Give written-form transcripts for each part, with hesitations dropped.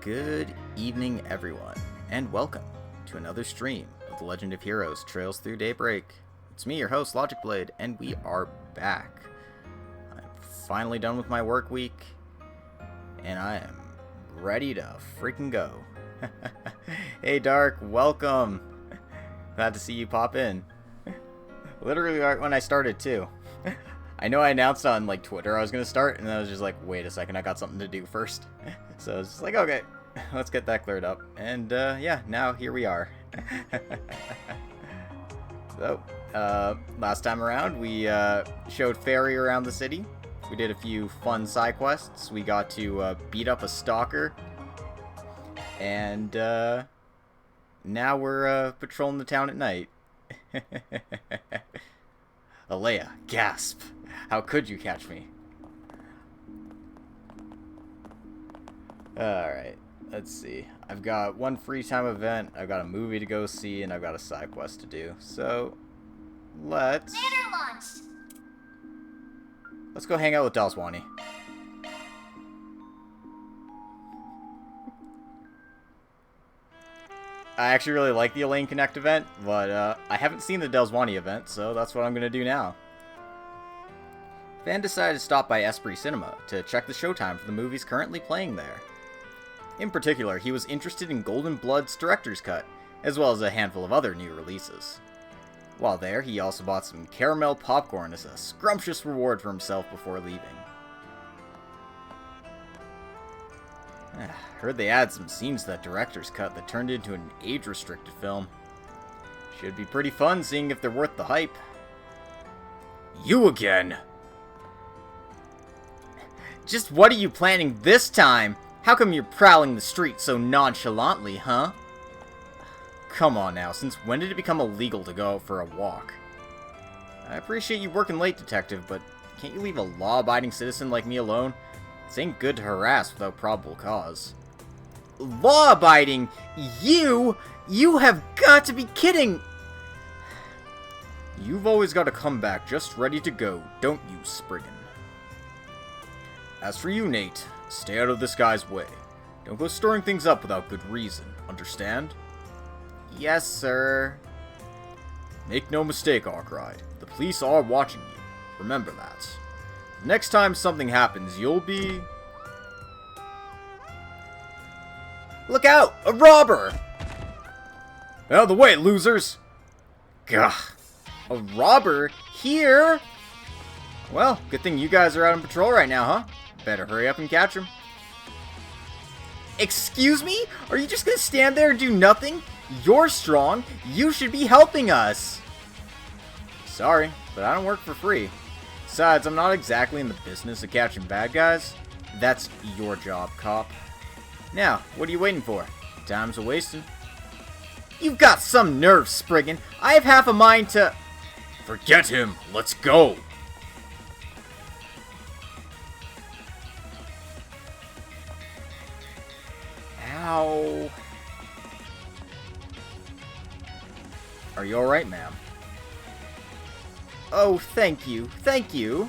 Good evening, everyone, and welcome to another stream of The Legend of Heroes Trails Through Daybreak. It's me, your host, Logic Blade, and we are back. I'm finally done with my work week, and I am ready to freaking go. Hey, Dark, welcome. Glad to see you pop in. Literally right when I started, too. I know I announced on Twitter I was going to start, and then I was just like, wait a second, I got something to do first. So I was just like, okay, let's get that cleared up. And yeah, now here we are. So, last time around, we showed Fairy around the city. We did a few fun side quests. We got to beat up a stalker. And now we're patrolling the town at night. Alea, gasp. How could you catch me? Alright, let's see. I've got one free time event, I've got a movie to go see, and I've got a side quest to do. So, let's go hang out with Dalswani. I actually really like the Elaine Connect event, but I haven't seen the Dalswani event, so that's what I'm going to do now. Van decided to stop by Esprit Cinema to check the showtime for the movies currently playing there. In particular, he was interested in Golden Blood's director's cut, as well as a handful of other new releases. While there, he also bought some caramel popcorn as a scrumptious reward for himself before leaving. Heard they added some scenes to that director's cut that turned into an age-restricted film. Should be pretty fun seeing if they're worth the hype. You again! Just what are you planning this time? How come you're prowling the streets so nonchalantly, huh? Come on now, since when did it become illegal to go out for a walk? I appreciate you working late, Detective, but can't you leave a law-abiding citizen like me alone? This ain't good to harass without probable cause. Law-abiding? You? You have got to be kidding! You've always got to come back just ready to go, don't you, Spriggan? As for you, Nate, stay out of this guy's way. Don't go stirring things up without good reason, understand? Yes, sir. Make no mistake, Arkwright. The police are watching you. Remember that. Next time something happens, you'll be... Look out! A robber! Out of the way, losers! Gah! A robber? Here? Well, good thing you guys are out on patrol right now, huh? Better hurry up and catch him. Excuse me? Are you just gonna stand there and do nothing? You're strong. You should be helping us. Sorry, but I don't work for free. Besides, I'm not exactly in the business of catching bad guys. That's your job, cop. Now, what are you waiting for? Time's a-wasting. You've got some nerve, Spriggan. I have half a mind to... Forget him. Let's go. Ow. Are you alright, ma'am? Oh, thank you. Thank you.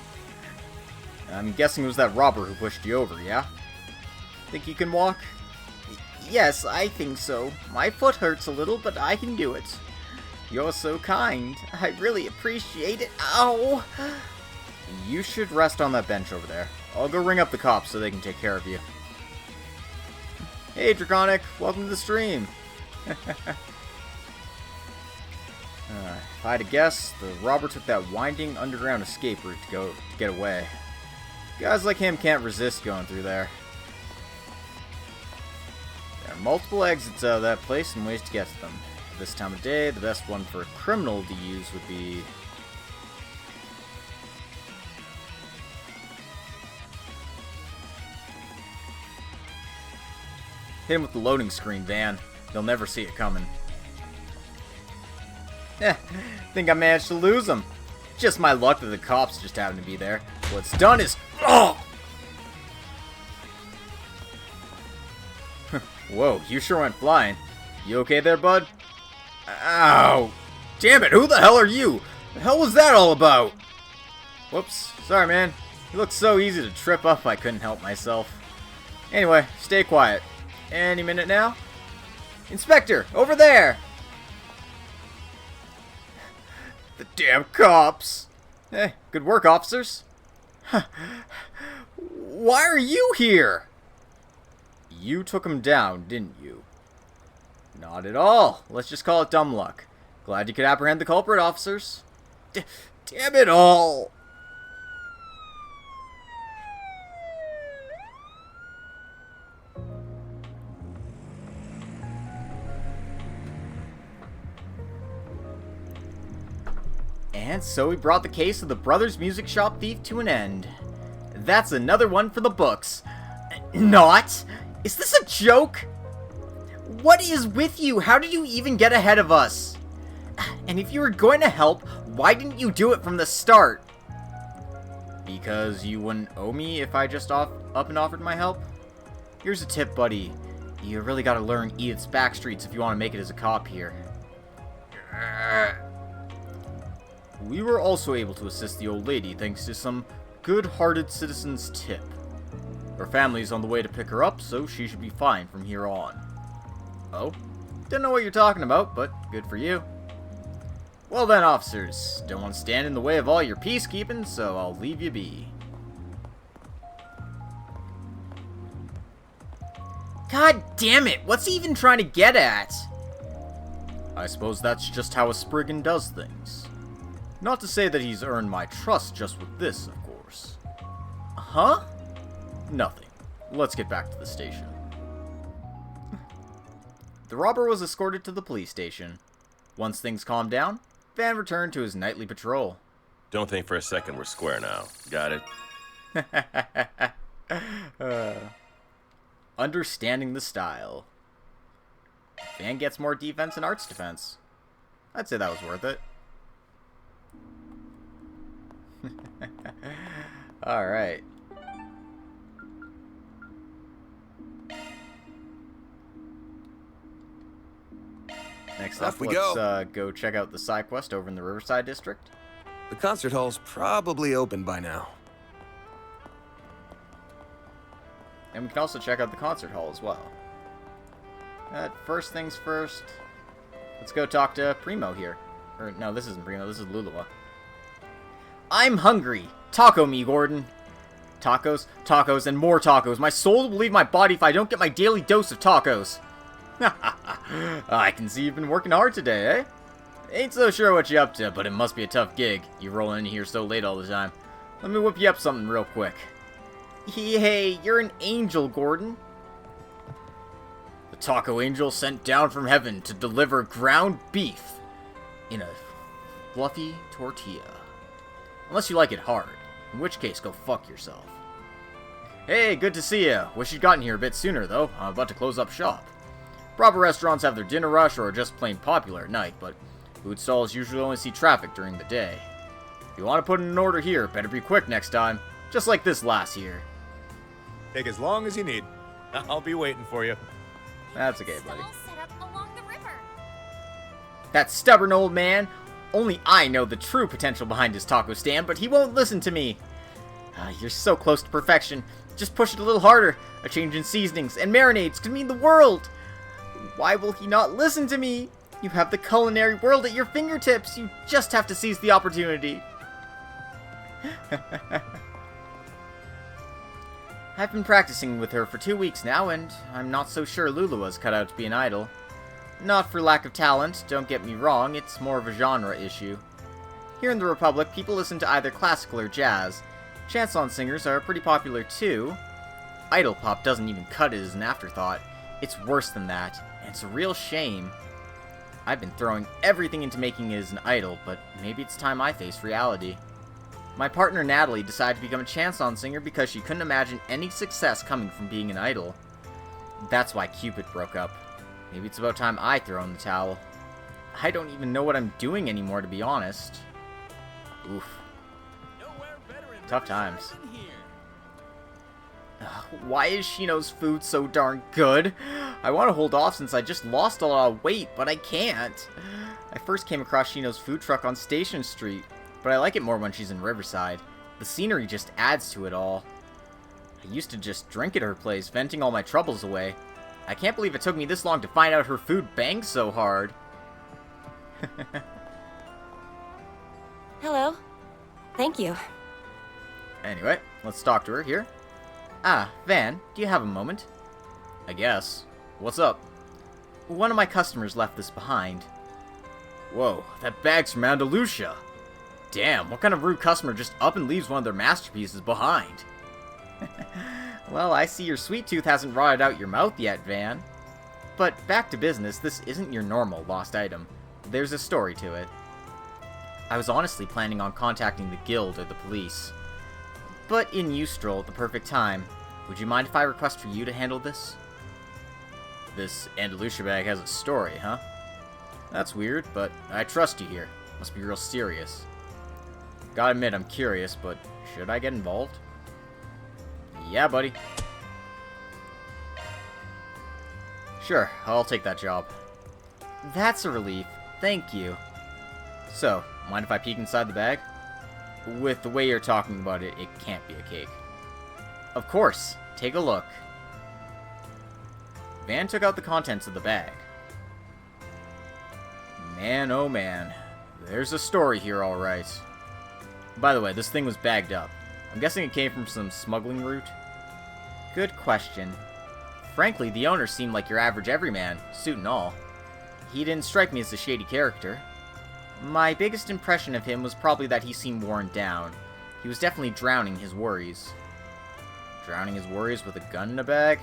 I'm guessing it was that robber who pushed you over, yeah? Think you can walk? Yes, I think so. My foot hurts a little, but I can do it. You're so kind. I really appreciate it. Ow! You should rest on that bench over there. I'll go ring up the cops so they can take care of you. Hey, Draconic. Welcome to the stream. If I had to guess, the robber took that winding underground escape route to get away. Guys like him can't resist going through there. There are multiple exits out of that place and ways to get to them. This time of day, the best one for a criminal to use would be... Hit him with the loading screen, Van. They'll never see it coming. Think I managed to lose him. Just my luck that the cops just happened to be there. What's done is... Oh! Whoa, you sure went flying. You okay there, bud? Ow! Damn it, who the hell are you? The hell was that all about? Whoops, sorry man. It looked so easy to trip up I couldn't help myself. Anyway, stay quiet. Any minute now. Inspector, over there! The damn cops! Hey, good work, officers. Why are you here? You took him down, didn't you? Not at all. Let's just call it dumb luck. Glad you could apprehend the culprit, officers. Damn it all! And so we brought the case of the Brothers Music Shop Thief to an end. That's another one for the books. Not? Is this a joke? What is with you? How did you even get ahead of us? And if you were going to help, why didn't you do it from the start? Because you wouldn't owe me if I just up and offered my help? Here's a tip, buddy. You really gotta learn Edith's backstreets if you want to make it as a cop here. We were also able to assist the old lady thanks to some good-hearted citizen's tip. Her family's on the way to pick her up, so she should be fine from here on. Oh? Didn't know what you're talking about, but good for you. Well then, officers, don't want to stand in the way of all your peacekeeping, so I'll leave you be. God damn it, what's he even trying to get at? I suppose that's just how a Spriggan does things. Not to say that he's earned my trust just with this, of course. Huh? Nothing. Let's get back to the station. The robber was escorted to the police station. Once things calmed down, Van returned to his nightly patrol. Don't think for a second we're square now. Got it? Understanding the style. Van gets more defense and arts defense. I'd say that was worth it. Alright. Next up, let's go check out the side quest over in the Riverside District. The concert hall's probably open by now. And we can also check out the concert hall as well. First things first, let's go talk to Primo here. Or, no, this isn't Primo, this is Lulua. I'm hungry! Taco me, Gordon! Tacos, tacos, and more tacos. My soul will leave my body if I don't get my daily dose of tacos. I can see you've been working hard today, eh? Ain't so sure what you're up to, but it must be a tough gig. You rolling in here so late all the time. Let me whip you up something real quick. Hey, you're an angel, Gordon. The taco angel sent down from heaven to deliver ground beef in a fluffy tortilla. Unless you like it hard, in which case go fuck yourself. Hey, good to see ya. Wish you'd gotten here a bit sooner, though. I'm about to close up shop. Proper restaurants have their dinner rush or are just plain popular at night, but food stalls usually only see traffic during the day. If you want to put in an order here, better be quick next time. Just like this last year. Take as long as you need. I'll be waiting for you. That's okay, buddy. Set up along the river. That stubborn old man. Only I know the true potential behind his taco stand, but he won't listen to me. You're so close to perfection. Just push it a little harder. A change in seasonings and marinades could mean the world. Why will he not listen to me? You have the culinary world at your fingertips. You just have to seize the opportunity. I've been practicing with her for 2 weeks now, and I'm not so sure Lulua's cut out to be an idol. Not for lack of talent, don't get me wrong, it's more of a genre issue. Here in the Republic, people listen to either classical or jazz. Chanson singers are pretty popular too. Idol pop doesn't even cut it as an afterthought. It's worse than that, and it's a real shame. I've been throwing everything into making it as an idol, but maybe it's time I face reality. My partner Natalie decided to become a chanson singer because she couldn't imagine any success coming from being an idol. That's why Cupid broke up. Maybe it's about time I throw in the towel. I don't even know what I'm doing anymore, to be honest. Oof. Tough times. Why is Shino's food so darn good? I want to hold off since I just lost a lot of weight, but I can't. I first came across Shino's food truck on Station Street, but I like it more when she's in Riverside. The scenery just adds to it all. I used to just drink at her place, venting all my troubles away. I can't believe it took me this long to find out her food bangs so hard. Hello. Thank you. Anyway, let's talk to her here. Ah, Van, do you have a moment? I guess. What's up? One of my customers left this behind. Whoa, that bag's from Andalusia. Damn, what kind of rude customer just up and leaves one of their masterpieces behind? Well, I see your sweet tooth hasn't rotted out your mouth yet, Van. But back to business, this isn't your normal lost item. There's a story to it. I was honestly planning on contacting the guild or the police. But in you stroll at the perfect time. Would you mind if I request for you to handle this? This Andalusia bag has a story, huh? That's weird, but I trust you here. Must be real serious. Gotta admit, I'm curious, but should I get involved? Yeah, buddy. Sure, I'll take that job. That's a relief. Thank you. So, mind if I peek inside the bag? With the way you're talking about it, it can't be a cake. Of course. Take a look. Van took out the contents of the bag. Man, oh man. There's a story here, alright. By the way, this thing was bagged up. I'm guessing it came from some smuggling route? Good question. Frankly, the owner seemed like your average everyman, suit and all. He didn't strike me as a shady character. My biggest impression of him was probably that he seemed worn down. He was definitely drowning his worries. Drowning his worries with a gun in a bag?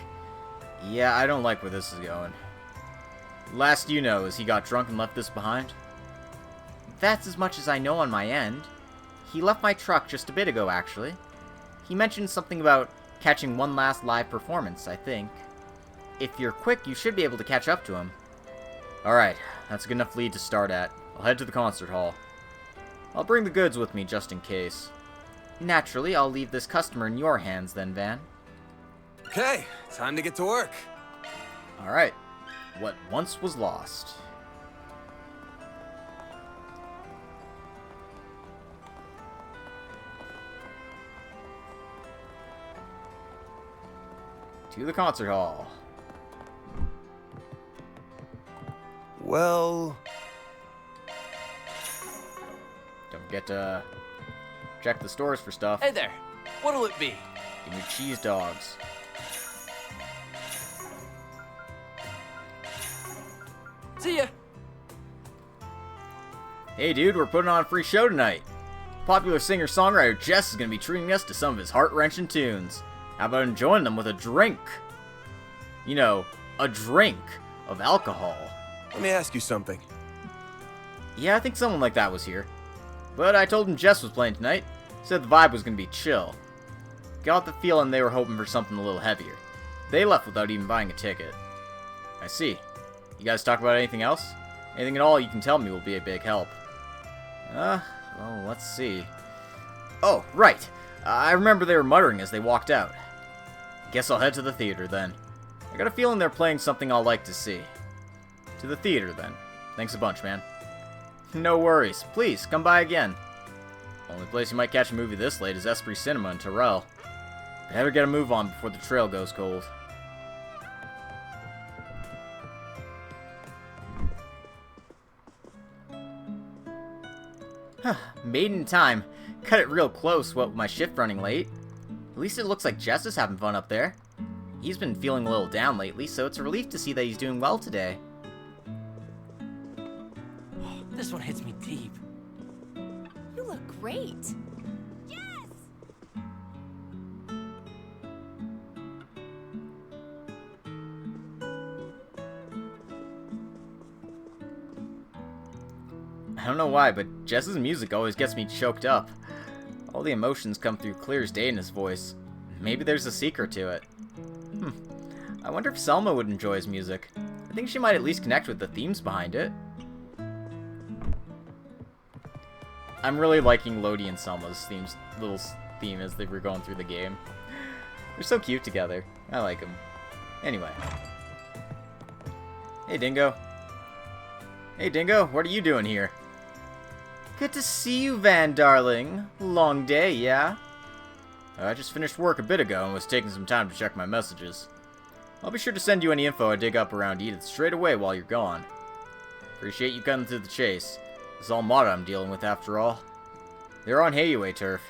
Yeah, I don't like where this is going. Last you know is he got drunk and left this behind? That's as much as I know on my end. He left my truck just a bit ago, actually. He mentioned something about catching one last live performance, I think. If you're quick, you should be able to catch up to him. Alright, that's a good enough lead to start at. I'll head to the concert hall. I'll bring the goods with me just in case. Naturally, I'll leave this customer in your hands then, Van. Okay, time to get to work. Alright. What once was lost. To the concert hall. Well... Don't forget to check the stores for stuff. Hey there, what'll it be? Give me cheese dogs. See ya. Hey dude, we're putting on a free show tonight. Popular singer-songwriter Jess is going to be treating us to some of his heart-wrenching tunes. How about enjoying them with a drink? You know, a drink of alcohol. Let me ask you something. Yeah, I think someone like that was here. But I told him Jess was playing tonight. Said the vibe was going to be chill. Got the feeling they were hoping for something a little heavier. They left without even buying a ticket. I see. You guys talk about anything else? Anything at all you can tell me will be a big help. Well, let's see. Oh, right. I remember they were muttering as they walked out. Guess I'll head to the theater then. I got a feeling they're playing something I'll like to see. To the theater then. Thanks a bunch, man. No worries. Please, come by again. Only place you might catch a movie this late is Esprit Cinema in Terrell. Better get a move on before the trail goes cold. Made in time. Cut it real close, what with my shift running late. At least it looks like Jess is having fun up there. He's been feeling a little down lately, so it's a relief to see that he's doing well today. This one hits me deep. You look great. I don't know why, but Jess's music always gets me choked up. All the emotions come through clear as day in his voice. Maybe there's a secret to it. I wonder if Selma would enjoy his music. I think she might at least connect with the themes behind it. I'm really liking Lodi and Selma's little theme as they were going through the game. They're so cute together. I like them. Anyway. Hey, Dingo. Hey, Dingo, what are you doing here? Good to see you, Van, darling. Long day, yeah? I just finished work a bit ago and was taking some time to check my messages. I'll be sure to send you any info I dig up around Edith straight away while you're gone. Appreciate you cutting to the chase. It's all Mata I'm dealing with after all. They're on Heiyue turf.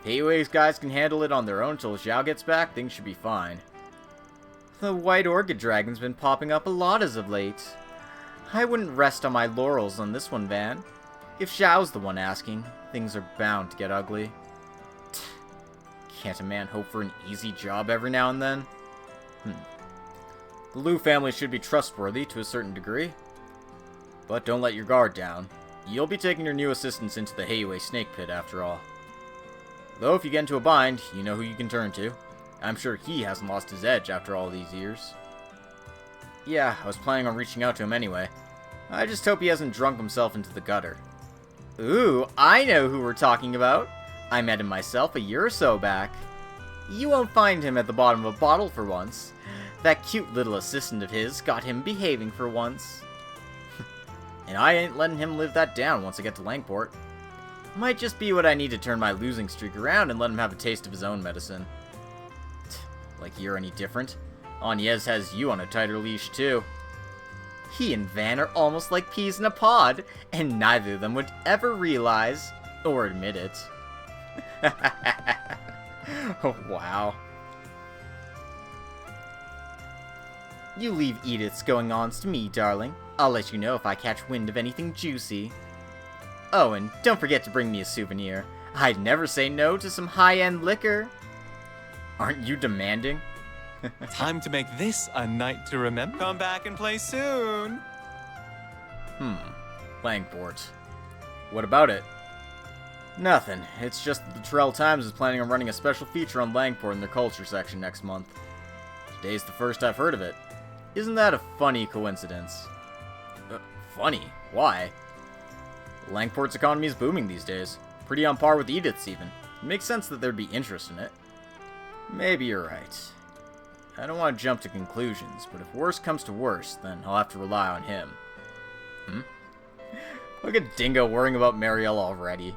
Heiyue's guys can handle it on their own till Xiao gets back, things should be fine. The White Orchid Dragon's been popping up a lot as of late. I wouldn't rest on my laurels on this one, Van. If Xiao's the one asking, things are bound to get ugly. Can't a man hope for an easy job every now and then? The Liu family should be trustworthy to a certain degree. But don't let your guard down. You'll be taking your new assistants into the Heiyue snake pit after all. Though if you get into a bind, you know who you can turn to. I'm sure he hasn't lost his edge after all these years. Yeah, I was planning on reaching out to him anyway. I just hope he hasn't drunk himself into the gutter. Ooh, I know who we're talking about. I met him myself a year or so back. You won't find him at the bottom of a bottle for once. That cute little assistant of his got him behaving for once. And I ain't letting him live that down once I get to Langport. Might just be what I need to turn my losing streak around and let him have a taste of his own medicine. Like you're any different. Agnes has you on a tighter leash too. He and Van are almost like peas in a pod, and neither of them would ever realize, or admit it. Oh, wow. You leave Edith's going-ons to me, darling. I'll let you know if I catch wind of anything juicy. Oh, and don't forget to bring me a souvenir. I'd never say no to some high-end liquor. Aren't you demanding? Time to make this a night to remember. Come back and play soon. Langport. What about it? Nothing. It's just that the Terrell Times is planning on running a special feature on Langport in their culture section next month. Today's the first I've heard of it. Isn't that a funny coincidence? Funny? Why? Langport's economy is booming these days. Pretty on par with Edith's, even. It makes sense that there'd be interest in it. Maybe you're right. I don't want to jump to conclusions, but if worse comes to worse, then I'll have to rely on him. Look at Dingo worrying about Marielle already.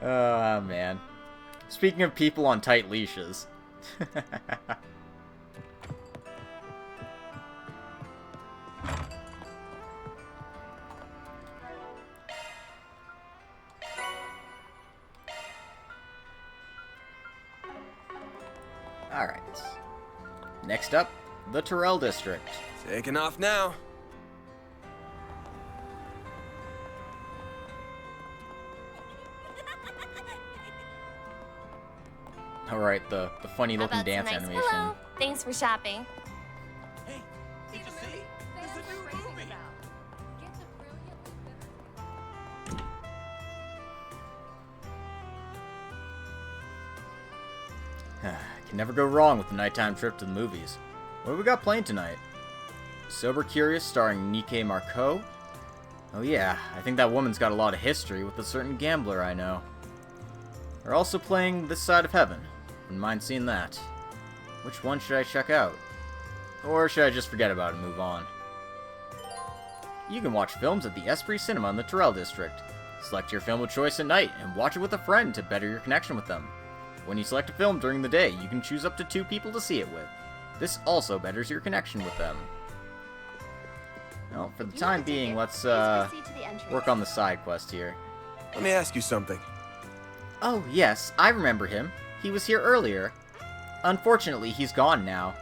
Oh, man. Speaking of people on tight leashes. Alright. Next up, the Terrell District. Taking off now. Alright, the funny looking How about dance some nice animation. pillow? Thanks for shopping. Can never go wrong with a nighttime trip to the movies. What have we got playing tonight? Sober Curious starring Nike Marco? Oh yeah, I think that woman's got a lot of history with a certain gambler I know. They're also playing This Side of Heaven. Wouldn't mind seeing that. Which one should I check out? Or should I just forget about it and move on? You can watch films at the Esprit Cinema in the Terrell District. Select your film of choice at night and watch it with a friend to better your connection with them. When you select a film during the day, you can choose up to 2 people to see it with. This also betters your connection with them. Well, for the time being, let's work on the side quest here. Let me ask you something. Oh, yes, I remember him. He was here earlier. Unfortunately, he's gone now.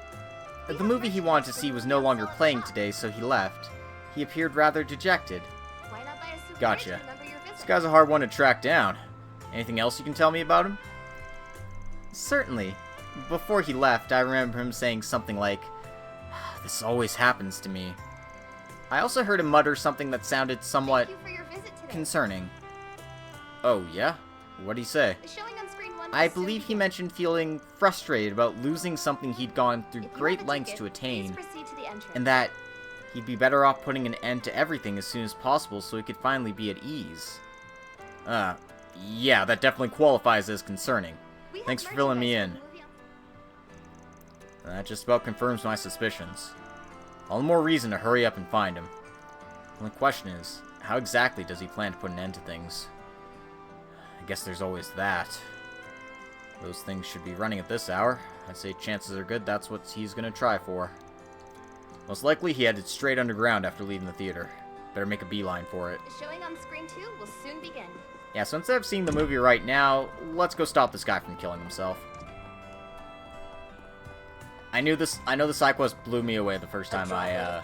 The movie he wanted to see was no longer playing today, so he left. He appeared rather dejected. Gotcha. This guy's a hard one to track down. Anything else you can tell me about him? Certainly. Before he left, I remember him saying something like, "This always happens to me." I also heard him mutter something that sounded somewhat concerning. Oh, yeah? What'd he say? I believe he mentioned feeling frustrated about losing something he'd gone through great lengths to attain, and that he'd be better off putting an end to everything as soon as possible so he could finally be at ease. Yeah, that definitely qualifies as concerning. Thanks for filling me in. That just about confirms my suspicions. All the more reason to hurry up and find him. The only question is, how exactly does he plan to put an end to things? I guess there's always that. Those things should be running at this hour. I'd say chances are good that's what he's gonna try for. Most likely he headed straight underground after leaving the theater. Better make a beeline for it. The showing on screen 2 will soon begin. Yeah, so instead of seeing the movie right now, let's go stop this guy from killing himself. I know the side quest blew me away the first time I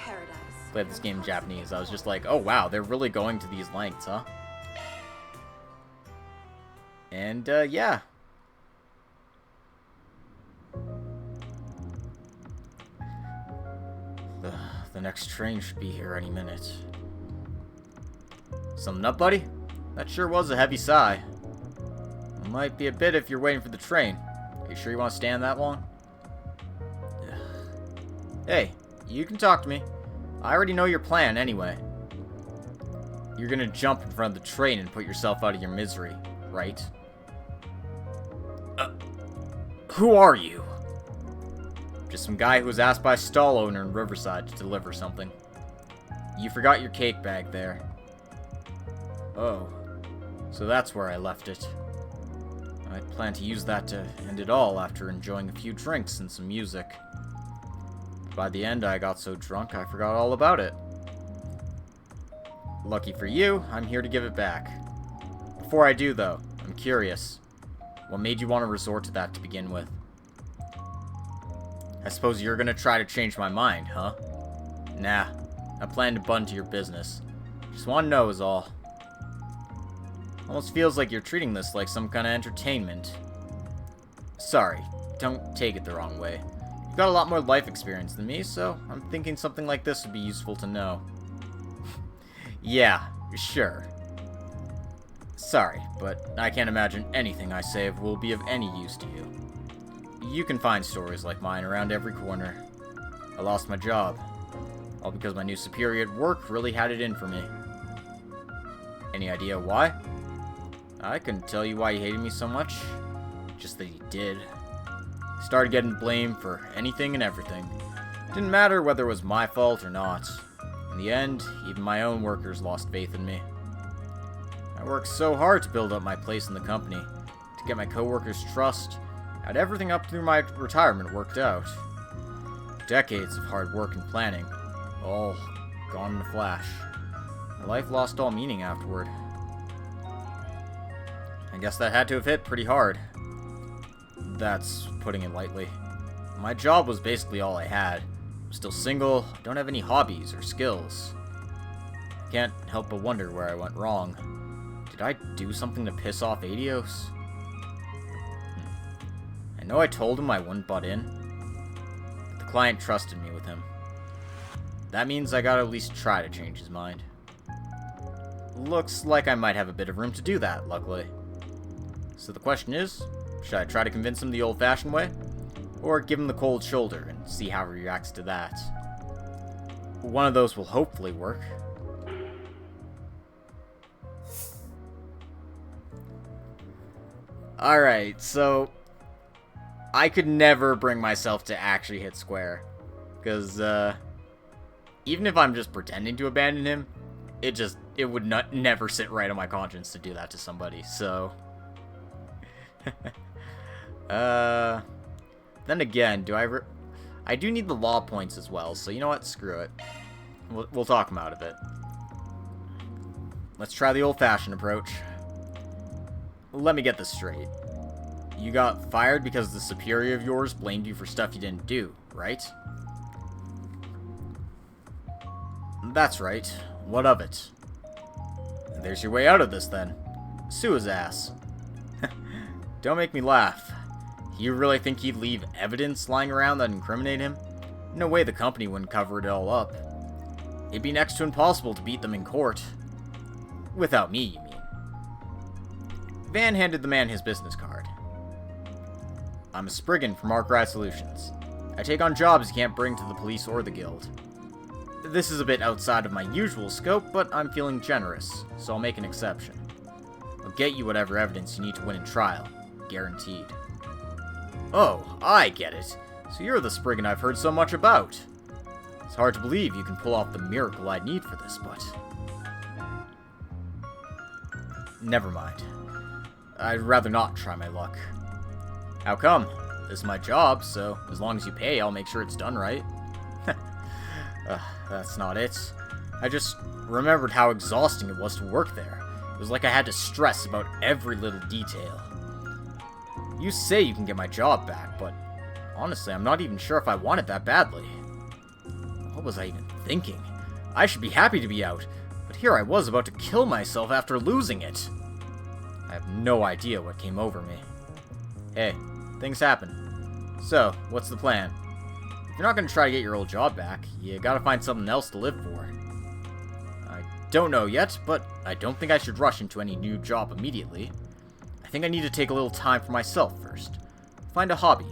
played this game in Japanese. I was just like, oh wow, they're really going to these lengths, huh? And, yeah. The next train should be here any minute. Something up, buddy? That sure was a heavy sigh. Might be a bit if you're waiting for the train. Are you sure you want to stand that long? Hey, you can talk to me. I already know your plan anyway. You're gonna jump in front of the train and put yourself out of your misery, right? Who are you? Just some guy who was asked by a stall owner in Riverside to deliver something. You forgot your cake bag there. Oh, so that's where I left it. I plan to use that to end it all after enjoying a few drinks and some music. By the end, I got so drunk I forgot all about it. Lucky for you, I'm here to give it back. Before I do, though, I'm curious. What made you want to resort to that to begin with? I suppose you're gonna try to change my mind, huh? Nah, I plan to bun to your business. Just want to know is all. Almost feels like you're treating this like some kind of entertainment. Sorry, don't take it the wrong way. You've got a lot more life experience than me, so I'm thinking something like this would be useful to know. Yeah, sure. Sorry, but I can't imagine anything I say will be of any use to you. You can find stories like mine around every corner. I lost my job, all because my new superior at work really had it in for me. Any idea why? I couldn't tell you why he hated me so much, just that he did. He started getting blamed for anything and everything. It didn't matter whether it was my fault or not. In the end, even my own workers lost faith in me. I worked so hard to build up my place in the company, to get my coworkers' trust. Had everything up through my retirement worked out. Decades of hard work and planning, all gone in a flash. My life lost all meaning afterward. I guess that had to have hit pretty hard. That's putting it lightly. My job was basically all I had. I'm still single, don't have any hobbies or skills. Can't help but wonder where I went wrong. Did I do something to piss off Adios? I know I told him I wouldn't butt in, but the client trusted me with him. That means I gotta at least try to change his mind. Looks like I might have a bit of room to do that, luckily. So the question is, should I try to convince him the old-fashioned way? Or give him the cold shoulder and see how he reacts to that? One of those will hopefully work. Alright, so I could never bring myself to actually hit square. Because, even if I'm just pretending to abandon him, it would never sit right on my conscience to do that to somebody, so... Then again, I do need the law points as well, so you know what? Screw it. We'll talk him out of it. Let's try the old-fashioned approach. Let me get this straight. You got fired because the superior of yours blamed you for stuff you didn't do, right? That's right. What of it? There's your way out of this, then. Sue his ass. Don't make me laugh. You really think he'd leave evidence lying around that incriminate him? No way the company wouldn't cover it all up. It'd be next to impossible to beat them in court. Without me, you mean. Van handed the man his business card. I'm a Spriggan from Arkwright Solutions. I take on jobs you can't bring to the police or the guild. This is a bit outside of my usual scope, but I'm feeling generous, so I'll make an exception. I'll get you whatever evidence you need to win in trial. Guaranteed. Oh, I get it. So you're the Spriggan I've heard so much about. It's hard to believe you can pull off the miracle I'd need for this, but... Never mind. I'd rather not try my luck. How come? This is my job, so as long as you pay, I'll make sure it's done right. That's not it. I just remembered how exhausting it was to work there. It was like I had to stress about every little detail. You say you can get my job back, but honestly, I'm not even sure if I want it that badly. What was I even thinking? I should be happy to be out, but here I was about to kill myself after losing it. I have no idea what came over me. Hey, things happen. So, what's the plan? If you're not going to try to get your old job back, you gotta find something else to live for. I don't know yet, but I don't think I should rush into any new job immediately. I think I need to take a little time for myself first. Find a hobby.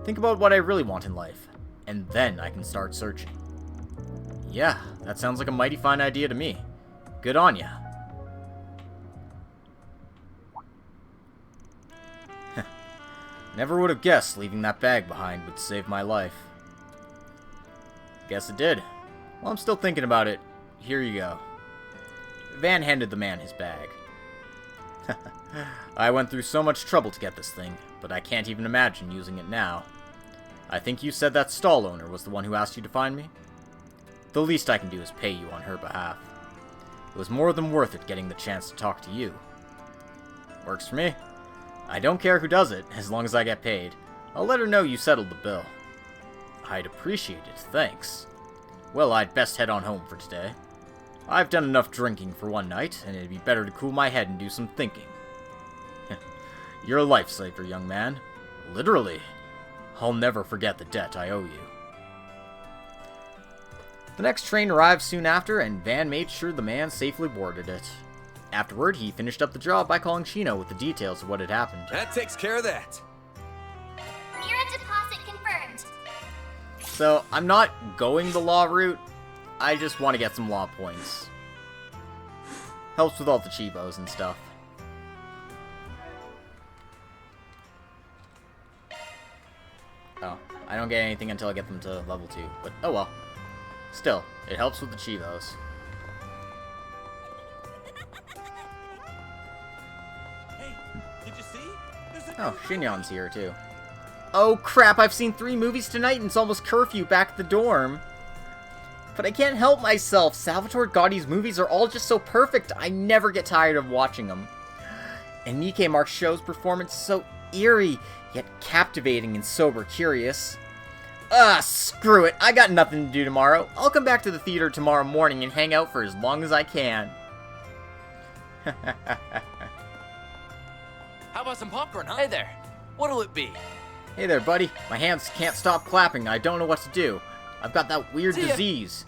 Think about what I really want in life. And then I can start searching. Yeah, that sounds like a mighty fine idea to me. Good on ya. Never would have guessed leaving that bag behind would save my life. Guess it did. Well, I'm still thinking about it. Here you go. Van handed the man his bag. I went through so much trouble to get this thing, but I can't even imagine using it now. I think you said that stall owner was the one who asked you to find me? The least I can do is pay you on her behalf. It was more than worth it getting the chance to talk to you. Works for me. I don't care who does it, as long as I get paid. I'll let her know you settled the bill. I'd appreciate it, thanks. Well, I'd best head on home for today. I've done enough drinking for one night, and it'd be better to cool my head and do some thinking. You're a lifesaver, young man. Literally. I'll never forget the debt I owe you. The next train arrived soon after, and Van made sure the man safely boarded it. Afterward, he finished up the job by calling Shino with the details of what had happened. That takes care of that. Mira deposit confirmed. So, I'm not going the law route. I just want to get some law points. Helps with all the cheapos and stuff. Oh, I don't get anything until I get them to level 2, but oh well. Still, it helps with the cheapos. Oh, Shinyon's here, too. Oh, crap, I've seen 3 movies tonight and it's almost curfew back at the dorm. But I can't help myself. Salvatore Gotti's movies are all just so perfect. I never get tired of watching them. And Nikkei Mark's show's performance is so eerie, yet captivating and sober curious. Screw it. I got nothing to do tomorrow. I'll come back to the theater tomorrow morning and hang out for as long as I can. How about some popcorn, huh? Hey there. What'll it be? Hey there, buddy. My hands can't stop clapping. I don't know what to do. I've got that weird See ya. disease.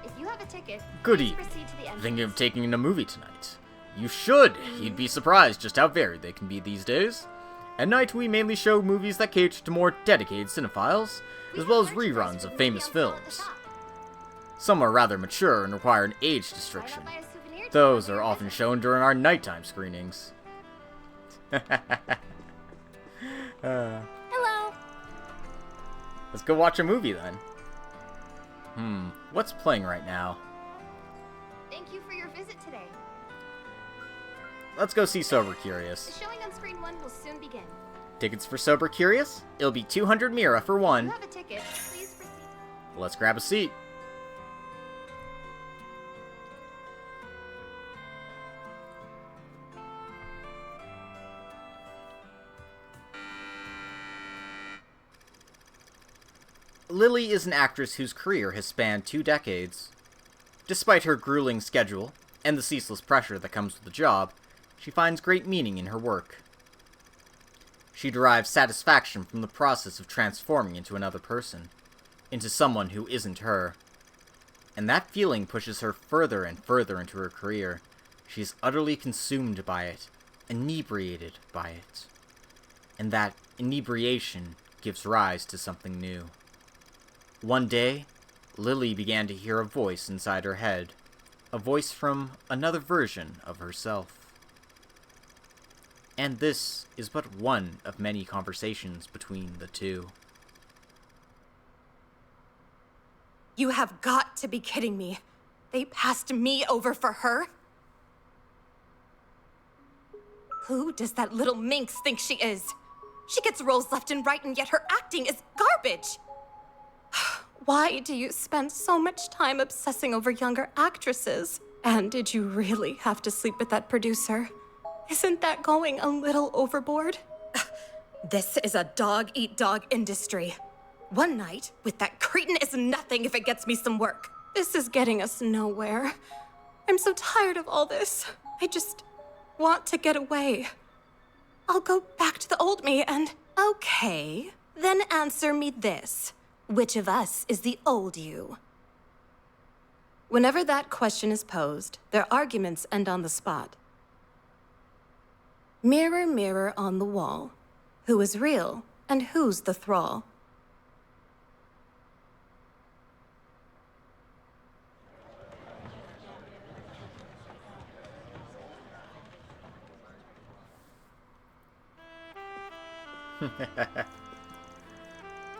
If you have a ticket, Good please evening. proceed to the entrance. Thinking of taking in a movie tonight? You should. You'd be surprised just how varied they can be these days. At night, we mainly show movies that cater to more dedicated cinephiles, as well as reruns of famous films. Some are rather mature and require an age restriction. Those are often shown during our nighttime screenings. Hello. Let's go watch a movie then. What's playing right now? Thank you for your visit today. Let's go see Sober The Curious. showing on screen 1 will soon begin. Tickets for Sober Curious? It'll be 200 Mira for If you one. have a ticket, please proceed. Let's grab a seat. Lily is an actress whose career has spanned 2 decades. Despite her grueling schedule and the ceaseless pressure that comes with the job, she finds great meaning in her work. She derives satisfaction from the process of transforming into another person, into someone who isn't her. And that feeling pushes her further and further into her career. She is utterly consumed by it, inebriated by it. And that inebriation gives rise to something new. One day, Lily began to hear a voice inside her head, a voice from another version of herself. And this is but one of many conversations between the two. You have got to be kidding me. They passed me over for her? Who does that little minx think she is? She gets roles left and right, and yet her acting is garbage. Why do you spend so much time obsessing over younger actresses? And did you really have to sleep with that producer? Isn't that going a little overboard? This is a dog-eat-dog industry. One night with that cretin is nothing if it gets me some work. This is getting us nowhere. I'm so tired of all this. I just want to get away. I'll go back to the old me and... Okay, then answer me this. Which of us is the old you? Whenever that question is posed, their arguments end on the spot. Mirror, mirror on the wall, who is real and who's the thrall?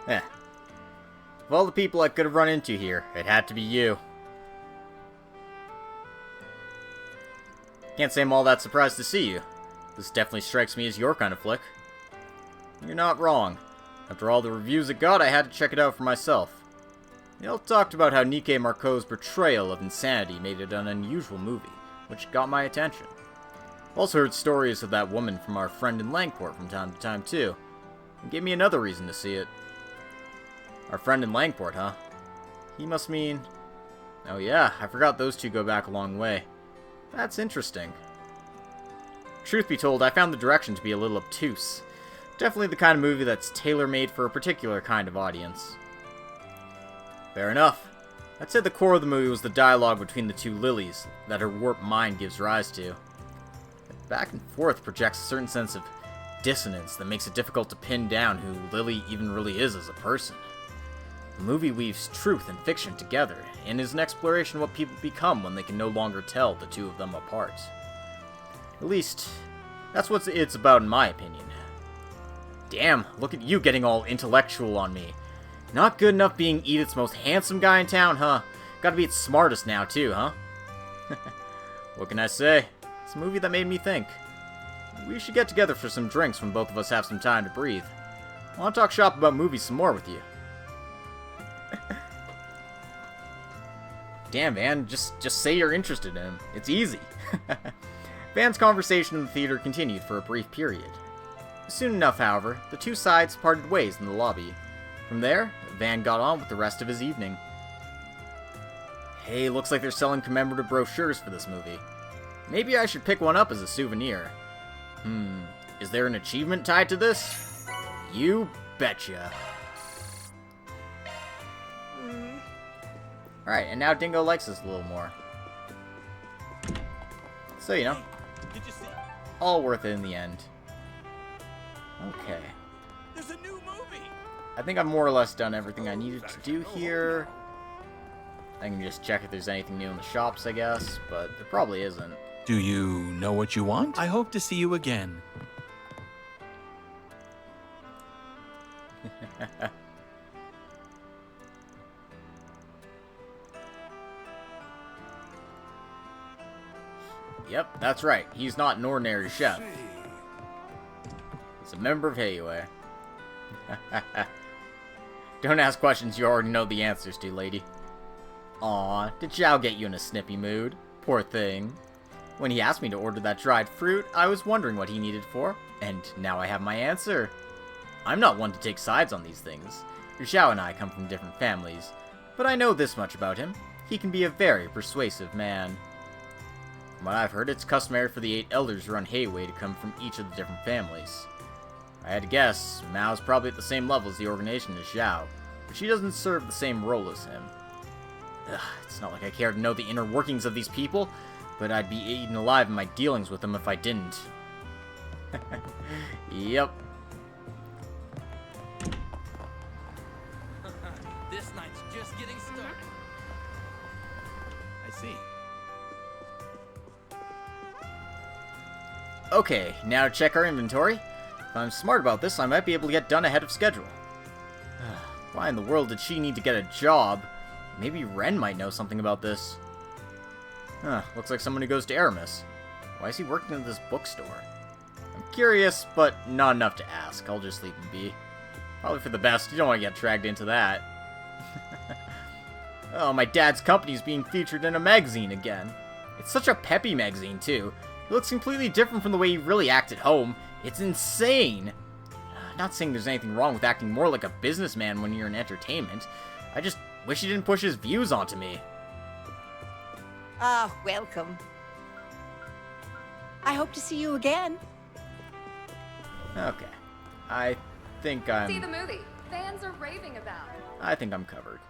Eh. Of all the people I could have run into here, it had to be you. Can't say I'm all that surprised to see you. This definitely strikes me as your kind of flick. You're not wrong. After all the reviews it got, I had to check it out for myself. They all talked about how Nikke Marco's portrayal of insanity made it an unusual movie, which got my attention. Also heard stories of that woman from our friend in Langport from time to time too. It gave me another reason to see it. Our friend in Langport, huh? He must mean... Oh yeah, I forgot those two go back a long way. That's interesting. Truth be told, I found the direction to be a little obtuse. Definitely the kind of movie that's tailor-made for a particular kind of audience. Fair enough. I'd say the core of the movie was the dialogue between the two Lilies that her warped mind gives rise to. The back and forth projects a certain sense of dissonance that makes it difficult to pin down who Lily even really is as a person. The movie weaves truth and fiction together, and is an exploration of what people become when they can no longer tell the two of them apart. At least, that's what it's about in my opinion. Damn, look at you getting all intellectual on me. Not good enough being Edith's most handsome guy in town, huh? Gotta be its smartest now, too, huh? What can I say? It's a movie that made me think. We should get together for some drinks when both of us have some time to breathe. I want to talk shop about movies some more with you. Damn, Van, just say you're interested in him. It's easy. Van's conversation in the theater continued for a brief period. Soon enough, however, the two sides parted ways in the lobby. From there, Van got on with the rest of his evening. Hey, looks like they're selling commemorative brochures for this movie. Maybe I should pick one up as a souvenir. Is there an achievement tied to this? You betcha. Alright, and now Dingo likes us a little more. So, you know, all worth it in the end. Okay. There's a new movie. I think I've more or less done everything I needed to do here. I can just check if there's anything new in the shops, I guess, but there probably isn't. Do you know what you want? I hope to see you again. Yep, that's right. He's not an ordinary chef. He's a member of Heiue. Don't ask questions you already know the answers to, lady. Aw, did Zhao get you in a snippy mood? Poor thing. When he asked me to order that dried fruit, I was wondering what he needed for, and now I have my answer. I'm not one to take sides on these things. Zhao and I come from different families, but I know this much about him. He can be a very persuasive man. From what I've heard, it's customary for the 8 elders who run Heiue to come from each of the different families. If I had to guess, Mao's probably at the same level as the organization as Zhao, but she doesn't serve the same role as him. Ugh, it's not like I care to know the inner workings of these people, but I'd be eaten alive in my dealings with them if I didn't. Yep. This night's just getting started. I see. Okay, now to check our inventory. If I'm smart about this, I might be able to get done ahead of schedule. Why in the world did she need to get a job? Maybe Ren might know something about this. Looks like someone who goes to Aramis. Why is he working at this bookstore? Curious, but not enough to ask. I'll just leave him be. Probably for the best. You don't want to get dragged into that. Oh, my dad's company's being featured in a magazine again. It's such a peppy magazine, too. It looks completely different from the way you really act at home. It's insane. Not saying there's anything wrong with acting more like a businessman when you're in entertainment. I just wish he didn't push his views onto me. Ah, welcome. I hope to see you again. Okay. I think See the movie. Fans are raving about it. I think I'm covered.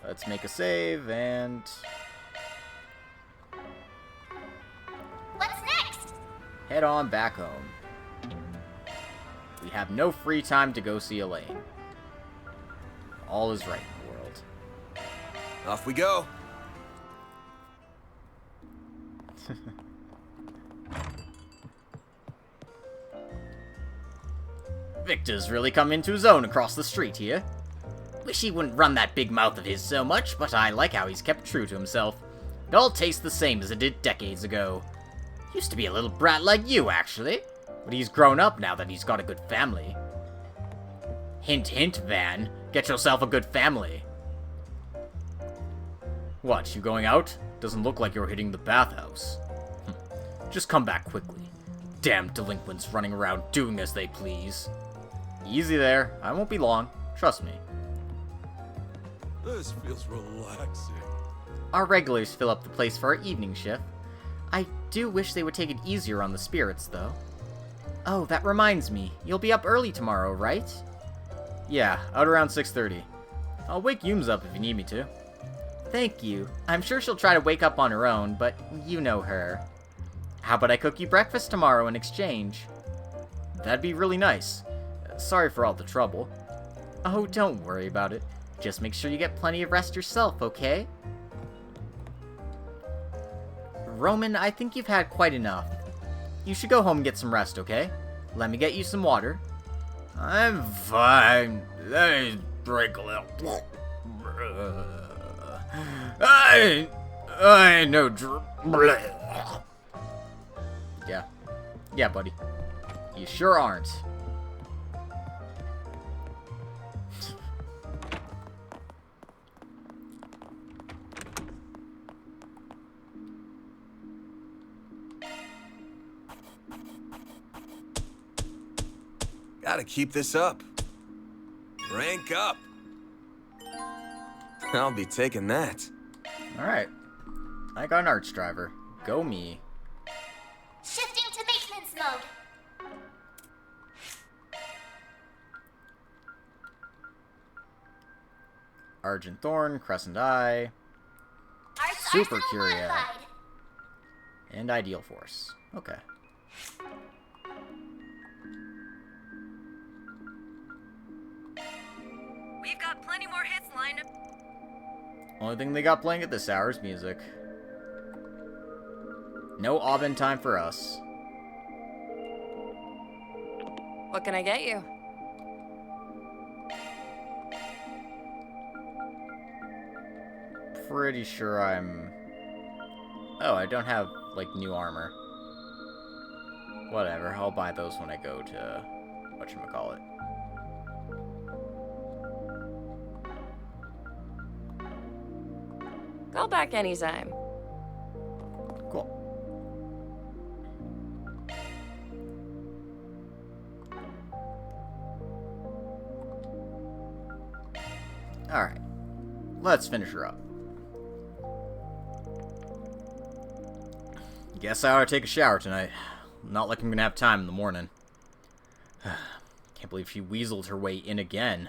Let's make a save, and... What's next? head on back home. We have no free time to go see Elaine. All is right in the world. Off we go. Victor's really come into his own across the street here. Wish he wouldn't run that big mouth of his so much, but I like how he's kept true to himself. It all tastes the same as it did decades ago. Used to be a little brat like you, actually. But he's grown up now that he's got a good family. Hint, hint, Van. Get yourself a good family. What, you going out? Doesn't look like you're hitting the bathhouse. Just come back quickly. Damn delinquents running around doing as they please. Easy there. I won't be long. Trust me. This feels relaxing. Our regulars fill up the place for our evening shift. I do wish they would take it easier on the spirits, though. Oh, that reminds me. You'll be up early tomorrow, right? Yeah, out around 6:30. I'll wake Yums up if you need me to. Thank you. I'm sure she'll try to wake up on her own, but you know her. How about I cook you breakfast tomorrow in exchange? That'd be really nice. Sorry for all the trouble. Oh, don't worry about it. Just make sure you get plenty of rest yourself, okay? Roman, I think you've had quite enough. You should go home and get some rest, okay? Let me get you some water. I'm fine. Let me drink a little. I ain't no Yeah, buddy. You sure aren't. Gotta keep this up. Rank up. I'll be taking that. Alright. I got an arch driver. Go me. Shifting to maintenance mode. Argent Thorn, Crescent Eye, Arts Super Arsenal Curia, modified. and Ideal Force. Okay. We've got plenty more hits lined up. Only thing they got playing at this hour is music. No Aubin time for us. What can I get you? Pretty sure I'm... Oh, I don't have, like, new armor. Whatever, I'll buy those when I go to... whatchamacallit. Call back anytime. Cool. Alright. Let's finish her up. Guess I ought to take a shower tonight. Not like I'm gonna have time in the morning. Can't believe she weaseled her way in again.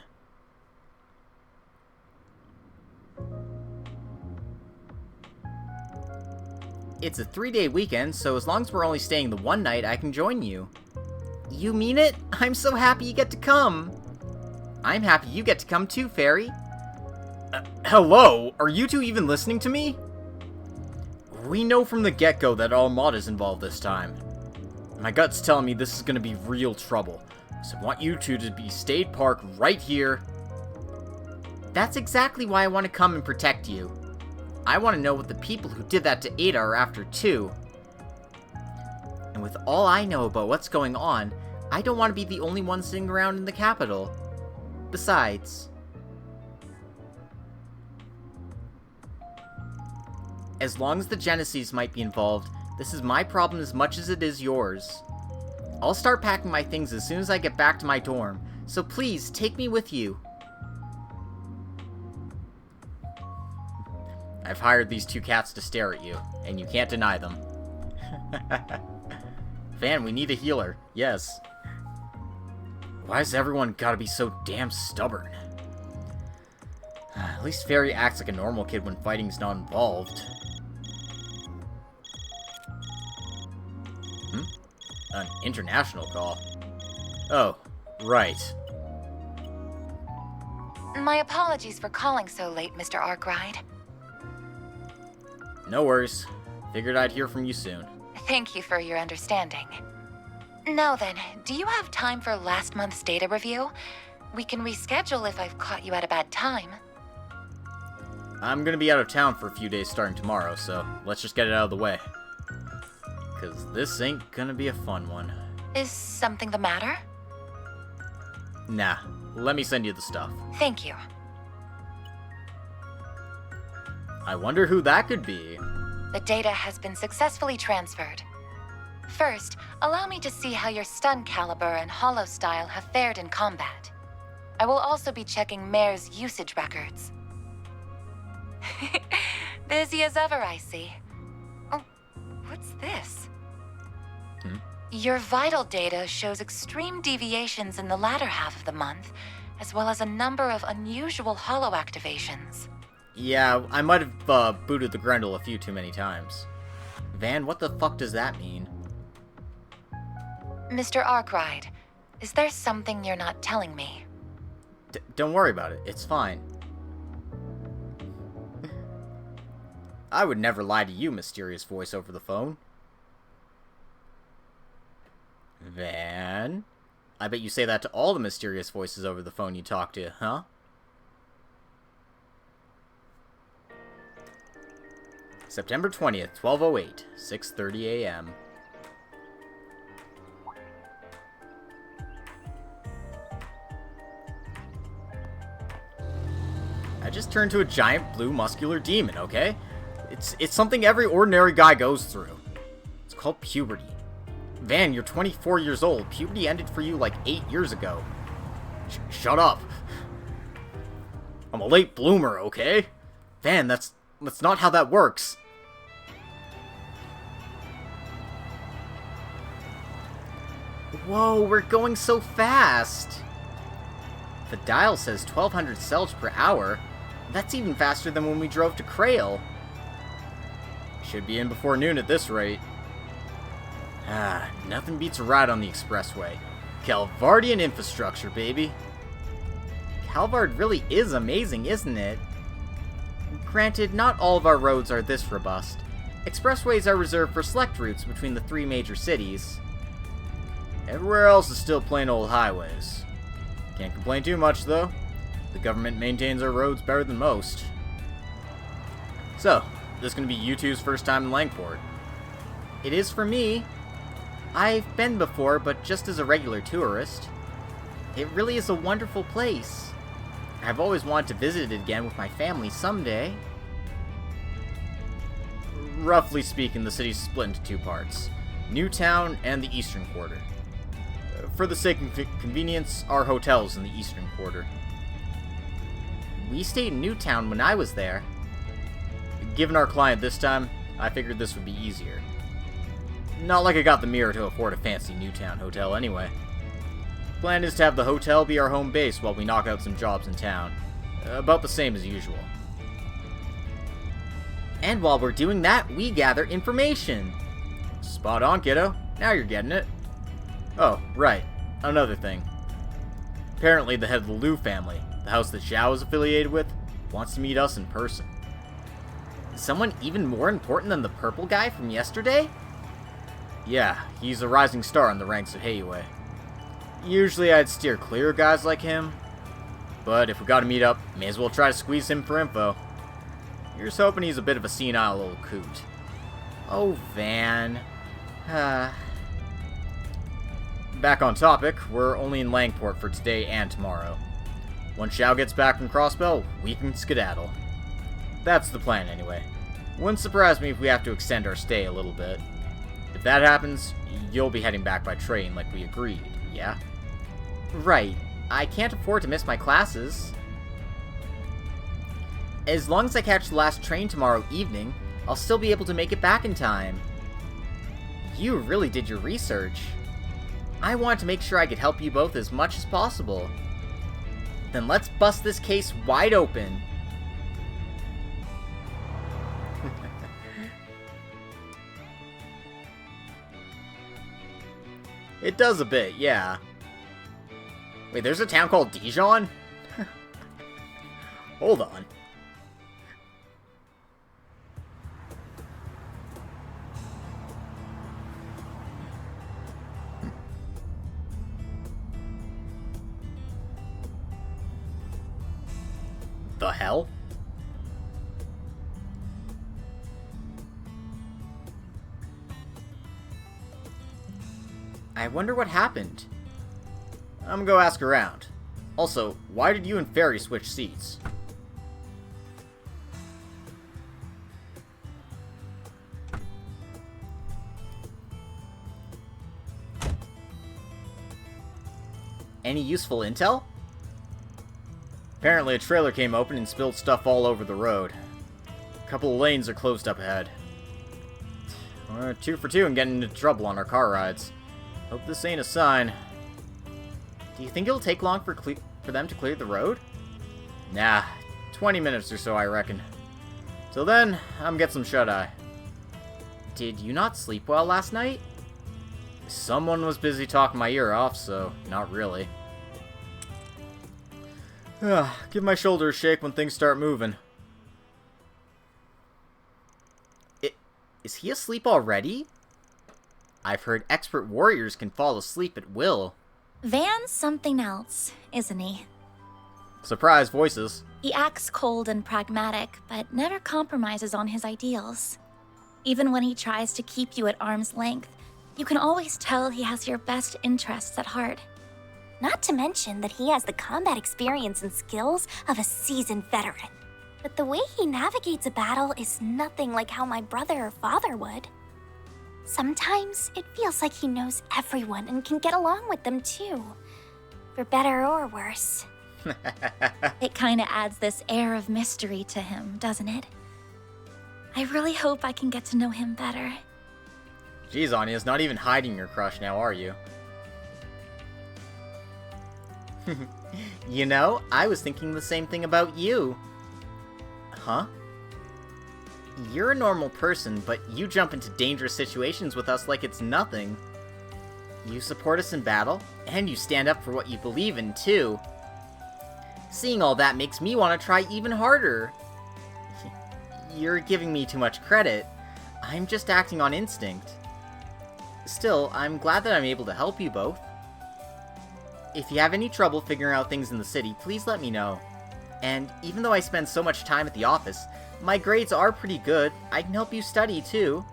It's a 3-day weekend, so as long as we're only staying the one night, I can join you. You mean it? I'm so happy you get to come. I'm happy you get to come too, Fairy. Hello? Are you two even listening to me? We know from the get-go that Armada's involved this time. My gut's telling me this is gonna be real trouble, so I want you two to be stayed parked right here. That's exactly why I want to come and protect you. I want to know what the people who did that to Ada are after, too. And with all I know about what's going on, I don't want to be the only one sitting around in the capital. Besides, as long as the Genesees might be involved, this is my problem as much as it is yours. I'll start packing my things as soon as I get back to my dorm, so please take me with you. I've hired these two cats to stare at you, and you can't deny them. Van, we need a healer. Yes. Why has everyone gotta be so damn stubborn? At least Fairy acts like a normal kid when fighting's not involved. An international call. Oh, right. My apologies for calling so late, Mr. Arkwright. No worries. Figured I'd hear from you soon. Thank you for your understanding. Now then, do you have time for last month's data review? We can reschedule if I've caught you at a bad time. I'm gonna be out of town for a few days starting tomorrow, so let's just get it out of the way. Cause this ain't gonna be a fun one. Is something the matter? Nah, let me send you the stuff. Thank you. I wonder who that could be. The data has been successfully transferred. First, allow me to see how your stun caliber and hollow style have fared in combat. I will also be checking Mare's usage records. Busy as ever, I see. Oh, what's this? Your vital data shows extreme deviations in the latter half of the month, as well as a number of unusual hollow activations. Yeah, I might have booted the Grendel a few too many times. Van, what the fuck does that mean? Mr. Arkwright, is there something you're not telling me? Don't worry about it, it's fine. I would never lie to you, mysterious voice over the phone. Van? I bet you say that to all the mysterious voices over the phone you talk to, huh? September 20th, 12:08, 6:30 a.m. I just turned to a giant blue muscular demon, okay? It's something every ordinary guy goes through. It's called puberty. Van, you're 24 years old. Puberty ended for you like 8 years ago. Shut up. I'm a late bloomer, okay? Van, that's not how that works. Whoa, we're going so fast. The dial says 1,200 cells per hour. That's even faster than when we drove to Krail. Should be in before noon at this rate. Nothing beats a ride on the expressway. Calvardian infrastructure, baby. Calvard really is amazing, isn't it? Granted, not all of our roads are this robust. Expressways are reserved for select routes between the 3 major cities. Everywhere else is still plain old highways. Can't complain too much, though. The government maintains our roads better than most. So, this is going to be you two's first time in Langport. It is for me. I've been before, but just as a regular tourist. It really is a wonderful place. I've always wanted to visit it again with my family someday. Roughly speaking, the city's split into 2 parts. Newtown and the Eastern Quarter. For the sake of convenience, our hotel's in the Eastern Quarter. We stayed in Newtown when I was there. Given our client this time, I figured this would be easier. Not like I got the mirror to afford a fancy Newtown hotel anyway. Plan is to have the hotel be our home base while we knock out some jobs in town. About the same as usual. And while we're doing that, we gather information. Spot on, kiddo. Now you're getting it. Oh, right. Another thing. Apparently the head of the Liu family, the house that Xiao is affiliated with, wants to meet us in person. Someone even more important than the purple guy from yesterday? Yeah, he's a rising star in the ranks of Heiyue. Usually I'd steer clear of guys like him, but if we gotta meet up, may as well try to squeeze him for info. Here's hoping he's a bit of a senile old coot. Oh, Van. back on topic, we're only in Langport for today and tomorrow. Once Xiao gets back from Crossbell, we can skedaddle. That's the plan anyway. Wouldn't surprise me if we have to extend our stay a little bit. If that happens, you'll be heading back by train like we agreed, yeah? Right. I can't afford to miss my classes. As long as I catch the last train tomorrow evening, I'll still be able to make it back in time. You really did your research. I wanted to make sure I could help you both as much as possible. Then let's bust this case wide open. It does a bit, yeah. Wait, there's a town called Dijon? Hold on. The hell? I wonder what happened. I'm gonna go ask around. Also, why did you and Fairy switch seats? Any useful intel? Apparently a trailer came open and spilled stuff all over the road. A couple of lanes are closed up ahead. We're 2 for 2 and getting into trouble on our car rides. Hope this ain't a sign. Do you think it'll take long for them to clear the road? Nah, 20 minutes or so I reckon. Till then, I'm get some shut-eye. Did you not sleep well last night? Someone was busy talking my ear off, so not really. Give my shoulder a shake when things start moving. Is he asleep already? I've heard expert warriors can fall asleep at will. Van's something else, isn't he? Surprise voices. He acts cold and pragmatic, but never compromises on his ideals. Even when he tries to keep you at arm's length, you can always tell he has your best interests at heart. Not to mention that he has the combat experience and skills of a seasoned veteran. But the way he navigates a battle is nothing like how my brother or father would. Sometimes it feels like he knows everyone and can get along with them too. For better or worse. It kinda adds this air of mystery to him, doesn't it? I really hope I can get to know him better. Jeez, Anya's not even hiding your crush now, are you? You know, I was thinking the same thing about you. Huh? You're a normal person, but you jump into dangerous situations with us like it's nothing. You support us in battle, and you stand up for what you believe in, too. Seeing all that makes me want to try even harder. You're giving me too much credit. I'm just acting on instinct. Still, I'm glad that I'm able to help you both. If you have any trouble figuring out things in the city, please let me know. And even though I spend so much time at the office, my grades are pretty good. I can help you study, too.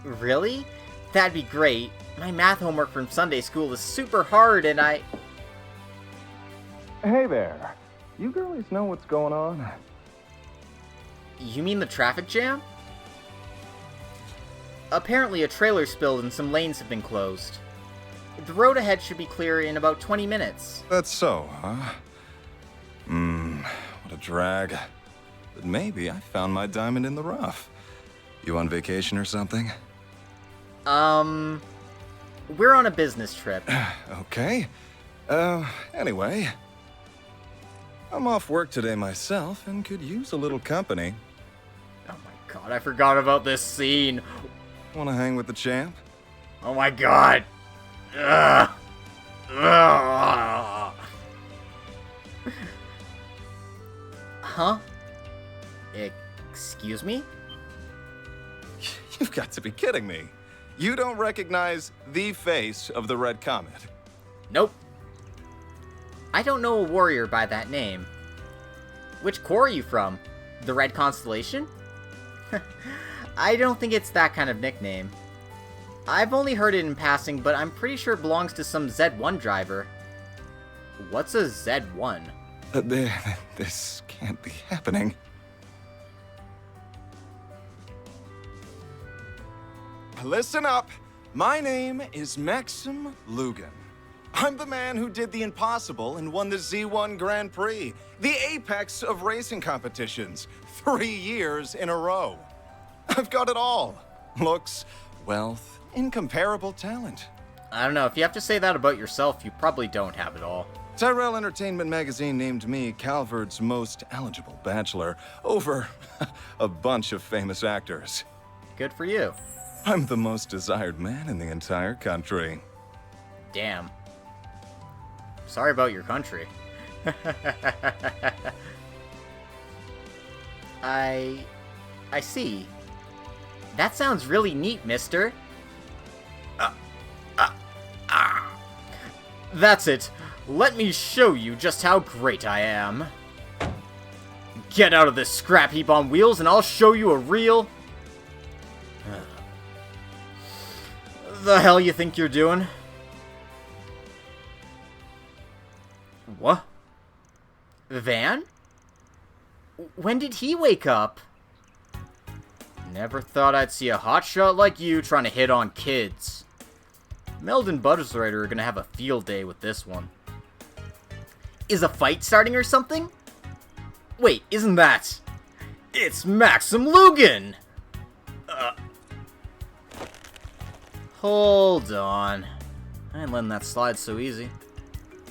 Really? That'd be great. My math homework from Sunday school is super hard, and I... Hey there. You girlies know what's going on? You mean the traffic jam? Apparently a trailer spilled and some lanes have been closed. The road ahead should be clear in about 20 minutes. That's so, huh? What a drag. But maybe I found my diamond in the rough. You on vacation or something? We're on a business trip. Okay. Anyway. I'm off work today myself and could use a little company. Oh my god, I forgot about this scene. Wanna hang with the champ? Oh my god. Ugh. Ugh. Huh? Excuse me? You've got to be kidding me. You don't recognize the face of the Red Comet? Nope. I don't know a warrior by that name. Which corps are you from? The Red Constellation? I don't think it's that kind of nickname. I've only heard it in passing, but I'm pretty sure it belongs to some Z1 driver. What's a Z1? This can't be happening. Listen up. My name is Maxim Lugan. I'm the man who did the impossible and won the Z1 Grand Prix, the apex of racing competitions, 3 years in a row. I've got it all. Looks, wealth, incomparable talent. I don't know, if you have to say that about yourself, you probably don't have it all. Tyrell Entertainment Magazine named me Calvert's most eligible bachelor over a bunch of famous actors. Good for you. I'm the most desired man in the entire country. Damn. Sorry about your country. I see. That sounds really neat, mister. That's it. Let me show you just how great I am. Get out of this scrap heap on wheels and I'll show you a real... The hell you think you're doing? What? Van? When did he wake up? Never thought I'd see a hotshot like you trying to hit on kids. Meld and Buttersrider are gonna have a field day with this one. Is a fight starting or something? Wait, isn't that... It's Maxim Lugan! Hold on. I ain't letting that slide so easy.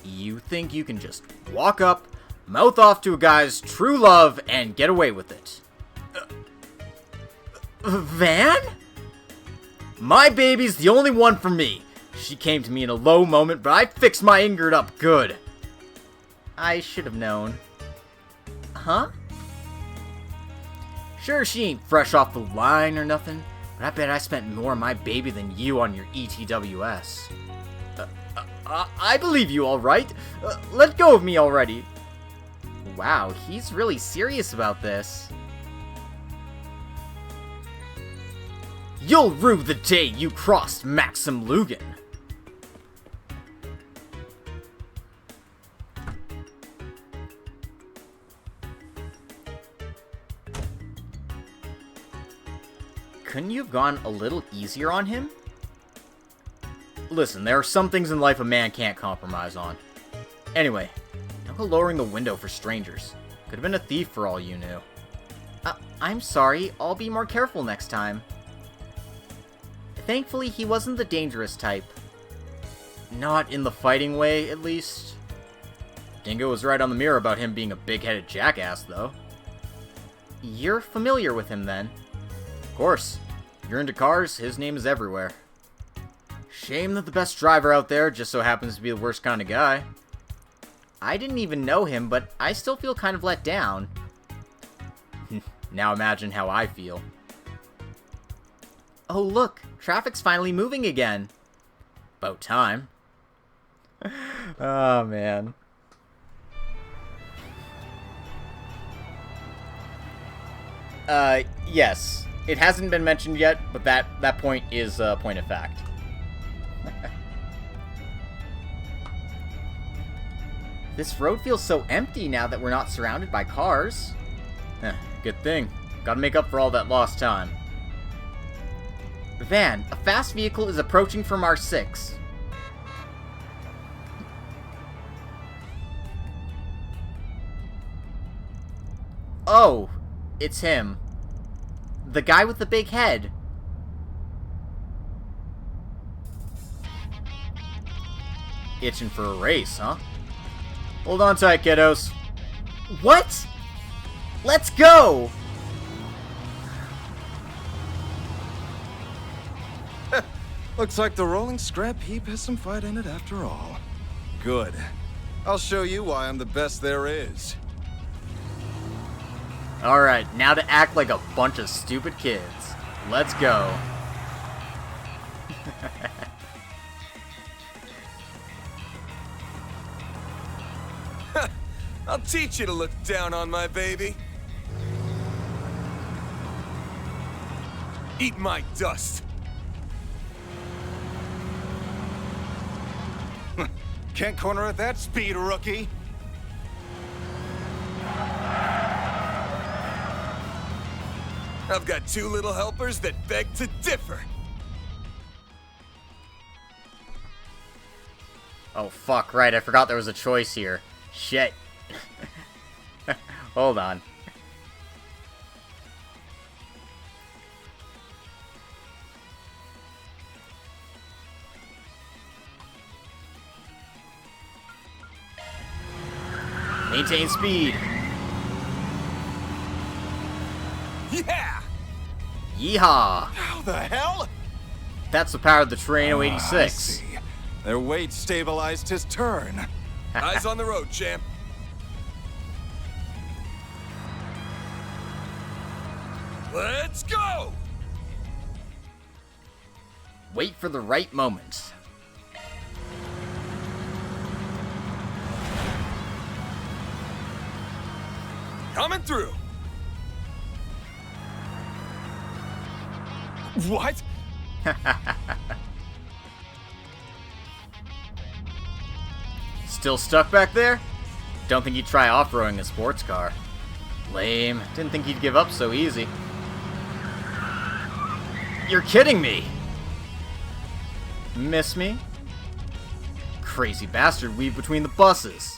You think you can just walk up, mouth off to a guy's true love, and get away with it? Van? My baby's the only one for me. She came to me in a low moment, but I fixed my ingot up good. I should have known. Huh? Sure, she ain't fresh off the line or nothing, but I bet I spent more on my baby than you on your ETWS. I believe you, alright. Let go of me already. Wow, he's really serious about this. You'll rue the day you crossed Maxim Lugan. Couldn't you have gone a little easier on him? Listen, there are some things in life a man can't compromise on. Anyway, don't go lowering the window for strangers. Could have been a thief for all you knew. I'm sorry, I'll be more careful next time. Thankfully, he wasn't the dangerous type. Not in the fighting way, at least. Dingo was right on the mirror about him being a big-headed jackass, though. You're familiar with him, then? Of course. If you're into cars, his name is everywhere. Shame that the best driver out there just so happens to be the worst kind of guy. I didn't even know him, but I still feel kind of let down. Now imagine how I feel. Oh look, traffic's finally moving again. About time. Oh man. Yes. It hasn't been mentioned yet, but that point is a point of fact. This road feels so empty now that we're not surrounded by cars. Good thing. Gotta make up for all that lost time. Van, a fast vehicle is approaching from R6. Oh, it's him. The guy with the big head. Itching for a race, huh? Hold on tight, kiddos. What? Let's go! Looks like the rolling scrap heap has some fight in it after all. Good. I'll show you why I'm the best there is. Alright, now to act like a bunch of stupid kids. Let's go. I'll teach you to look down on my baby. Eat my dust. Can't corner at that speed, rookie. I've got two little helpers that beg to differ. Oh, fuck, right, I forgot there was a choice here. Shit. Hold on. Maintain speed. Yeah! Yeehaw! How the hell? That's the power of the Terrain I 086. see. Their weight stabilized his turn. Eyes on the road, champ. Let's go! Wait for the right moment. Coming through. What? Still stuck back there? Don't think he'd try off-roading a sports car. Lame. Didn't think he'd give up so easy. You're kidding me! Miss me? Crazy bastard weaved between the buses.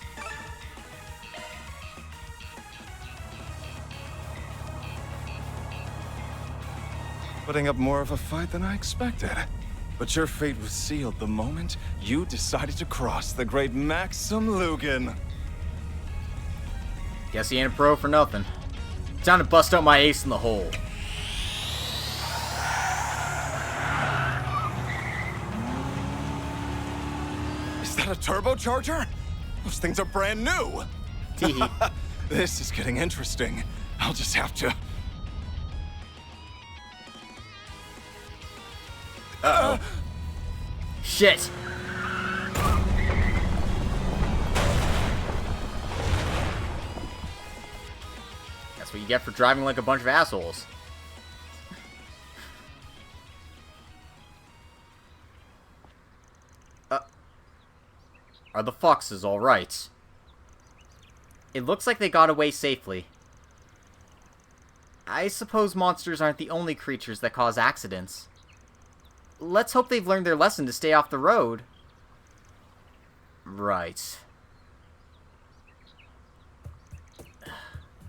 Putting up more of a fight than I expected. But your fate was sealed the moment you decided to cross the great Maxim Lugan. Guess he ain't a pro for nothing. Time to bust out my ace in the hole. Is that a turbocharger? Those things are brand new. Tee. This is getting interesting. I'll just have to... Shit! That's what you get for driving like a bunch of assholes. Are the foxes alright? It looks like they got away safely. I suppose monsters aren't the only creatures that cause accidents. Let's hope they've learned their lesson to stay off the road. Right.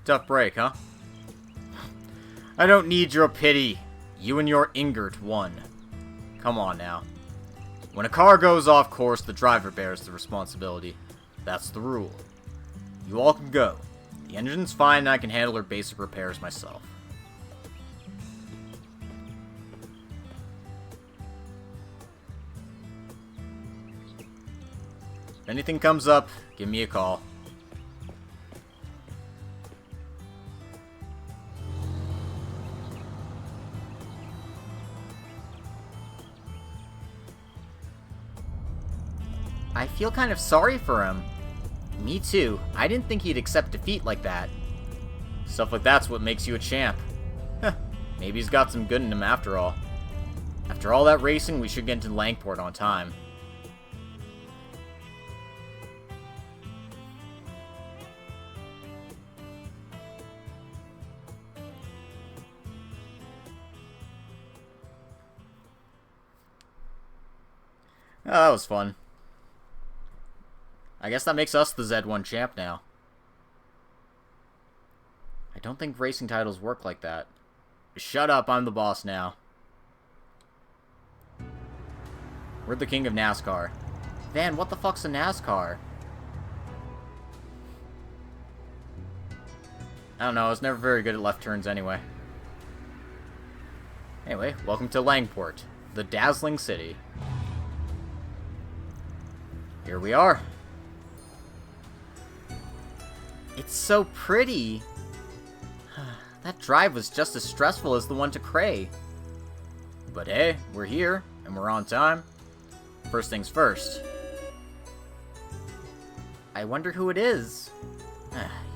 Tough break, huh? I don't need your pity. You and your Ingert won. Come on now. When a car goes off course, the driver bears the responsibility. That's the rule. You all can go. The engine's fine and I can handle her basic repairs myself. If anything comes up, give me a call. I feel kind of sorry for him. Me too. I didn't think he'd accept defeat like that. Stuff like that's what makes you a champ. Heh, maybe he's got some good in him after all. After all that racing, we should get into Langport on time. Oh, that was fun. I guess that makes us the Z1 champ now. I don't think racing titles work like that. Shut up, I'm the boss now. We're the king of NASCAR. Van, what the fuck's a NASCAR? I don't know, I was never very good at left turns anyway. Anyway, welcome to Langport, the dazzling city. Here we are. It's so pretty. That drive was just as stressful as the one to Cray. But hey, we're here, and we're on time. First things first. I wonder who it is.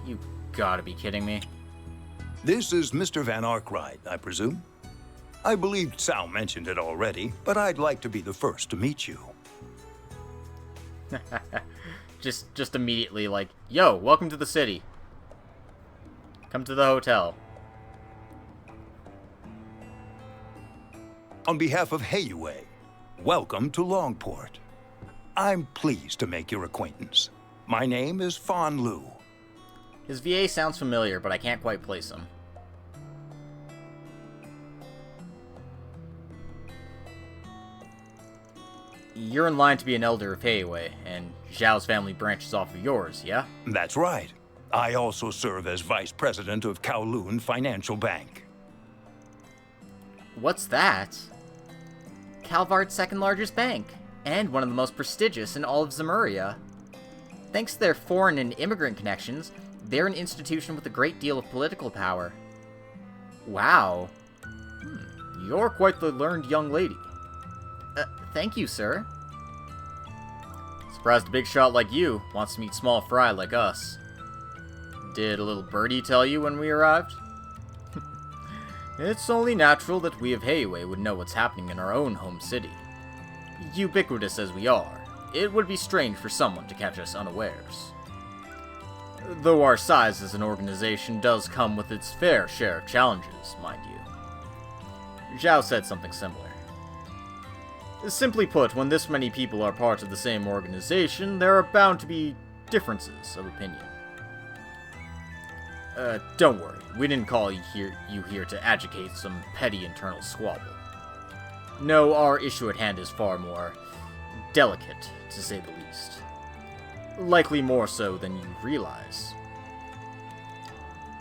You gotta be kidding me. This is Mr. Van Arkwright, I presume? I believe Sal mentioned it already, but I'd like to be the first to meet you. just immediately like, yo, welcome to the city. Come to the hotel. On behalf of Heiwei, welcome to Longport. I'm pleased to make your acquaintance. My name is Fan Lu. His VA sounds familiar, but I can't quite place him. You're in line to be an elder of Heiwei, and Zhao's family branches off of yours, yeah? That's right. I also serve as vice president of Kowloon Financial Bank. What's that? Calvard's second largest bank, and one of the most prestigious in all of Zemuria. Thanks to their foreign and immigrant connections, they're an institution with a great deal of political power. Wow. You're quite the learned young lady. Thank you, sir. Surprised a big shot like you wants to meet small fry like us. Did a little birdie tell you when we arrived? It's only natural that we of Heiwei would know what's happening in our own home city. Ubiquitous as we are, it would be strange for someone to catch us unawares. Though our size as an organization does come with its fair share of challenges, mind you. Zhao said something similar. Simply put, when this many people are part of the same organization, there are bound to be differences of opinion. Don't worry, we didn't call you here to agitate some petty internal squabble. No, our issue at hand is far more delicate, to say the least. Likely more so than you realize.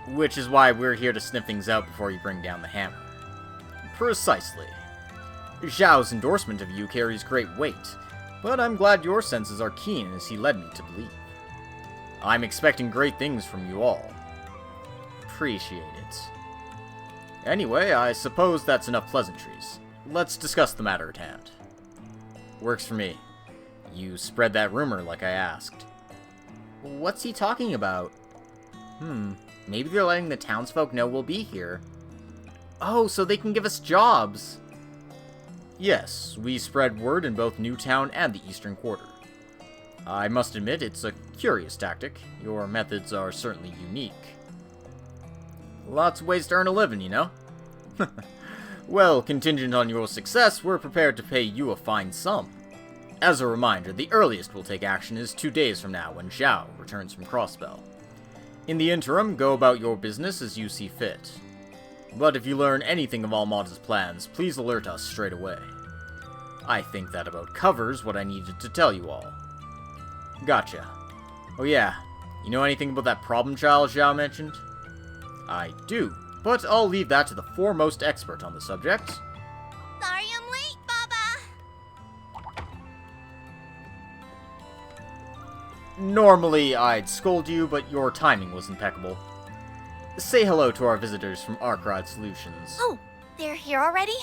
Which is why we're here to sniff things out before you bring down the hammer. Precisely. Zhao's endorsement of you carries great weight, but I'm glad your senses are keen as he led me to believe. I'm expecting great things from you all. Appreciate it. Anyway, I suppose that's enough pleasantries. Let's discuss the matter at hand. Works for me. You spread that rumor like I asked. What's he talking about? Maybe they're letting the townsfolk know we'll be here. Oh, so they can give us jobs! Yes, we spread word in both Newtown and the Eastern Quarter. I must admit, it's a curious tactic. Your methods are certainly unique. Lots of ways to earn a living, you know? Well, contingent on your success, we're prepared to pay you a fine sum. As a reminder, the earliest we'll take action is 2 days from now when Zhao returns from Crossbell. In the interim, go about your business as you see fit. But if you learn anything of Almada's plans, please alert us straight away. I think that about covers what I needed to tell you all. Gotcha. Oh yeah, you know anything about that problem child Zhao mentioned? I do, but I'll leave that to the foremost expert on the subject. Sorry I'm late, Baba! Normally I'd scold you, but your timing was impeccable. Say hello to our visitors from Arkride Solutions. Oh, they're here already?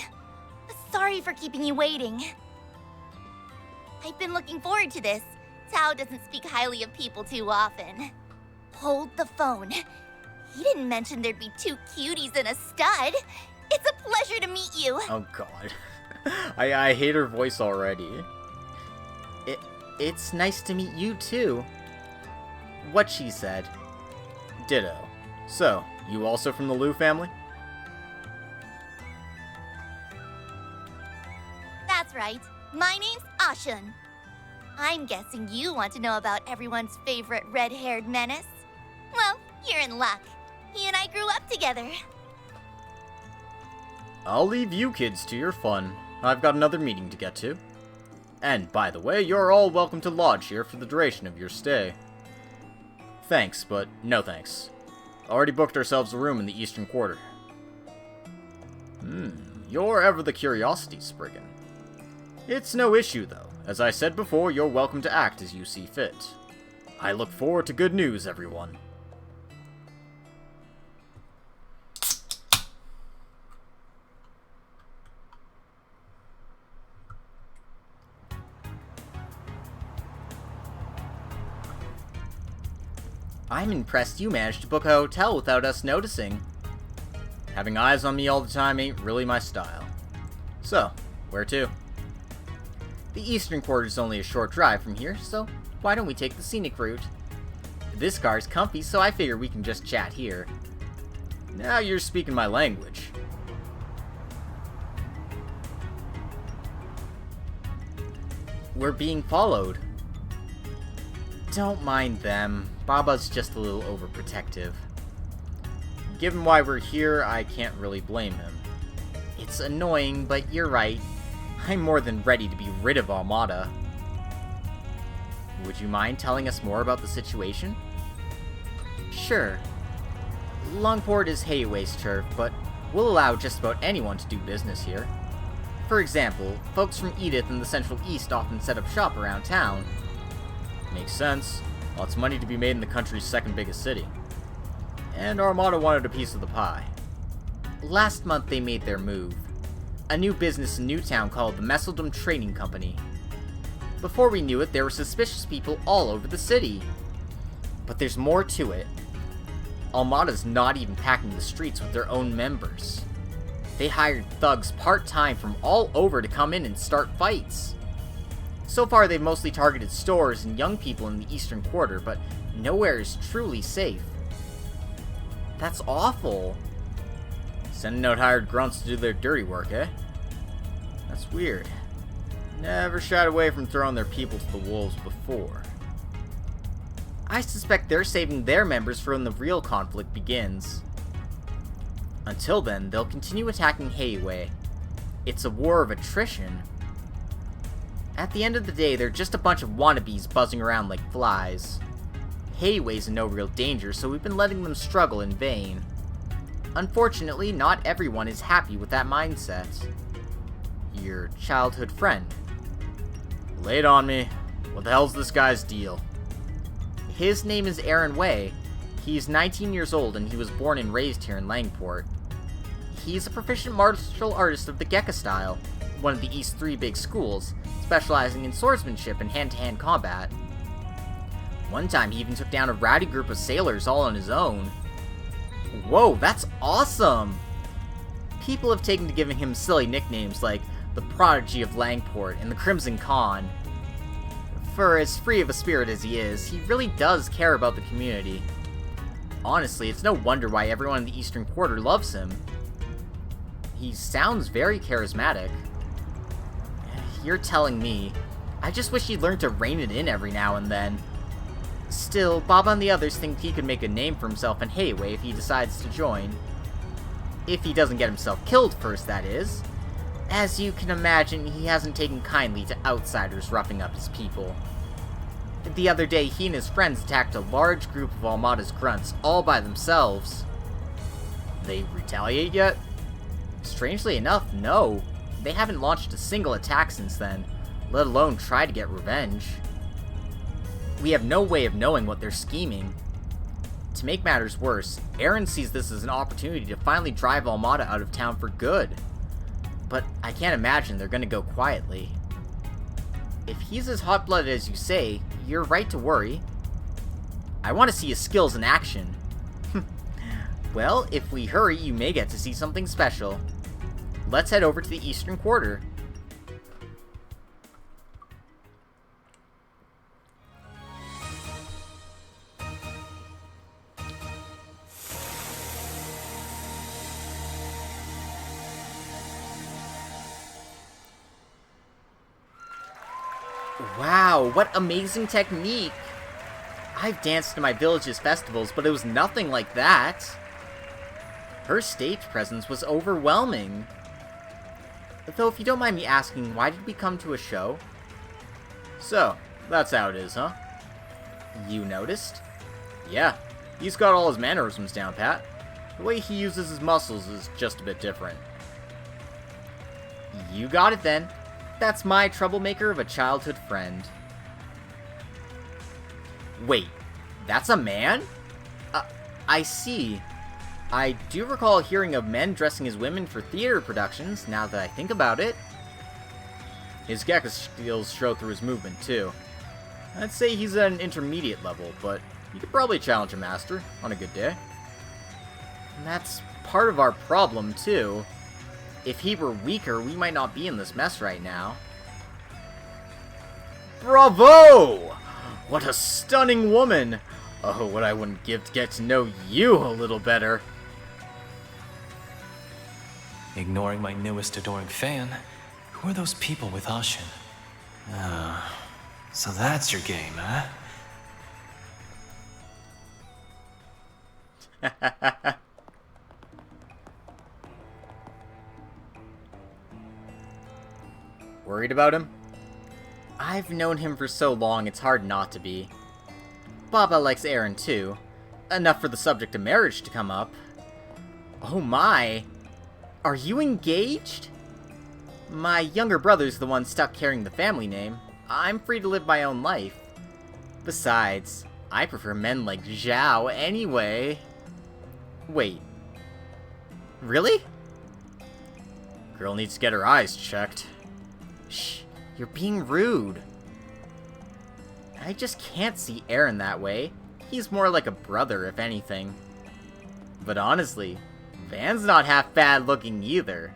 Sorry for keeping you waiting. I've been looking forward to this. Tao doesn't speak highly of people too often. Hold the phone. He didn't mention there'd be 2 cuties and a stud. It's a pleasure to meet you. Oh god. I hate her voice already. It's nice to meet you too. What she said. Ditto. So, you also from the Liu family? That's right. My name's Ashun. I'm guessing you want to know about everyone's favorite red-haired menace? Well, you're in luck. He and I grew up together. I'll leave you kids to your fun. I've got another meeting to get to. And, by the way, you're all welcome to lodge here for the duration of your stay. Thanks, but no thanks. Already booked ourselves a room in the Eastern Quarter. You're ever the curiosity, Spriggan. It's no issue, though. As I said before, you're welcome to act as you see fit. I look forward to good news, everyone. I'm impressed you managed to book a hotel without us noticing. Having eyes on me all the time ain't really my style. So, where to? The eastern quarter is only a short drive from here, so why don't we take the scenic route? This car's comfy, so I figure we can just chat here. Now you're speaking my language. We're being followed. Don't mind them. Baba's just a little overprotective. Given why we're here, I can't really blame him. It's annoying, but you're right. I'm more than ready to be rid of Armada. Would you mind telling us more about the situation? Sure. Longport is Hayway's turf, but we'll allow just about anyone to do business here. For example, folks from Edith and the Central East often set up shop around town. Makes sense. Lots of money to be made in the country's second biggest city. And Armada wanted a piece of the pie. Last month they made their move. A new business in Newtown called the Messeldom Trading Company. Before we knew it, there were suspicious people all over the city. But there's more to it. Armada's not even packing the streets with their own members. They hired thugs part-time from all over to come in and start fights. So far they've mostly targeted stores and young people in the eastern quarter, but nowhere is truly safe. That's awful. Sending out hired grunts to do their dirty work, eh? That's weird. Never shied away from throwing their people to the wolves before. I suspect they're saving their members for when the real conflict begins. Until then, they'll continue attacking Hayway. It's a war of attrition. At the end of the day, they're just a bunch of wannabes buzzing around like flies. Hayway's in no real danger, so we've been letting them struggle in vain. Unfortunately, not everyone is happy with that mindset. Your childhood friend. Lay it on me. What the hell's this guy's deal? His name is Aaron Way. He's 19 years old and he was born and raised here in Langport. He's a proficient martial artist of the Gekka style, one of the East's 3 big schools, specializing in swordsmanship and hand-to-hand combat. One time he even took down a rowdy group of sailors all on his own. Whoa, that's awesome! People have taken to giving him silly nicknames like the Prodigy of Langport and the Crimson Khan. For as free of a spirit as he is, he really does care about the community. Honestly, it's no wonder why everyone in the Eastern Quarter loves him. He sounds very charismatic. You're telling me. I just wish he'd learn to rein it in every now and then. Still, Bob and the others think he could make a name for himself in Hayway if he decides to join. If he doesn't get himself killed first, that is. As you can imagine, he hasn't taken kindly to outsiders roughing up his people. The other day, he and his friends attacked a large group of Armada's grunts all by themselves. They retaliate yet? Strangely enough, no. They haven't launched a single attack since then, let alone try to get revenge. We have no way of knowing what they're scheming. To make matters worse, Aaron sees this as an opportunity to finally drive Armada out of town for good. But I can't imagine they're gonna go quietly. If he's as hot-blooded as you say, you're right to worry. I want to see his skills in action. Well, if we hurry, you may get to see something special. Let's head over to the Eastern Quarter. Wow, what amazing technique! I've danced in my village's festivals, but it was nothing like that. Her stage presence was overwhelming. Though, if you don't mind me asking, why did we come to a show? So, that's how it is, huh? You noticed? Yeah, he's got all his mannerisms down pat. The way he uses his muscles is just a bit different. You got it then. That's my troublemaker of a childhood friend. Wait, that's a man? I see. I do recall hearing of men dressing as women for theater productions, now that I think about it. His Gekka skills show through his movement, too. I'd say he's at an intermediate level, but you could probably challenge a master on a good day. And that's part of our problem, too. If he were weaker, we might not be in this mess right now. Bravo! What a stunning woman! Oh, what I wouldn't give to get to know you a little better. Ignoring my newest adoring fan, who are those people with Ashin? So that's your game, huh? Worried about him? I've known him for so long, it's hard not to be. Baba likes Aaron too. Enough for the subject of marriage to come up. Oh my! Are you engaged? My younger brother's the one stuck carrying the family name. I'm free to live my own life. Besides, I prefer men like Zhao anyway. Wait. Really? Girl needs to get her eyes checked. Shh, you're being rude. I just can't see Aaron that way. He's more like a brother, if anything. But honestly, Van's not half bad looking either.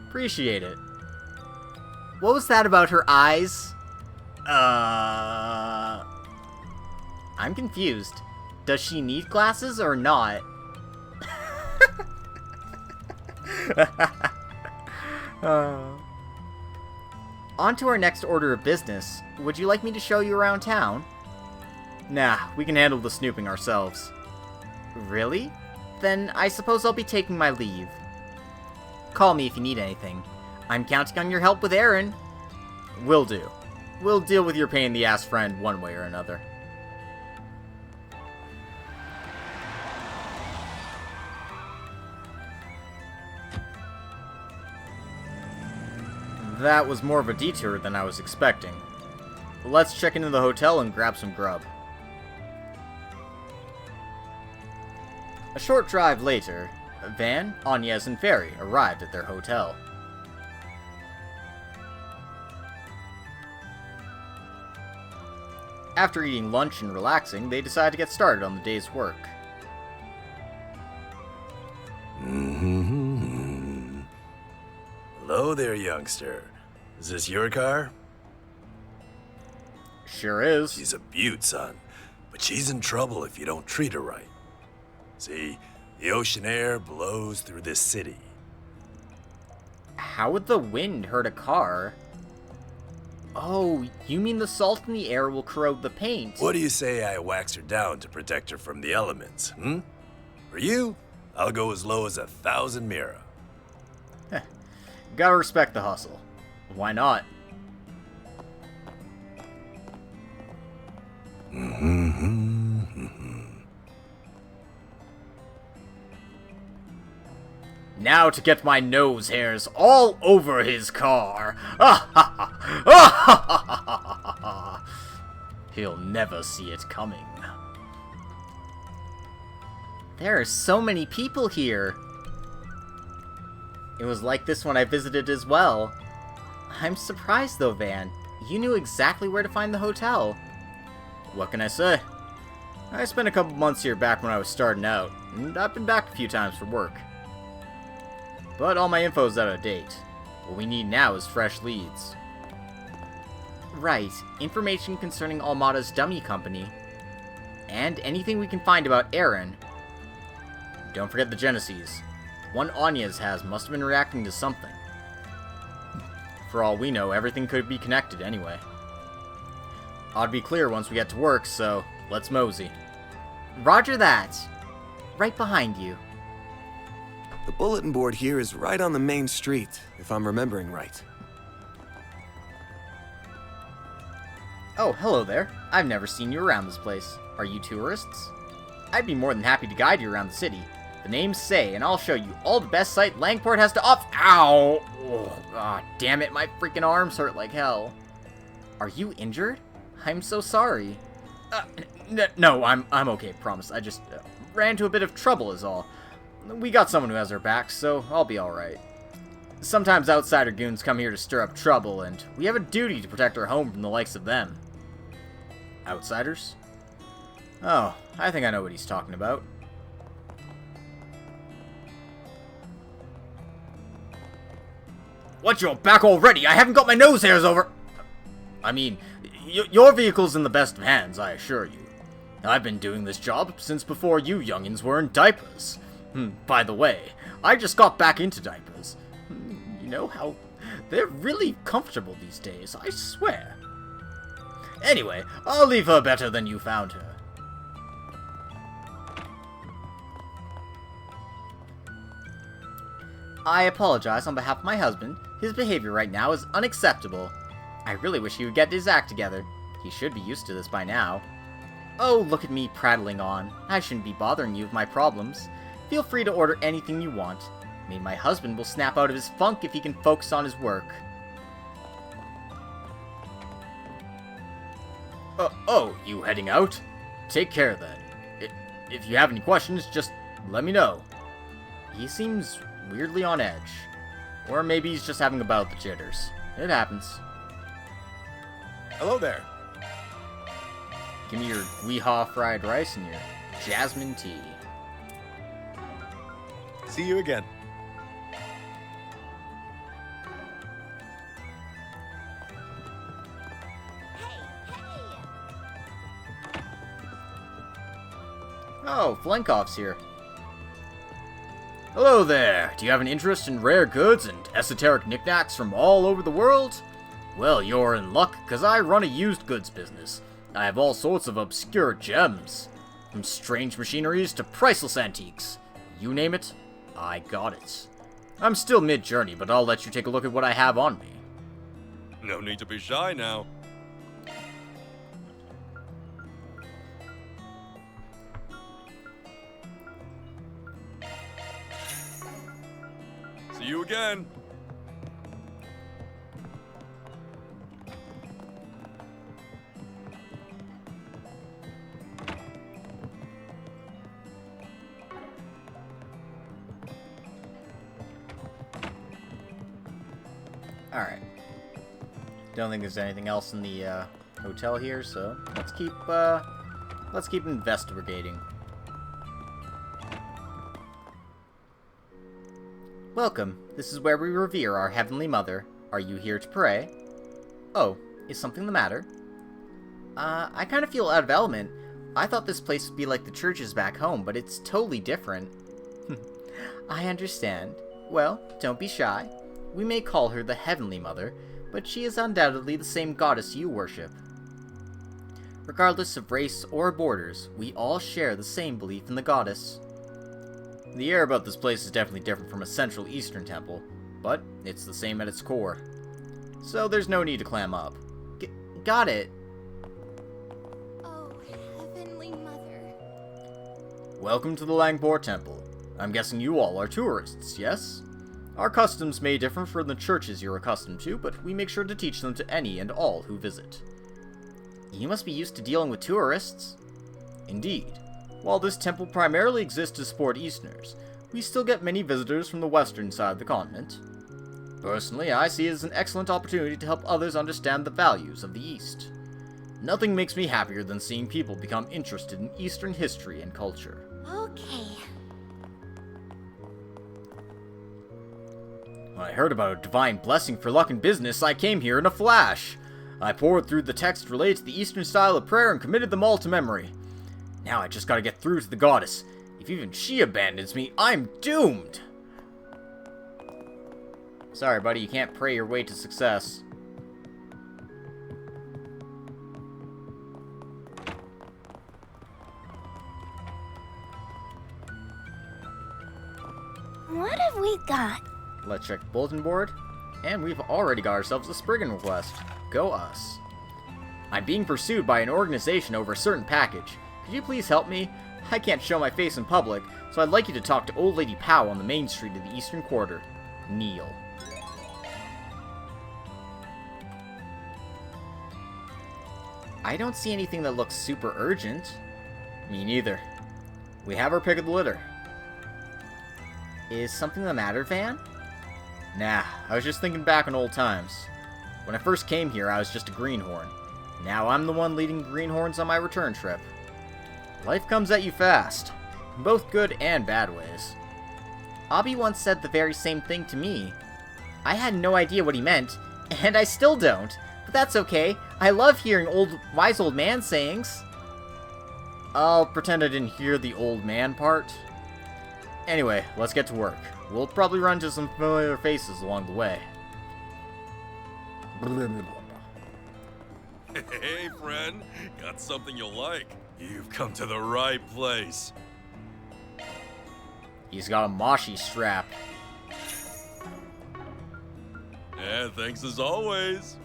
Appreciate it. What was that about her eyes? I'm confused. Does she need glasses or not? On to our next order of business. Would you like me to show you around town? Nah, we can handle the snooping ourselves. Really? Then I suppose I'll be taking my leave. Call me if you need anything. I'm counting on your help with Aaron. Will do. We'll deal with your pain-in-the-ass friend one way or another. That was more of a detour than I was expecting. Let's check into the hotel and grab some grub. A short drive later, Van, Agnes, and Ferry arrived at their hotel. After eating lunch and relaxing, they decided to get started on the day's work. Hello there, youngster. Is this your car? Sure is. She's a beaut, son. But she's in trouble if you don't treat her right. See, the ocean air blows through this city. How would the wind hurt a car? Oh, you mean the salt in the air will corrode the paint? What do you say I wax her down to protect her from the elements, hmm? For you, I'll go as low as 1,000 mira. Gotta respect the hustle. Why not? Now to get my nose hairs all over his car. He'll never see it coming. There are so many people here. It was like this when I visited as well. I'm surprised though, Van. You knew exactly where to find the hotel. What can I say? I spent a couple months here back when I was starting out, and I've been back a few times for work. But all my info's out of date. What we need now is fresh leads. Right, information concerning Almada's dummy company, and anything we can find about Aaron. Don't forget the Genesees. One Agnes has must have been reacting to something. For all we know, everything could be connected anyway. Ought to be clear once we get to work, so let's mosey. Roger that! Right behind you. The bulletin board here is right on the main street, if I'm remembering right. Oh, hello there. I've never seen you around this place. Are you tourists? I'd be more than happy to guide you around the city. The name's Say, and I'll show you all the best sight Langport has to offer. Ow! Oh, damn it, my freaking arms hurt like hell. Are you injured? I'm so sorry. No, I'm okay, promise. I just ran into a bit of trouble is all. We got someone who has our back, so I'll be alright. Sometimes outsider goons come here to stir up trouble, and we have a duty to protect our home from the likes of them. Outsiders? Oh, I think I know what he's talking about. What, you're back already? I haven't got my nose hairs over... I mean, your vehicle's in the best of hands, I assure you. I've been doing this job since before you youngins were in diapers. By the way, I just got back into diapers. You know how they're really comfortable these days, I swear. Anyway, I'll leave her better than you found her. I apologize on behalf of my husband. His behavior right now is unacceptable. I really wish he would get his act together. He should be used to this by now. Oh, look at me prattling on. I shouldn't be bothering you with my problems. Feel free to order anything you want. Maybe my husband will snap out of his funk if he can focus on his work. Oh, you heading out? Take care then. If you have any questions, just let me know. He seems weirdly on edge. Or maybe he's just having a bout of the jitters. It happens. Hello there. Give me your Weehaw fried rice and your jasmine tea. See you again. Oh, Flenkoff's here. Hello there! Do you have an interest in rare goods and esoteric knickknacks from all over the world? Well, you're in luck, because I run a used goods business. I have all sorts of obscure gems. From strange machineries to priceless antiques. You name it, I got it. I'm still mid-journey, but I'll let you take a look at what I have on me. No need to be shy now. See you again. Alright. Don't think there's anything else in the hotel here, so let's keep investigating. Welcome. This is where we revere our Heavenly Mother. Are you here to pray? Oh, is something the matter? I kind of feel out of element. I thought this place would be like the churches back home, but it's totally different. I understand. Well, don't be shy. We may call her the Heavenly Mother, but she is undoubtedly the same goddess you worship. Regardless of race or borders, we all share the same belief in the goddess. The air about this place is definitely different from a Central Eastern temple, but it's the same at its core. So there's no need to clam up. Got it. Oh, Heavenly Mother. Welcome to the Langbor Temple. I'm guessing you all are tourists, yes? Our customs may differ from the churches you're accustomed to, but we make sure to teach them to any and all who visit. You must be used to dealing with tourists. Indeed. While this temple primarily exists to support Easterners, we still get many visitors from the western side of the continent. Personally, I see it as an excellent opportunity to help others understand the values of the East. Nothing makes me happier than seeing people become interested in Eastern history and culture. Okay. When I heard about a divine blessing for luck and business, I came here in a flash. I poured through the text related to the Eastern style of prayer and committed them all to memory. Now I just gotta get through to the goddess. If even she abandons me, I'm doomed! Sorry, buddy, you can't pray your way to success. What have we got? Let's check the bulletin board. And we've already got ourselves a Spriggan request. Go us. I'm being pursued by an organization over a certain package. Could you please help me? I can't show my face in public, so I'd like you to talk to Old Lady Pow on the main street of the Eastern Quarter. Neil. I don't see anything that looks super urgent. Me neither. We have our pick of the litter. Is something the matter, Van? Nah, I was just thinking back on old times. When I first came here, I was just a greenhorn. Now I'm the one leading greenhorns on my return trip. Life comes at you fast, in both good and bad ways. Abby once said the very same thing to me. I had no idea what he meant, and I still don't, But that's okay. I love hearing wise old man sayings. I'll pretend I didn't hear the old man part. Anyway, let's get to work. We'll probably run into some familiar faces along the way. Hey, friend. Got something you'll like. You've come to the right place. He's got a moshi strap. Yeah, thanks as always.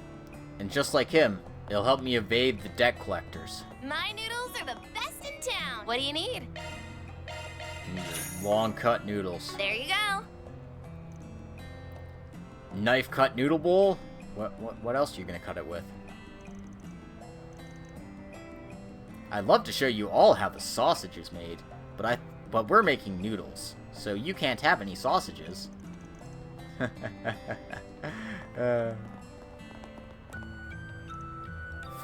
And just like him, it'll help me evade the debt collectors. My noodles are the best in town. What do you need? Long cut noodles. There you go. Knife cut noodle bowl? What else are you gonna cut it with? I'd love to show you all how the sausage is made, but we're making noodles, so you can't have any sausages.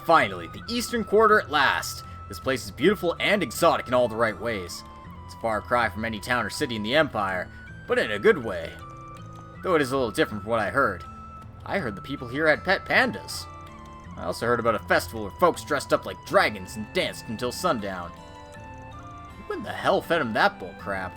Finally, the Eastern Quarter at last! This place is beautiful and exotic in all the right ways. It's a far cry from any town or city in the Empire, but in a good way. Though it is a little different from what I heard. I heard the people here had pet pandas. I also heard about a festival where folks dressed up like dragons and danced until sundown. Who in the hell fed him that bull crap?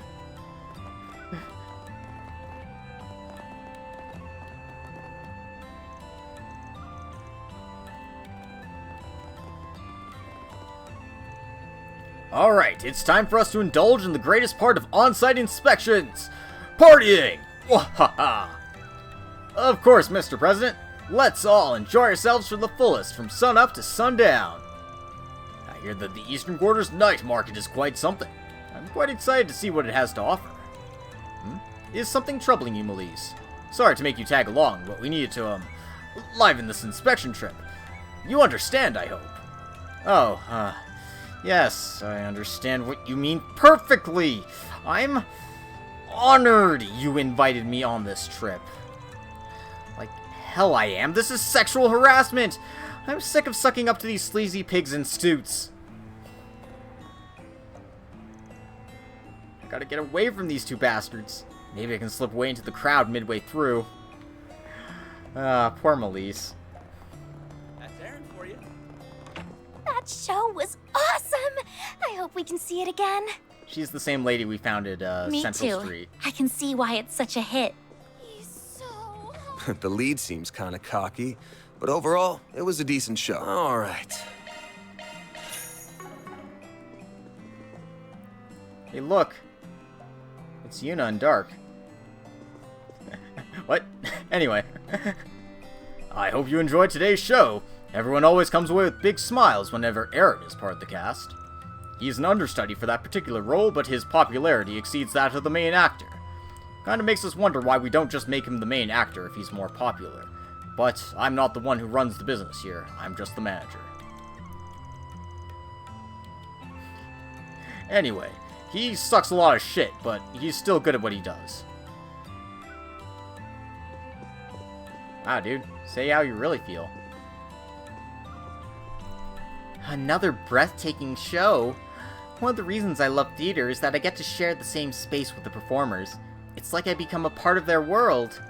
Alright, it's time for us to indulge in the greatest part of on-site inspections! Partying! Wahaha! Of course, Mr. President. Let's all enjoy ourselves to the fullest from sun up to sundown. I hear that the Eastern Quarter's night market is quite something. I'm quite excited to see what it has to offer. Is something troubling you, Melise? Sorry to make you tag along, but we needed to, liven this inspection trip. You understand, I hope. Oh, yes, I understand what you mean perfectly. I'm honored you invited me on this trip. Like hell I am. This is sexual harassment. I'm sick of sucking up to these sleazy pigs in suits. I gotta get away from these two bastards. Maybe I can slip away into the crowd midway through. Poor Melise. That's Aaron for you. That show was awesome! I hope we can see it again. She's the same lady we found at Central Street. I can see why it's such a hit. He's so... The lead seems kind of cocky, but overall, it was a decent show. All right. Hey, look. It's Yuna in dark. What? Anyway. I hope you enjoyed today's show. Everyone always comes away with big smiles whenever Aaron is part of the cast. He's an understudy for that particular role, but his popularity exceeds that of the main actor. Kinda makes us wonder why we don't just make him the main actor if he's more popular. But I'm not the one who runs the business here, I'm just the manager. Anyway, he sucks a lot of shit, but he's still good at what he does. Wow, dude, say how you really feel. Another breathtaking show. One of the reasons I love theater is that I get to share the same space with the performers. It's like I become a part of their world.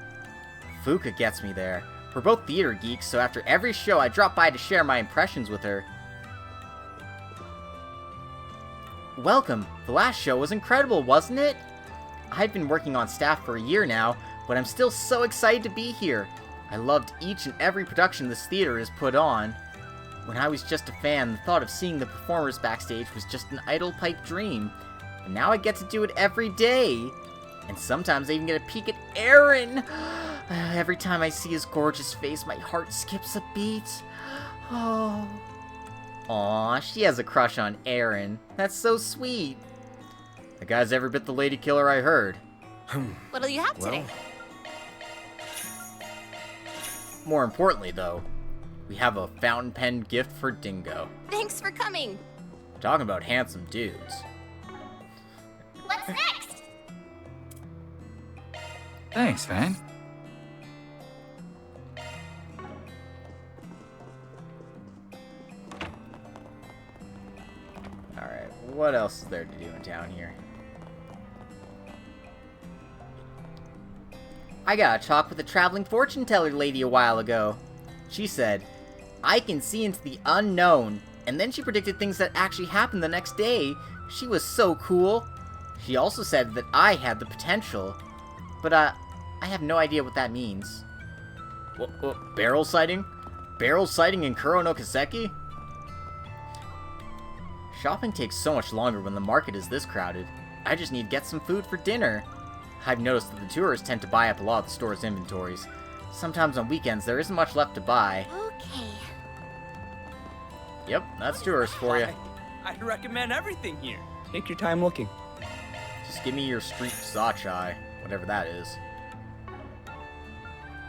Fuka gets me there. We're both theater geeks, so after every show I drop by to share my impressions with her. Welcome. The last show was incredible, wasn't it? I've been working on staff for a year now, but I'm still so excited to be here. I loved each and every production this theater has put on. When I was just a fan, the thought of seeing the performers backstage was just an idle pipe dream. And now I get to do it every day. And sometimes I even get a peek at Aaron. Every time I see his gorgeous face, my heart skips a beat. Oh. Aw, she has a crush on Aaron. That's so sweet. The guy's every bit the lady killer I heard. What'll you have today? More importantly, though, we have a fountain pen gift for Dingo. Thanks for coming. Talking about handsome dudes. What's next? Thanks, Van. Alright, what else is there to do in town here? I got a talk with a traveling fortune teller lady a while ago. She said, I can see into the unknown. And then she predicted things that actually happened the next day. She was so cool. She also said that I had the potential. But, I have no idea what that means. What, barrel sighting? Barrel sighting in Kuro no Kaseki? Shopping takes so much longer when the market is this crowded. I just need to get some food for dinner. I've noticed that the tourists tend to buy up a lot of the store's inventories. Sometimes on weekends there isn't much left to buy. Okay. Yep, that's tourists for you. I'd recommend everything here. Take your time looking. Just give me your street Zachai, whatever that is.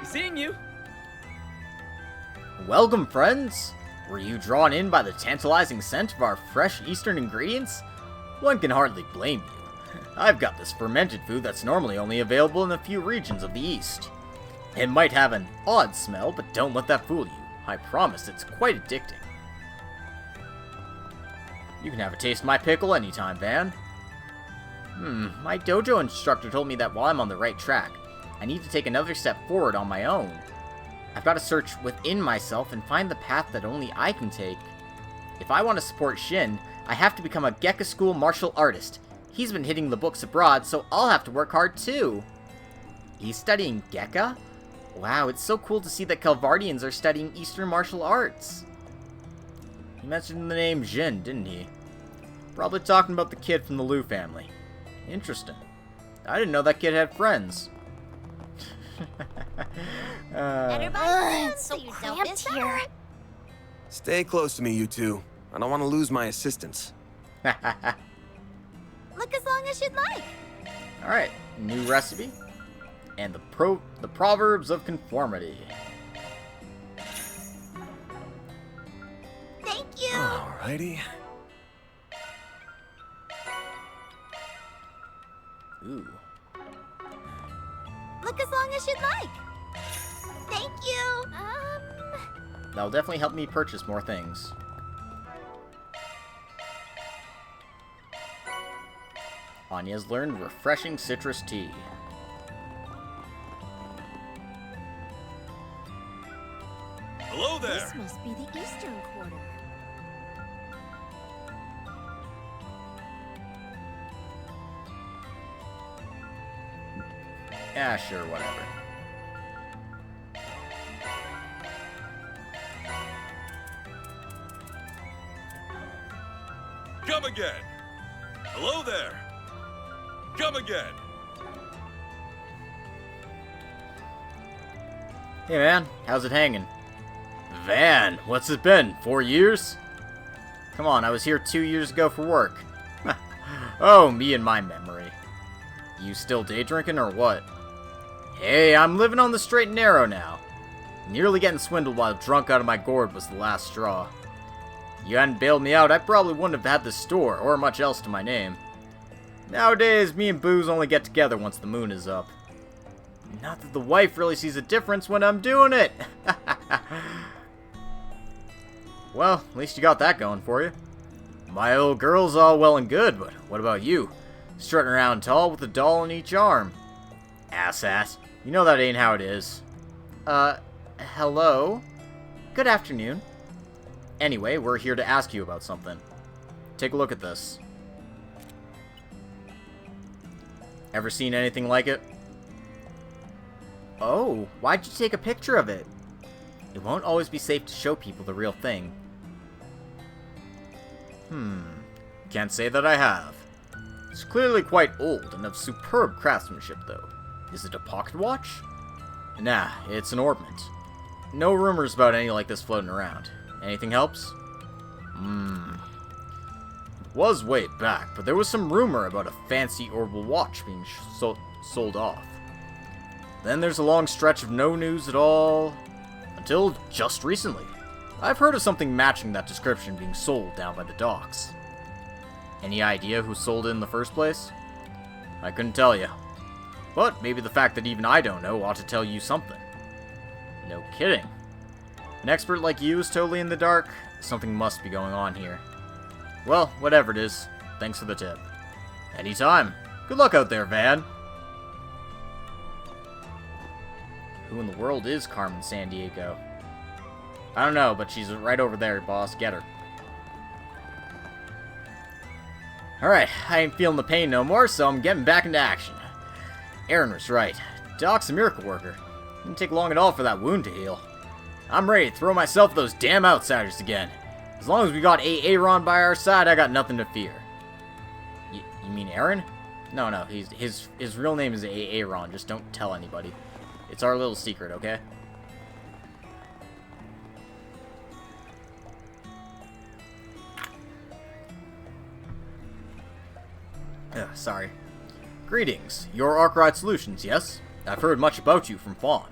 Seeing you. Welcome, friends! Were you drawn in by the tantalizing scent of our fresh eastern ingredients? One can hardly blame you. I've got this fermented food that's normally only available in a few regions of the east. It might have an odd smell, but don't let that fool you. I promise it's quite addicting. You can have a taste of my pickle anytime, Van. My dojo instructor told me that while I'm on the right track, I need to take another step forward on my own. I've got to search within myself and find the path that only I can take. If I want to support Shin, I have to become a Gekka school martial artist. He's been hitting the books abroad, so I'll have to work hard too. He's studying Gekka? Wow, it's so cool to see that Kelvardians are studying Eastern martial arts. He mentioned the name Jin, didn't he? Probably talking about the kid from the Liu family. Interesting. I didn't know that kid had friends. It's so cramped here. Stay close to me, you two. I don't want to lose my assistance. Look as long as you'd like. Alright, new recipe. And the Proverbs of Conformity. Thank you. Alrighty. Ooh. Look as long as you'd like. Thank you. That'll definitely help me purchase more things. Anya's learned refreshing citrus tea. Hello there! This must be the Eastern Quarter. Yeah, sure, whatever. Come again! Hello there! Come again! Hey man, how's it hanging? Van, what's it been? 4 years? Come on, I was here 2 years ago for work. Oh, me and my memory. You still day drinking or what? Hey, I'm living on the straight and narrow now. Nearly getting swindled while drunk out of my gourd was the last straw. If you hadn't bailed me out, I probably wouldn't have had this store, or much else to my name. Nowadays, me and Booze only get together once the moon is up. Not that the wife really sees a difference when I'm doing it! Well, at least you got that going for you. My old girl's all well and good, but what about you? Strutting around tall with a doll in each arm. Ass. You know that ain't how it is. Hello? Good afternoon. Anyway, we're here to ask you about something. Take a look at this. Ever seen anything like it? Oh, why'd you take a picture of it? It won't always be safe to show people the real thing. Can't say that I have. It's clearly quite old and of superb craftsmanship, though. Is it a pocket watch? Nah, it's an ornament. No rumors about any like this floating around. Anything helps? It was way back, but there was some rumor about a fancy orbital watch being sold off. Then there's a long stretch of no news at all, until just recently. I've heard of something matching that description being sold down by the docks. Any idea who sold it in the first place? I couldn't tell you. But maybe the fact that even I don't know ought to tell you something. No kidding. An expert like you is totally in the dark. Something must be going on here. Well, whatever it is, thanks for the tip. Anytime. Good luck out there, Van. Who in the world is Carmen Sandiego? I don't know, but she's right over there, boss. Get her. Alright, I ain't feeling the pain no more, so I'm getting back into action. Aaron was right. Doc's a miracle worker. Didn't take long at all for that wound to heal. I'm ready to throw myself at those damn outsiders again. As long as we got Aaron by our side, I got nothing to fear. You mean Aaron? No, his real name is Aaron. Just don't tell anybody. It's our little secret, okay? Sorry. Greetings. You're Arkwright Solutions, yes? I've heard much about you from Fawn.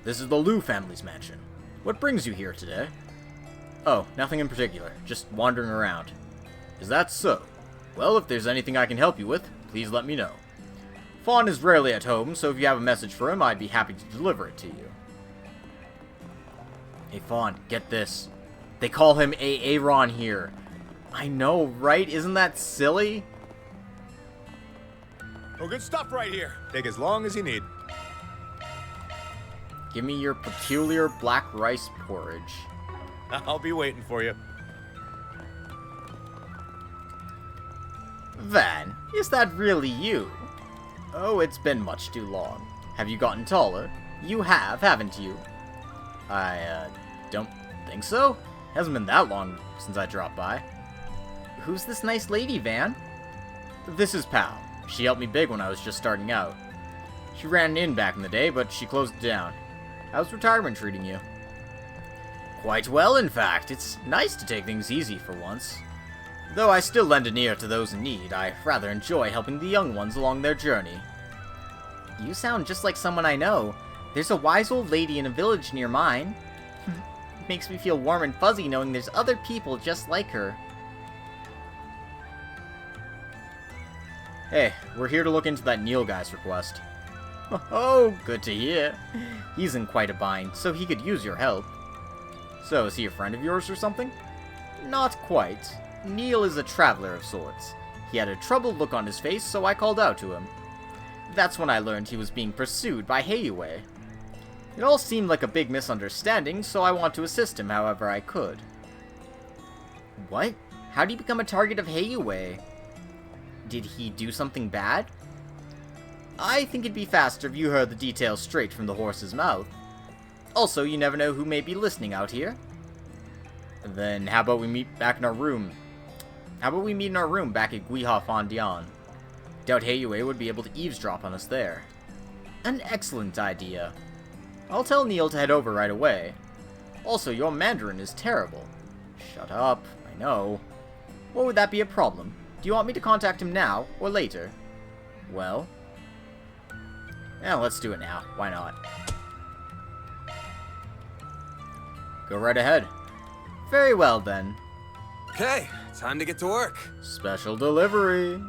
This is the Liu family's mansion. What brings you here today? Oh, nothing in particular. Just wandering around. Is that so? Well, if there's anything I can help you with, please let me know. Fawn is rarely at home, so if you have a message for him, I'd be happy to deliver it to you. Hey, Fawn, get this. They call him Aaron here. I know, right? Isn't that silly? Oh, good stuff right here. Take as long as you need. Give me your peculiar black rice porridge. I'll be waiting for you. Van, is that really you? Oh, it's been much too long. Have you gotten taller? You have, haven't you? I, don't think so. Hasn't been that long since I dropped by. Who's this nice lady, Van? This is Pal. She helped me big when I was just starting out. She ran an inn back in the day, but she closed it down. How's retirement treating you? Quite well, in fact. It's nice to take things easy for once. Though I still lend an ear to those in need, I rather enjoy helping the young ones along their journey. You sound just like someone I know. There's a wise old lady in a village near mine. It makes me feel warm and fuzzy knowing there's other people just like her. Hey, we're here to look into that Neil guy's request. Oh, good to hear. He's in quite a bind, so he could use your help. So, is he a friend of yours or something? Not quite. Neil is a traveler of sorts. He had a troubled look on his face, so I called out to him. That's when I learned he was being pursued by Heiyue. It all seemed like a big misunderstanding, so I want to assist him however I could. What? How did he become a target of Heiyue? Did he do something bad? I think it'd be faster if you heard the details straight from the horse's mouth. Also, you never know who may be listening out here. Then how about we meet back in our room? How about we meet in our room back at Guiha Fondian? Doubt Heiyue would be able to eavesdrop on us there. An excellent idea. I'll tell Neil to head over right away. Also, your Mandarin is terrible. Shut up, I know. What would that be a problem? Do you want me to contact him now, or later? Well? Yeah, let's do it now. Why not? Go right ahead. Very well, then. Okay, time to get to work. Special delivery.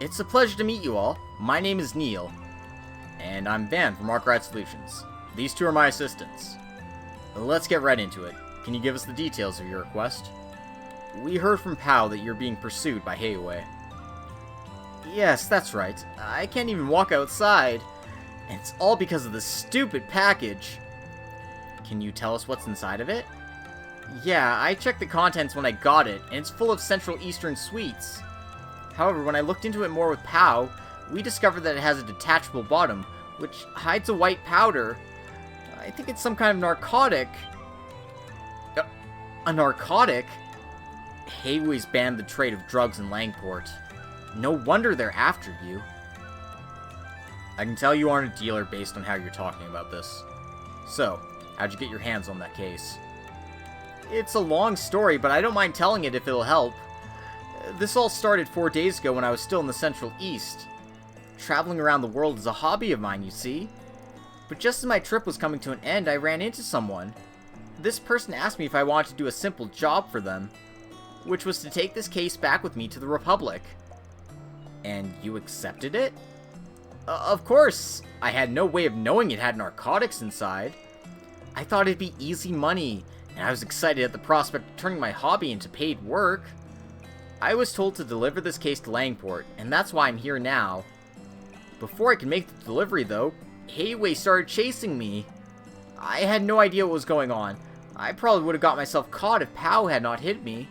It's a pleasure to meet you all. My name is Neil. And I'm Van from Arkwright Solutions. These two are my assistants. Let's get right into it. Can you give us the details of your request? We heard from Pal that you're being pursued by Heiyue. Yes, that's right. I can't even walk outside. And it's all because of this stupid package. Can you tell us what's inside of it? Yeah, I checked the contents when I got it, and it's full of Central Eastern sweets. However, when I looked into it more with Pow, we discovered that it has a detachable bottom, which hides a white powder. I think it's some kind of narcotic. A narcotic? Heiyue's banned the trade of drugs in Langport. No wonder they're after you. I can tell you aren't a dealer based on how you're talking about this. So, how'd you get your hands on that case? It's a long story, but I don't mind telling it if it'll help. This all started 4 days ago when I was still in the Central East. Traveling around the world is a hobby of mine, you see. But just as my trip was coming to an end, I ran into someone. This person asked me if I wanted to do a simple job for them, which was to take this case back with me to the Republic. And you accepted it? Of course! I had no way of knowing it had narcotics inside. I thought it'd be easy money, and I was excited at the prospect of turning my hobby into paid work. I was told to deliver this case to Langport, and that's why I'm here now. Before I can make the delivery, though, Hayway started chasing me. I had no idea what was going on. I probably would have got myself caught if Pow had not hit me.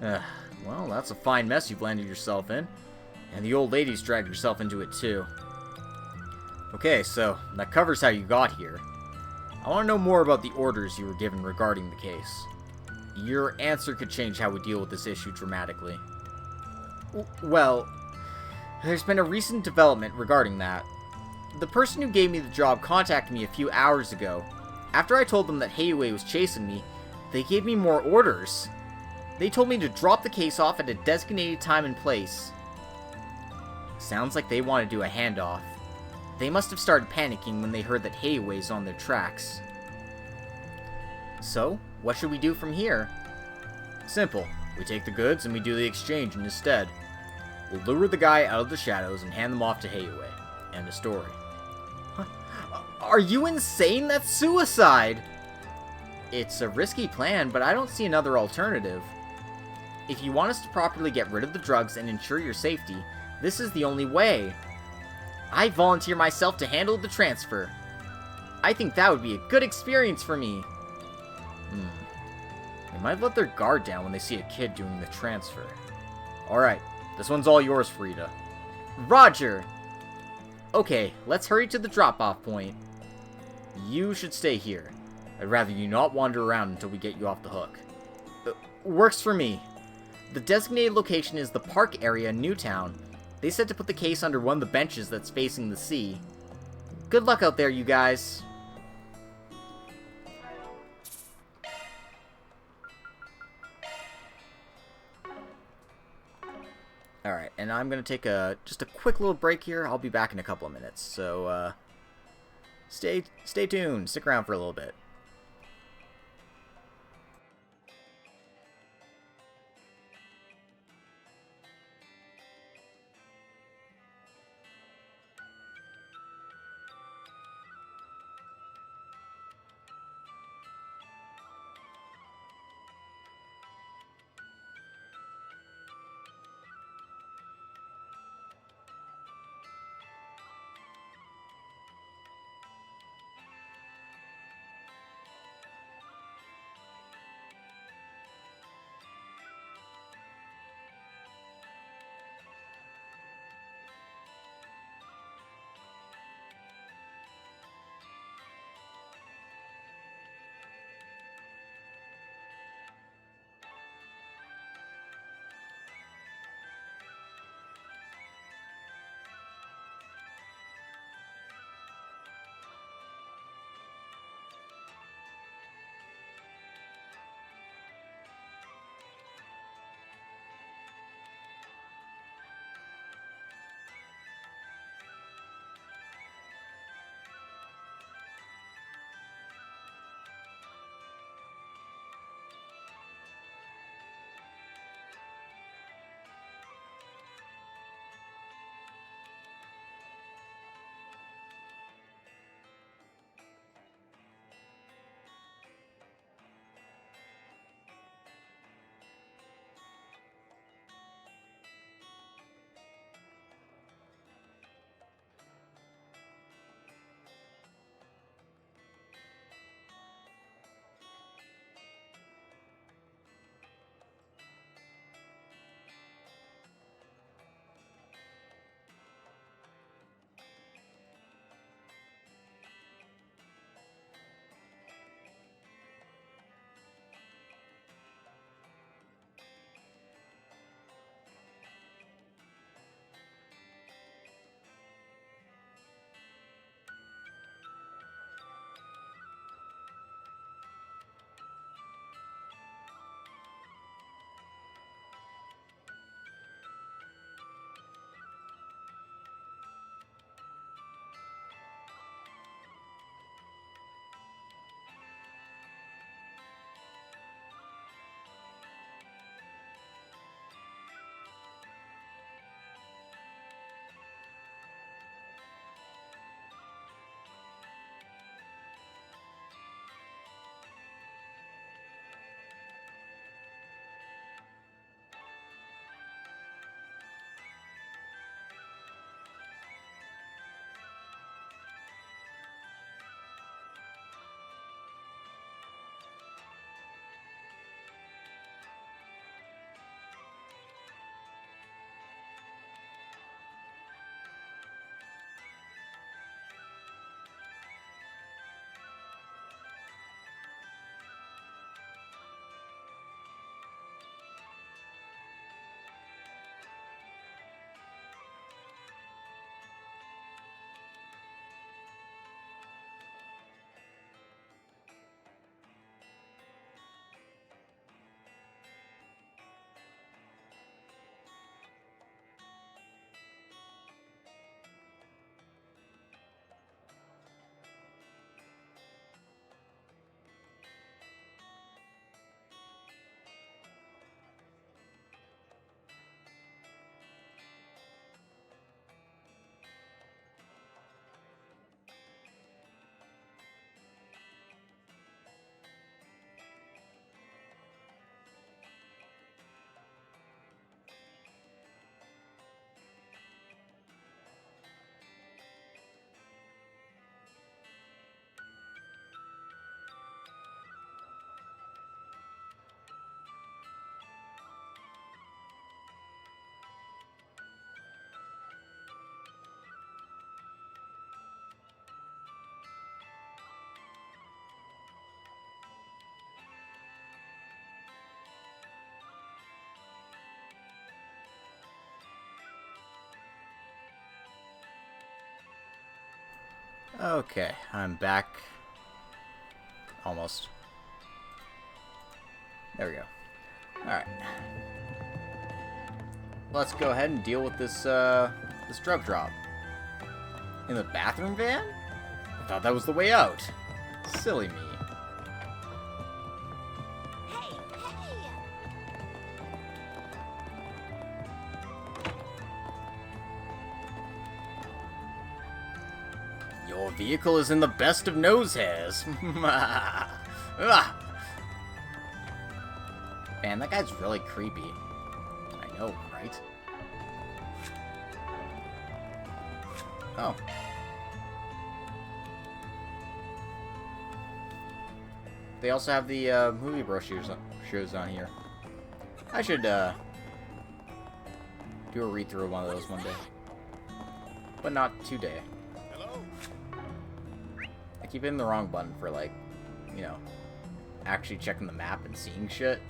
Well, that's a fine mess you've landed yourself in. And the old lady's dragged herself into it too. Okay, so that covers how you got here. I want to know more about the orders you were given regarding the case. Your answer could change how we deal with this issue dramatically. Well, there's been a recent development regarding that. The person who gave me the job contacted me a few hours ago. After I told them that Hayway was chasing me, they gave me more orders. They told me to drop the case off at a designated time and place. Sounds like they want to do a handoff. They must have started panicking when they heard that Hayway's on their tracks. So, what should we do from here? Simple. We take the goods and we do the exchange instead. We'll lure the guy out of the shadows and hand them off to Hayway. End of story. Huh? Are you insane? That's suicide! It's a risky plan, but I don't see another alternative. If you want us to properly get rid of the drugs and ensure your safety, this is the only way. I volunteer myself to handle the transfer. I think that would be a good experience for me. They might let their guard down when they see a kid doing the transfer. Alright, this one's all yours, Frida. Roger! Okay, let's hurry to the drop-off point. You should stay here. I'd rather you not wander around until we get you off the hook. Works for me. The designated location is the park area in Newtown. They said to put the case under one of the benches that's facing the sea. Good luck out there, you guys. Alright, and I'm going to take just a quick little break here. I'll be back in a couple of minutes. So, stay tuned. Stick around for a little bit. Okay, I'm back. Almost. There we go. Alright. Let's go ahead and deal with this, this drug drop. In the bathroom van? I thought that was the way out. Silly me. Your vehicle is in the best of nose hairs. Ah. Man, that guy's really creepy. I know, right? Oh. They also have the movie brochures shows on here. I should do a read-through of one of those one day. But not today. I keep hitting the wrong button for, like, you know, actually checking the map and seeing shit.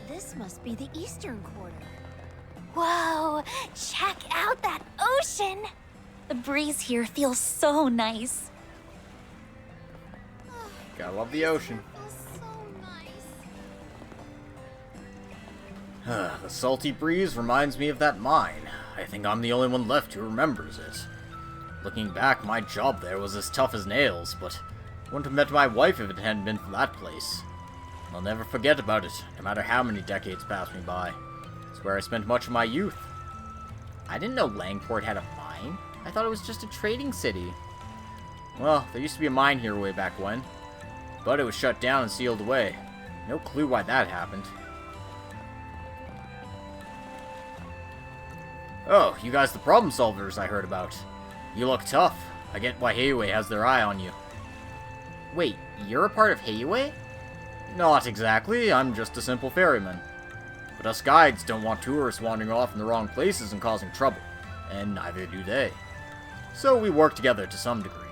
This must be the eastern quarter. Whoa! Check out that ocean! The breeze here feels so nice. Gotta love the ocean. The salty breeze reminds me of that mine. I think I'm the only one left who remembers it. Looking back, my job there was as tough as nails, but I wouldn't have met my wife if it hadn't been for that place. I'll never forget about it, no matter how many decades pass me by. It's where I spent much of my youth. I didn't know Langport had a mine. I thought it was just a trading city. Well, there used to be a mine here way back when, but it was shut down and sealed away. No clue why that happened. Oh, you guys the problem solvers I heard about. You look tough. I get why Heiwei has their eye on you. Wait, you're a part of Heiwei? Not exactly, I'm just a simple ferryman. But us guides don't want tourists wandering off in the wrong places and causing trouble, and neither do they. So we work together to some degree.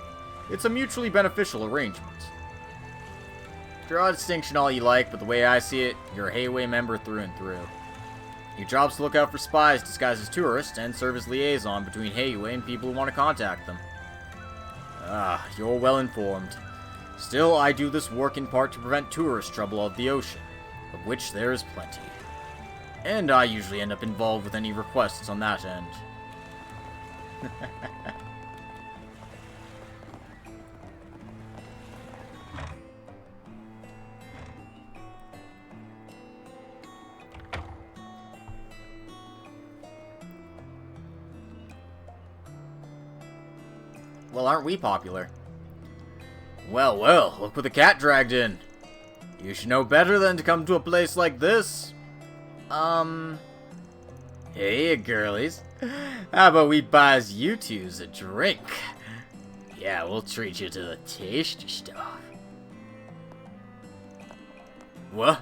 It's a mutually beneficial arrangement. Draw a distinction all you like, but the way I see it, you're a Heiwei member through and through. Your job's to look out for spies disguised as tourists and serve as liaison between Heiwei and people who want to contact them. Ah, you're well informed. Still, I do this work in part to prevent tourist trouble of the ocean, of which there is plenty. And I usually end up involved with any requests on that end. Well, aren't we popular? Well, well, look what the cat dragged in. You should know better than to come to a place like this. Hey, girlies. How about we buys you twos a drink? Yeah, we'll treat you to the tasty stuff. What?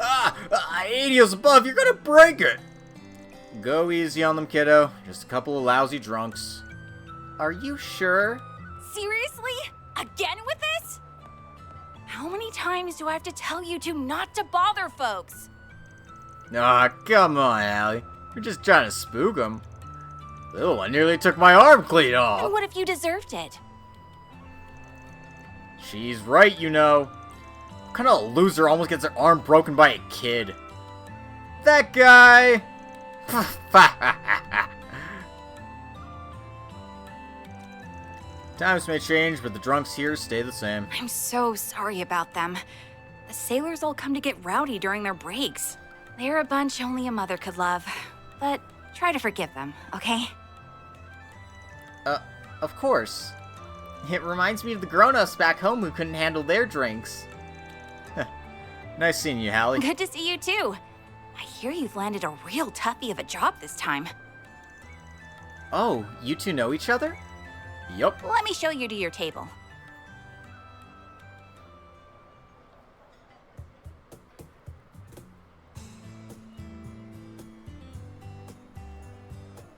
Adios above, you're gonna break it! Go easy on them, kiddo. Just a couple of lousy drunks. Are you sure? Seriously? Again with this? How many times do I have to tell you two not to bother folks? Aw, come on, Allie. You're just trying to spook them. Little one nearly took my arm clean off. And what if you deserved it? She's right, you know. What kind of loser almost gets her arm broken by a kid? That guy! Times may change, but the drunks here stay the same. I'm so sorry about them. The sailors all come to get rowdy during their breaks. They're a bunch only a mother could love. But try to forgive them, okay? Of course. It reminds me of the grown-ups back home who couldn't handle their drinks. Nice seeing you, Hallie. Good to see you too. I hear you've landed a real toughie of a job this time. Oh, you two know each other? Yup. Let me show you to your table.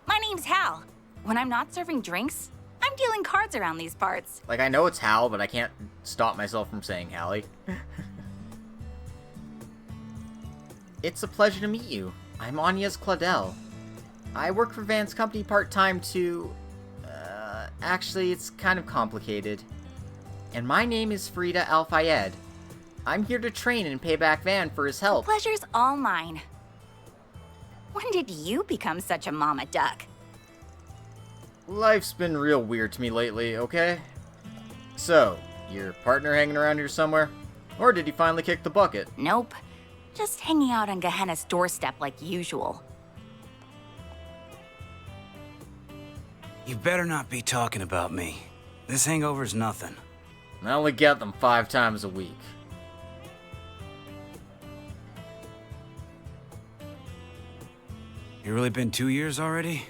My name's Hal. When I'm not serving drinks, I'm dealing cards around these parts. Like, I know it's Hal, but I can't stop myself from saying Hallie. It's a pleasure to meet you. I'm Anya's Claudel. I work for Van's company part-time to... actually, it's kind of complicated. And my name is Frida Al-Fayed. I'm here to train and pay back Van for his help. The pleasure's all mine. When did you become such a mama duck? Life's been real weird to me lately, okay? So, your partner hanging around here somewhere? Or did he finally kick the bucket? Nope. Just hanging out on Gehenna's doorstep like usual. You better not be talking about me. This hangover's nothing. I only get them 5 times a week. You really been 2 years already?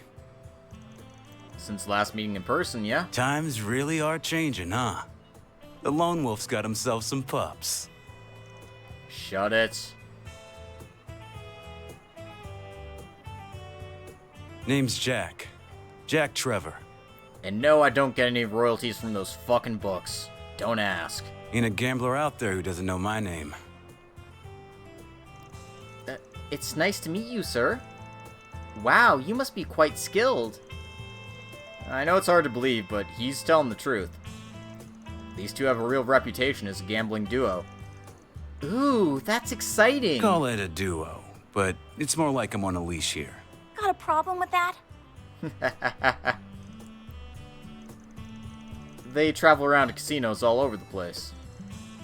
Since last meeting in person, yeah? Times really are changing, huh? The lone wolf's got himself some pups. Shut it. Name's Jack. Jack Trevor. And no, I don't get any royalties from those fucking books. Don't ask. Ain't a gambler out there who doesn't know my name. It's nice to meet you, sir. Wow, you must be quite skilled. I know it's hard to believe, but he's telling the truth. These two have a real reputation as a gambling duo. Ooh, that's exciting. Call it a duo, but it's more like I'm on a leash here. Got a problem with that? They travel around to casinos all over the place,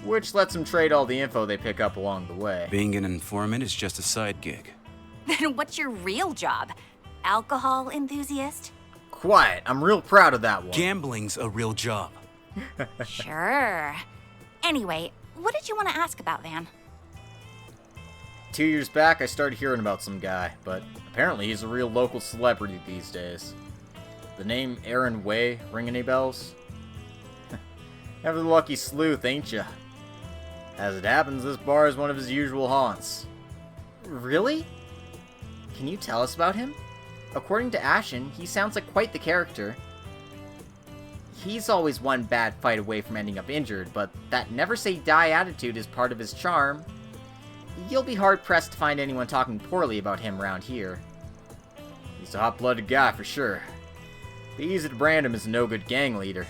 which lets them trade all the info they pick up along the way. Being an informant is just a side gig. Then what's your real job? Alcohol enthusiast? Quiet, I'm real proud of that one. Gambling's a real job. Sure. Anyway, what did you want to ask about, Van? 2 years back, I started hearing about some guy, but apparently he's a real local celebrity these days. The name Aaron Way ring any bells? Ever the lucky sleuth, ain't ya? As it happens, this bar is one of his usual haunts. Really? Can you tell us about him? According to Ashen, he sounds like quite the character. He's always one bad fight away from ending up injured, but that never-say-die attitude is part of his charm. You'll be hard-pressed to find anyone talking poorly about him around here. He's a hot-blooded guy for sure. Be easy to brand him as a no-good gang leader.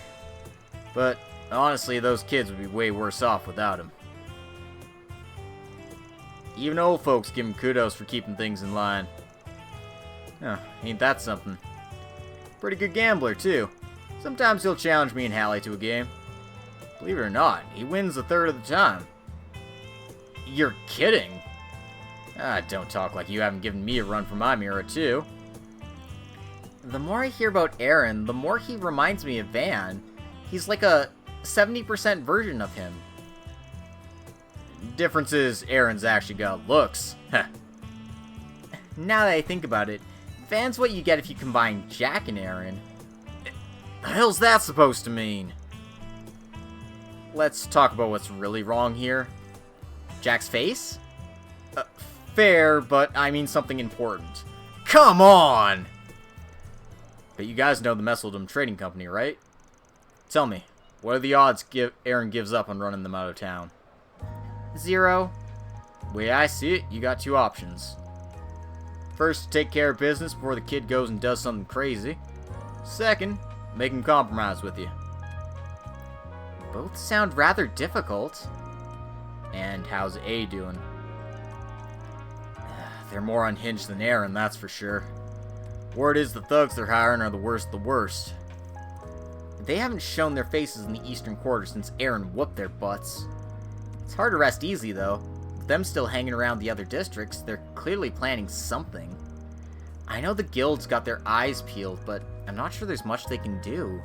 But honestly, those kids would be way worse off without him. Even old folks give him kudos for keeping things in line. Huh, ain't that something? Pretty good gambler, too. Sometimes he'll challenge me and Hallie to a game. Believe it or not, he wins a third of the time. You're kidding? Don't talk like you haven't given me a run for my mirror, too. The more I hear about Aaron, the more he reminds me of Van. He's like a 70% version of him. Difference is, Aaron's actually got looks. Now that I think about it, Van's what you get if you combine Jack and Aaron. The hell's that supposed to mean? Let's talk about what's really wrong here. Jack's face? Fair, but I mean something important. Come on! But you guys know the Messeldom Trading Company, right? Tell me, what are the odds Aaron gives up on running them out of town? 0. Way I see it, you got 2 options. First, take care of business before the kid goes and does something crazy. Second, make him compromise with you. Both sound rather difficult. And how's A doing? They're more unhinged than Aaron, that's for sure. Word is the thugs they're hiring are the worst of the worst. They haven't shown their faces in the Eastern Quarter since Aaron whooped their butts. It's hard to rest easy, though. With them still hanging around the other districts, they're clearly planning something. I know the guild's got their eyes peeled, but I'm not sure there's much they can do.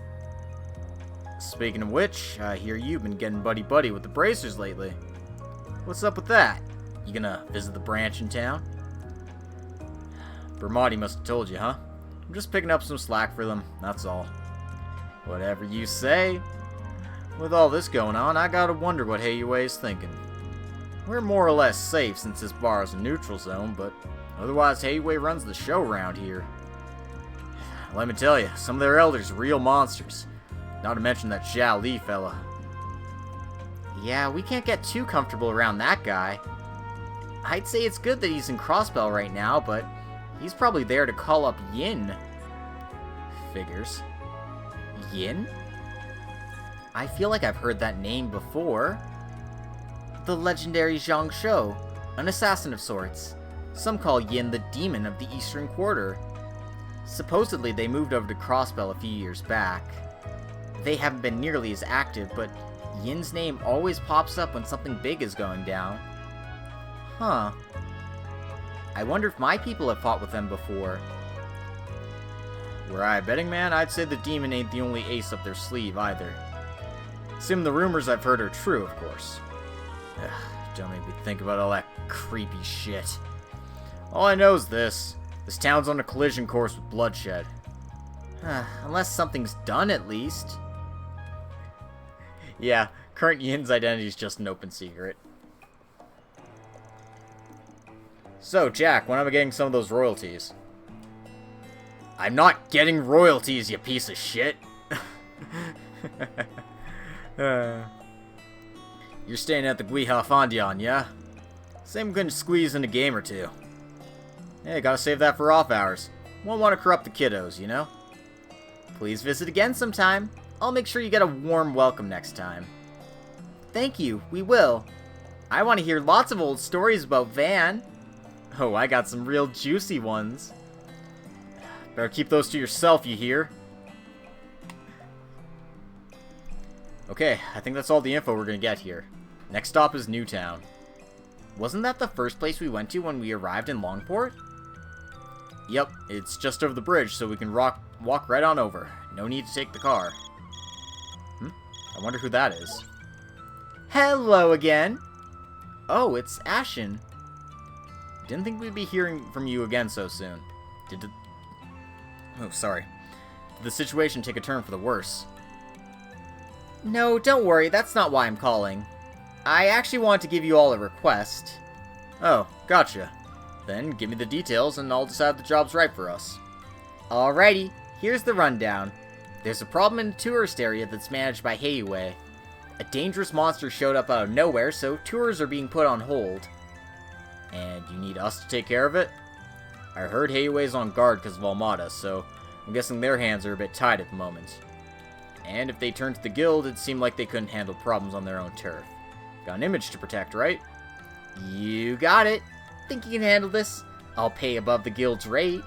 Speaking of which, I hear you've been getting buddy-buddy with the Bracers lately. What's up with that? You gonna visit the branch in town? Bermotti must have told you, huh? I'm just picking up some slack for them, that's all. Whatever you say. With all this going on, I gotta wonder what Hayuei is thinking. We're more or less safe since this bar is a neutral zone, but otherwise Hayuei runs the show around here. Let me tell you, some of their elders are real monsters. Not to mention that Xiao Li fella. Yeah, we can't get too comfortable around that guy. I'd say it's good that he's in Crossbell right now, but he's probably there to call up Yin. Figures. Yin? I feel like I've heard that name before. The legendary Zhang Shou, an assassin of sorts. Some call Yin the demon of the Eastern Quarter. Supposedly they moved over to Crossbell a few years back. They haven't been nearly as active, but Yin's name always pops up when something big is going down. Huh. I wonder if my people have fought with them before. Were I a betting man, I'd say the demon ain't the only ace up their sleeve either. Sim, the rumors I've heard are true, of course. Ugh, don't make me think about all that creepy shit. All I know is this. This town's on a collision course with bloodshed. Unless something's done, at least. Yeah, current Yin's identity is just an open secret. So, Jack, when am I getting some of those royalties? I'm not getting royalties, you piece of shit! You're staying at the Guiha Fondian, yeah? Same couldn't squeeze in a game or two. Hey, gotta save that for off hours. Won't want to corrupt the kiddos, you know? Please visit again sometime. I'll make sure you get a warm welcome next time. Thank you, we will. I want to hear lots of old stories about Van. Oh, I got some real juicy ones. Better keep those to yourself, you hear? Okay, I think that's all the info we're gonna get here. Next stop is Newtown. Wasn't that the first place we went to when we arrived in Longport? Yep, it's just over the bridge, so we can walk right on over. No need to take the car. I wonder who that is. Hello again! Oh, it's Ashen. Didn't think we'd be hearing from you again so soon. Oh, sorry. Did the situation take a turn for the worse? No, don't worry, that's not why I'm calling. I actually want to give you all a request. Oh, gotcha. Then give me the details and I'll decide the job's right for us. Alrighty, here's the rundown. There's a problem in the tourist area that's managed by Heiwei. A dangerous monster showed up out of nowhere, so tours are being put on hold. And you need us to take care of it? I heard Heiwei's on guard because of Almada, so I'm guessing their hands are a bit tied at the moment. And if they turned to the guild, it seemed like they couldn't handle problems on their own turf. Got an image to protect, right? You got it. Think you can handle this? I'll pay above the guild's rate.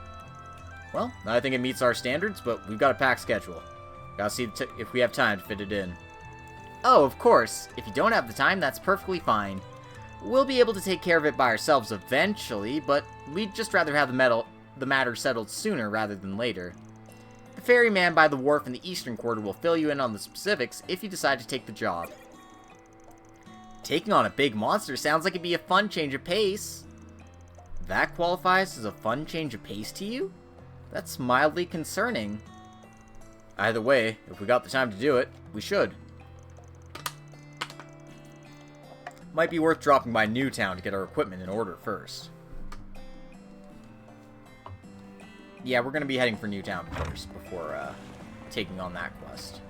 Well, I think it meets our standards, but we've got a packed schedule. Gotta see if we have time to fit it in. Oh, of course. If you don't have the time, that's perfectly fine. We'll be able to take care of it by ourselves eventually, but we'd just rather have the matter settled sooner rather than later. The ferryman by the wharf in the Eastern Quarter will fill you in on the specifics if you decide to take the job. Taking on a big monster sounds like it'd be a fun change of pace. That qualifies as a fun change of pace to you? That's mildly concerning. Either way, if we got the time to do it, we should. Might be worth dropping by Newtown to get our equipment in order first. Yeah, we're going to be heading for Newtown first before taking on that quest.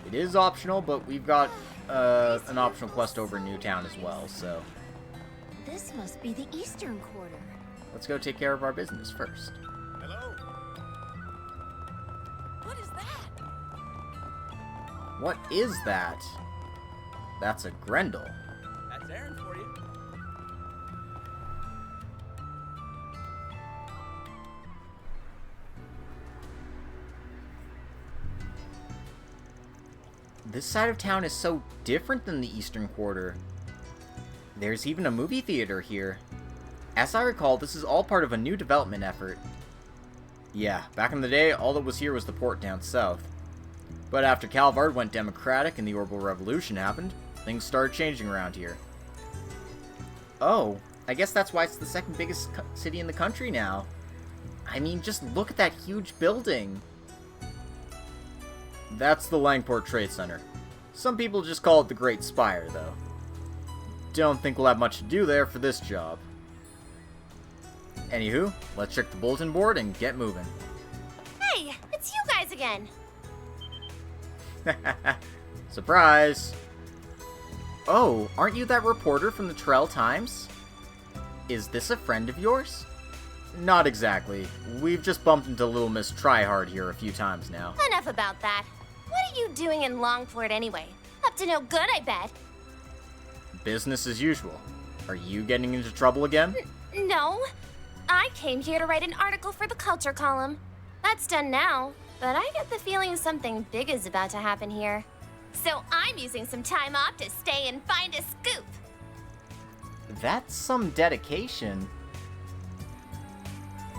It is optional, but we've got an optional quest over in Newtown as well, so... This must be the Eastern Quarter. Let's go take care of our business first. Hello? What is that? What is that? That's a Grendel. That's Aaron for you. This side of town is so different than the Eastern Quarter. There's even a movie theater here. As I recall, this is all part of a new development effort. Yeah, back in the day, all that was here was the port down south. But after Calvard went democratic and the Orbital Revolution happened, things started changing around here. Oh, I guess that's why it's the second biggest city in the country now. I mean, just look at that huge building. That's the Langport Trade Center. Some people just call it the Great Spire, though. Don't think we'll have much to do there for this job. Anywho, let's check the bulletin board and get moving. Hey, it's you guys again. Surprise! Oh, aren't you that reporter from the Trell Times? Is this a friend of yours? Not exactly. We've just bumped into Little Miss Tryhard here a few times now. Enough about that. What are you doing in Longport anyway? Up to no good, I bet. Business as usual. Are you getting into trouble again? No. I came here to write an article for the culture column. That's done now, but I get the feeling something big is about to happen here. So I'm using some time off to stay and find a scoop. That's some dedication.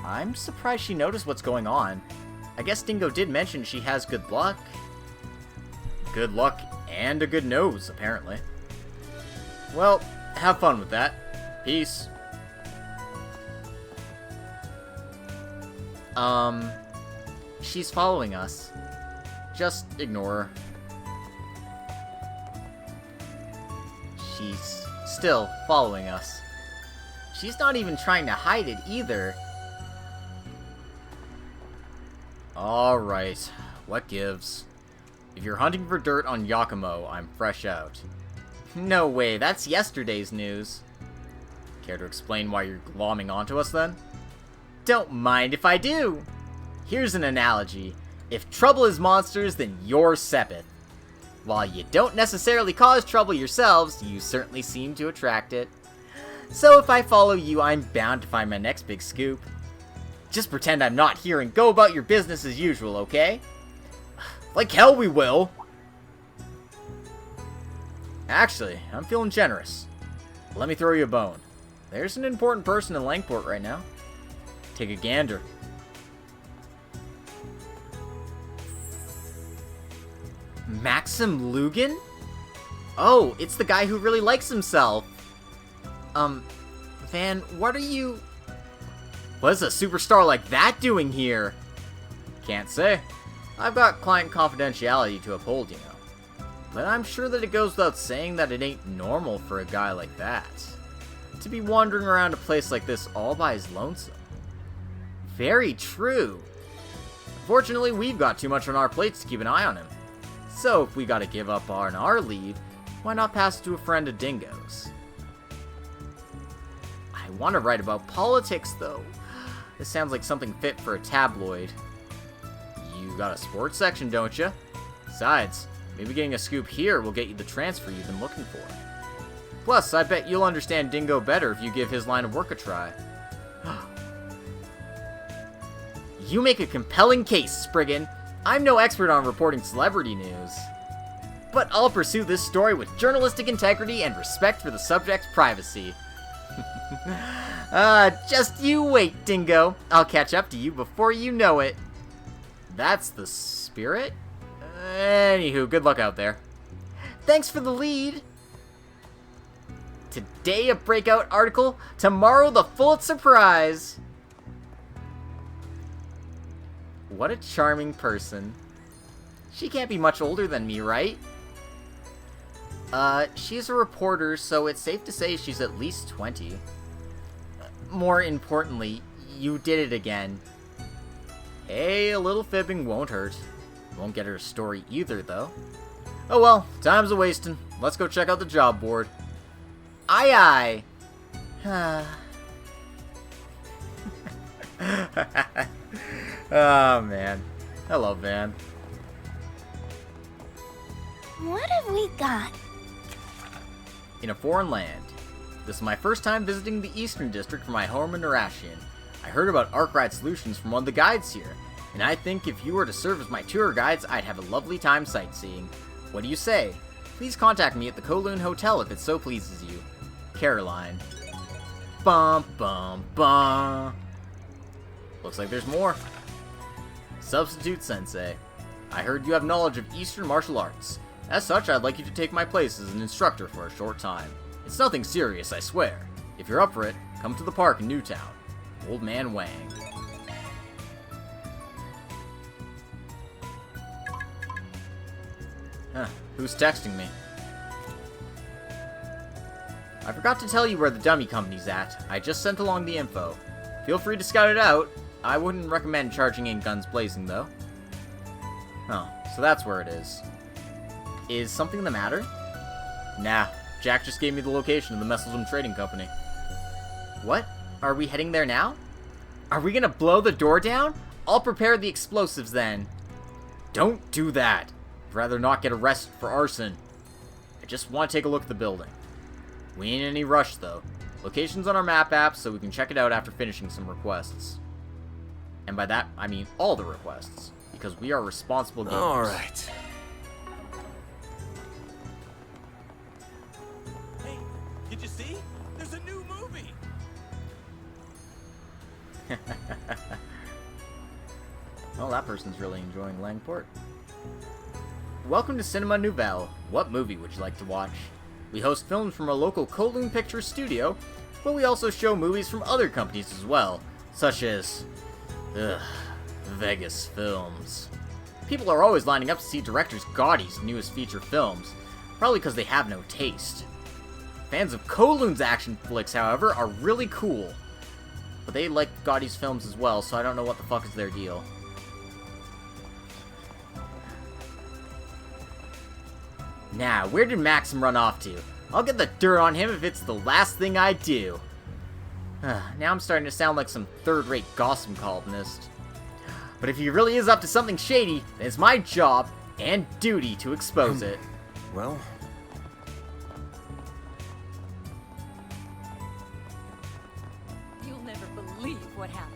I'm surprised she noticed what's going on. I guess Dingo did mention she has good luck. Good luck and a good nose, apparently. Well, have fun with that. Peace. She's following us. Just ignore her. She's still following us. She's not even trying to hide it either. Alright, what gives? If you're hunting for dirt on Yakumo, I'm fresh out. No way, that's yesterday's news. Care to explain why you're glomming onto us then? Don't mind if I do. Here's an analogy. If trouble is monsters, then you're Sepith. While you don't necessarily cause trouble yourselves, you certainly seem to attract it. So if I follow you, I'm bound to find my next big scoop. Just pretend I'm not here and go about your business as usual, okay? Like hell we will! Actually, I'm feeling generous. Let me throw you a bone. There's an important person in Langport right now. Take a gander. Maxim Lugan? Oh, it's the guy who really likes himself. Van, what are you... What is a superstar like that doing here? Can't say. I've got client confidentiality to uphold, you know. But I'm sure that it goes without saying that it ain't normal for a guy like that to be wandering around a place like this all by his lonesome. Very true. Fortunately, we've got too much on our plates to keep an eye on him. So if we gotta give up on our lead, why not pass it to a friend of Dingo's? I want to write about politics, though. This sounds like something fit for a tabloid. You got a sports section, don't you? Besides, maybe getting a scoop here will get you the transfer you've been looking for. Plus, I bet you'll understand Dingo better if you give his line of work a try. You make a compelling case, Spriggan. I'm no expert on reporting celebrity news. But I'll pursue this story with journalistic integrity and respect for the subject's privacy. Just you wait, Dingo. I'll catch up to you before you know it. That's the spirit? Anywho, good luck out there. Thanks for the lead. Today a breakout article, tomorrow the Pulitzer Prize. What a charming person. She can't be much older than me, right? She's a reporter, so it's safe to say she's at least 20. More importantly, you did it again. Hey, a little fibbing won't hurt. Won't get her a story either, though. Oh well, time's a-wasting. Let's go check out the job board. Aye aye! Oh man. Hello, Van. What have we got? In a foreign land. This is my first time visiting the Eastern District from my home in Narashian. I heard about Arkwright Solutions from one of the guides here, and I think if you were to serve as my tour guides, I'd have a lovely time sightseeing. What do you say? Please contact me at the Kowloon Hotel if it so pleases you. Caroline. Bum bum bum. Looks like there's more. Substitute Sensei. I heard you have knowledge of Eastern martial arts. As such, I'd like you to take my place as an instructor for a short time. It's nothing serious, I swear. If you're up for it, come to the park in Newtown. Old Man Wang. Huh, who's texting me? I forgot to tell you where the dummy company's at. I just sent along the info. Feel free to scout it out. I wouldn't recommend charging in guns blazing, though. Oh, so that's where it is. Is something the matter? Nah, Jack just gave me the location of the Messeldom Trading Company. What? Are we heading there now? Are we gonna blow the door down? I'll prepare the explosives then. Don't do that. I'd rather not get arrested for arson. I just want to take a look at the building. We ain't in any rush, though. Location's on our map app, so we can check it out after finishing some requests. And by that, I mean all the requests, because we are responsible gamers. Alright. Hey, did you see? There's a new movie! Well, that person's really enjoying Langport. Welcome to Cinema Nouvelle. What movie would you like to watch? We host films from a local Kowloon Pictures studio, but we also show movies from other companies as well, such as... Vegas Films. People are always lining up to see director Gaudy's newest feature films, probably because they have no taste. Fans of Kowloon's action flicks, however, are really cool. But they like Gaudy's films as well, so I don't know what the fuck is their deal. Now, where did Maxim run off to? I'll get the dirt on him if it's the last thing I do. Now I'm starting to sound like some third-rate gossip columnist. But if he really is up to something shady, then it's my job and duty to expose it. Well... You'll never believe what happened.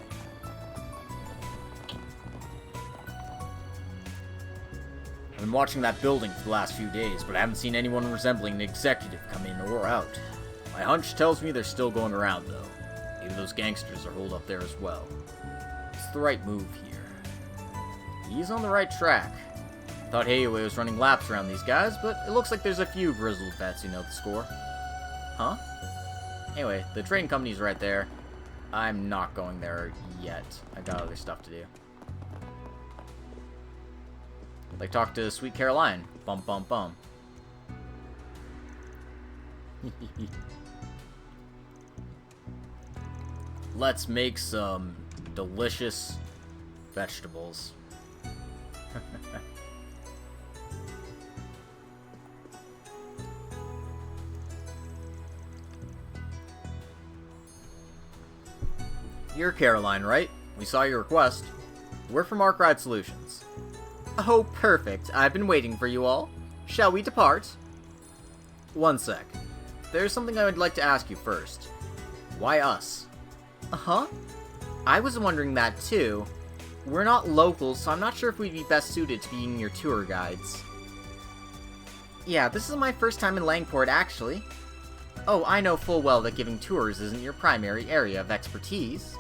I've been watching that building for the last few days, but I haven't seen anyone resembling an executive come in or out. My hunch tells me they're still going around, though. Maybe those gangsters are holed up there as well. It's the right move here. He's on the right track. I thought Hayaway was running laps around these guys, but it looks like there's a few grizzled vets who know the score. Huh? Anyway, the trading company's right there. I'm not going there yet. I got other stuff to do. Like talk to Sweet Caroline. Bum bum bum. Let's make some delicious vegetables. You're Caroline, right? We saw your request. We're from Arkride Solutions. Oh, perfect. I've been waiting for you all. Shall we depart? One sec. There's something I would like to ask you first. Why us? Uh-huh. I was wondering that too. We're not locals, so I'm not sure if we'd be best suited to being your tour guides. Yeah, this is my first time in Langport, actually. Oh, I know full well that giving tours isn't your primary area of expertise.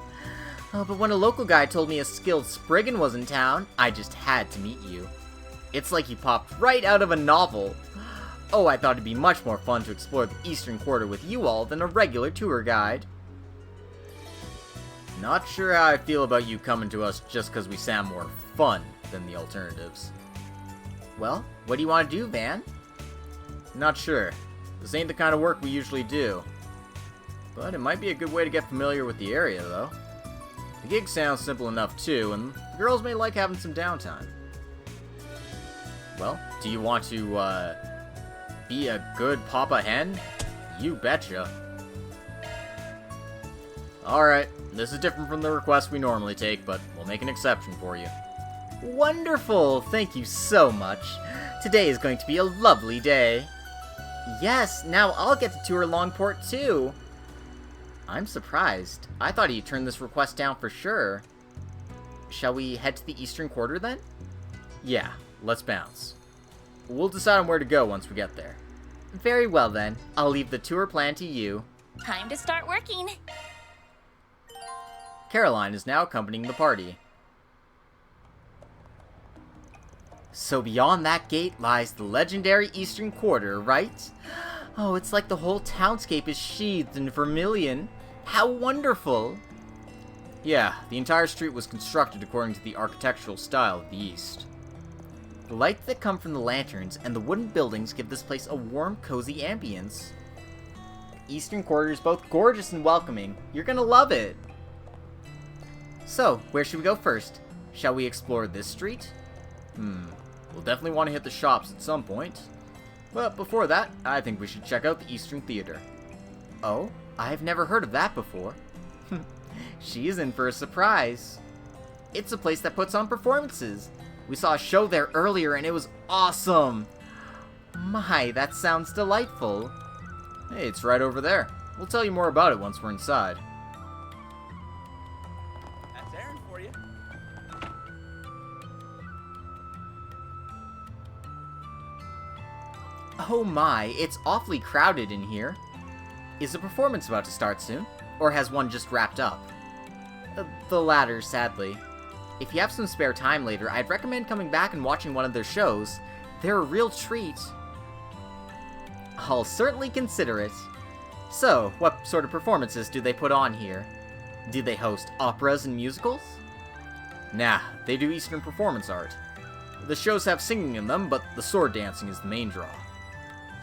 Oh, but when a local guy told me a skilled Spriggan was in town, I just had to meet you. It's like you popped right out of a novel. Oh, I thought it'd be much more fun to explore the Eastern Quarter with you all than a regular tour guide. Not sure how I feel about you coming to us just because we sound more fun than the alternatives. Well, what do you want to do, Van? Not sure. This ain't the kind of work we usually do. But it might be a good way to get familiar with the area, though. The gig sounds simple enough, too, and the girls may like having some downtime. Well, do you want to, be a good Papa Hen? You betcha. Alright, this is different from the request we normally take, but we'll make an exception for you. Wonderful! Thank you so much. Today is going to be a lovely day. Yes, now I'll get to tour Longport, too. I'm surprised. I thought he'd turn this request down for sure. Shall we head to the Eastern Quarter, then? Yeah, let's bounce. We'll decide on where to go once we get there. Very well, then. I'll leave the tour plan to you. Time to start working. Caroline is now accompanying the party. So beyond that gate lies the legendary Eastern Quarter, right? Oh, it's like the whole townscape is sheathed in vermilion. How wonderful! Yeah, the entire street was constructed according to the architectural style of the East. The lights that come from the lanterns and the wooden buildings give this place a warm, cozy ambience. The Eastern Quarter is both gorgeous and welcoming. You're gonna love it! So, where should we go first? Shall we explore this street? We'll definitely want to hit the shops at some point. But before that, I think we should check out the Eastern Theater. Oh? I've never heard of that before. She's in for a surprise. It's a place that puts on performances. We saw a show there earlier and it was awesome. My, that sounds delightful. Hey, it's right over there. We'll tell you more about it once we're inside. That's Aaron for you. Oh my, it's awfully crowded in here. Is a performance about to start soon? Or has one just wrapped up? The latter, sadly. If you have some spare time later, I'd recommend coming back and watching one of their shows. They're a real treat. I'll certainly consider it. So, what sort of performances do they put on here? Do they host operas and musicals? Nah, they do Eastern performance art. The shows have singing in them, but the sword dancing is the main draw.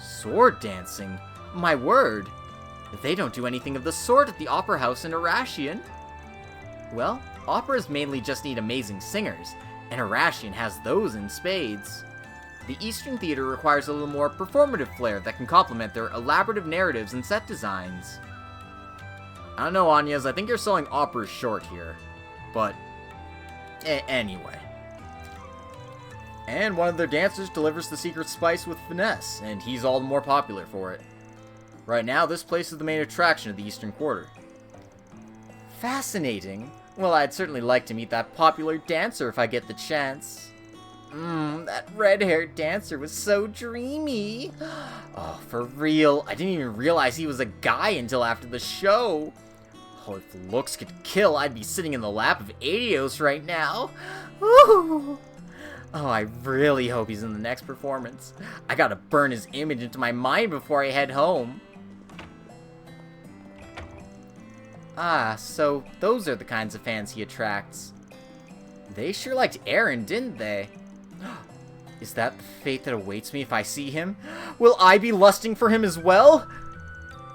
Sword dancing? My word! They don't do anything of the sort at the Opera House in Arashian. Well, operas mainly just need amazing singers, and Arashian has those in spades. The Eastern Theater requires a little more performative flair that can complement their elaborative narratives and set designs. I don't know, Anyas, I think you're selling operas short here. But, anyway. And one of their dancers delivers the secret spice with finesse, and he's all the more popular for it. Right now, this place is the main attraction of the Eastern Quarter. Fascinating. Well, I'd certainly like to meet that popular dancer if I get the chance. That red-haired dancer was so dreamy. Oh, for real. I didn't even realize he was a guy until after the show. Oh, if looks could kill, I'd be sitting in the lap of Adios right now. Ooh. Oh, I really hope he's in the next performance. I gotta burn his image into my mind before I head home. Ah, so those are the kinds of fans he attracts. They sure liked Aaron, didn't they? Is that the fate that awaits me if I see him? Will I be lusting for him as well?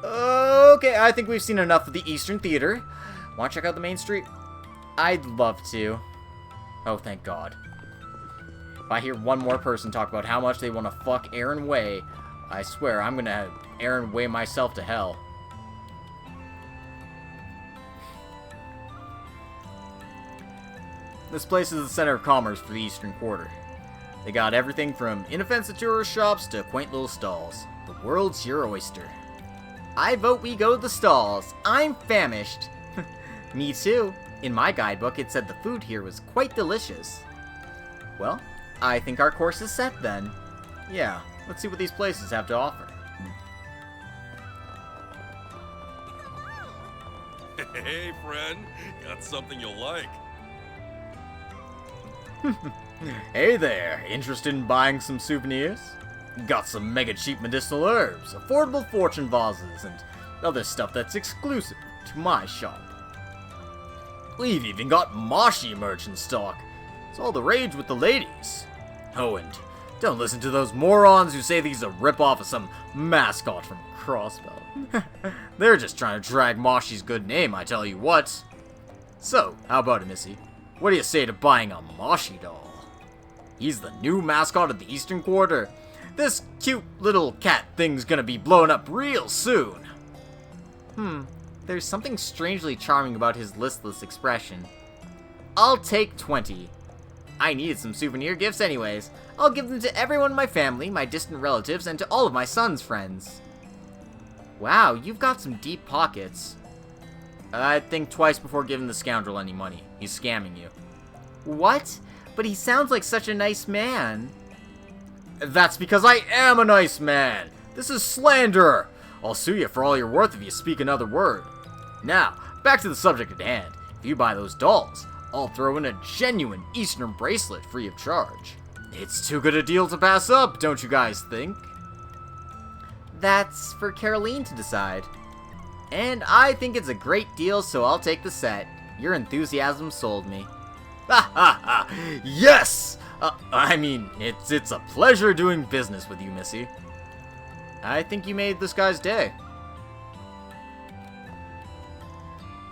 Okay, I think we've seen enough of the Eastern Theater. Want to check out the main street? I'd love to. Oh, thank God. If I hear one more person talk about how much they want to fuck Aaron Way, I swear I'm gonna have Aaron Way myself to hell. This place is the center of commerce for the Eastern Quarter. They got everything from inoffensive tourist shops to quaint little stalls. The world's your oyster. I vote we go to the stalls. I'm famished. Me too. In my guidebook, it said the food here was quite delicious. Well, I think our course is set then. Yeah, let's see what these places have to offer. Hey, friend. Got something you'll like. Hey there, interested in buying some souvenirs? Got some mega cheap medicinal herbs, affordable fortune vases, and other stuff that's exclusive to my shop. We've even got Moshi merch in stock. It's all the rage with the ladies. Oh, and don't listen to those morons who say these are a ripoff of some mascot from Crossbell. They're just trying to drag Moshi's good name, I tell you what. So, how about it, Missy? What do you say to buying a Moshi doll? He's the new mascot of the Eastern Quarter. This cute little cat thing's gonna be blown up real soon. There's something strangely charming about his listless expression. I'll take 20. I needed some souvenir gifts anyways. I'll give them to everyone in my family, my distant relatives, and to all of my son's friends. Wow, you've got some deep pockets. I'd think twice before giving the scoundrel any money. He's scamming you. What? But he sounds like such a nice man. That's because I am a nice man. This is slander. I'll sue you for all you're worth if you speak another word. Now, back to the subject at hand. If you buy those dolls, I'll throw in a genuine Eastern bracelet free of charge. It's too good a deal to pass up, don't you guys think? That's for Caroline to decide. And I think it's a great deal, so I'll take the set. Your enthusiasm sold me. Ha ha ha! Yes! I mean, it's a pleasure doing business with you, Missy. I think you made this guy's day.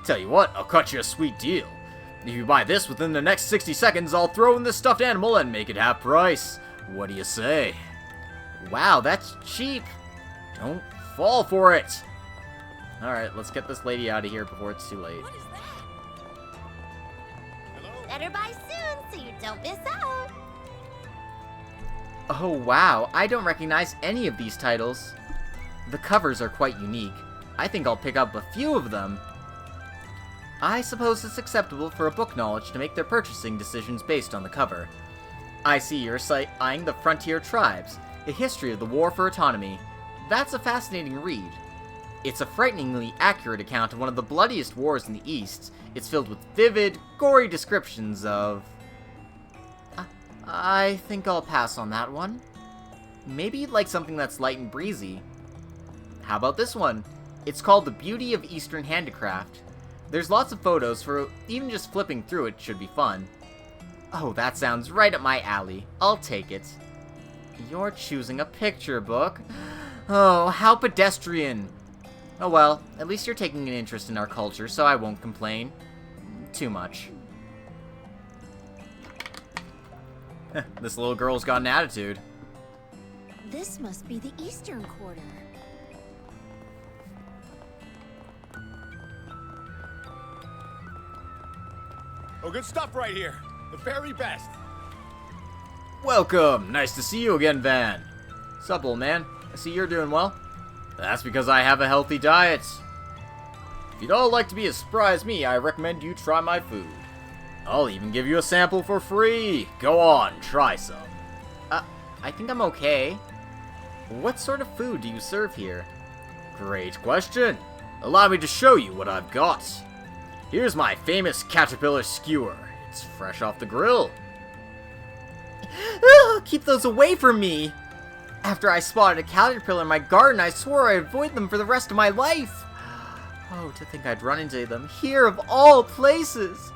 Tell you what, I'll cut you a sweet deal. If you buy this within the next 60 seconds, I'll throw in this stuffed animal and make it half price. What do you say? Wow, that's cheap. Don't fall for it. Alright, let's get this lady out of here before it's too late. Better buy soon so you don't miss out. Oh wow, I don't recognize any of these titles. The covers are quite unique. I think I'll pick up a few of them. I suppose it's acceptable for a book knowledge to make their purchasing decisions based on the cover. I see you're eyeing the Frontier Tribes, a history of the war for autonomy. That's a fascinating read. It's a frighteningly accurate account of one of the bloodiest wars in the East. It's filled with vivid, gory descriptions of... I think I'll pass on that one. Maybe you'd like something that's light and breezy. How about this one? It's called The Beauty of Eastern Handicraft. There's lots of photos, for even just flipping through it should be fun. Oh, that sounds right up my alley. I'll take it. You're choosing a picture book? Oh, how pedestrian. Oh well, at least you're taking an interest in our culture, so I won't complain. Too much. This little girl's got an attitude. This must be the Eastern Quarter. Oh, good stuff right here. The very best. Welcome! Nice to see you again, Van. Sup, old man? I see you're doing well. That's because I have a healthy diet. If you'd all like to be as spry as me, I recommend you try my food. I'll even give you a sample for free. Go on, try some. I think I'm okay. What sort of food do you serve here? Great question. Allow me to show you what I've got. Here's my famous caterpillar skewer. It's fresh off the grill. Keep those away from me! After I spotted a caterpillar in my garden, I swore I'd avoid them for the rest of my life. Oh, to think I'd run into them here of all places!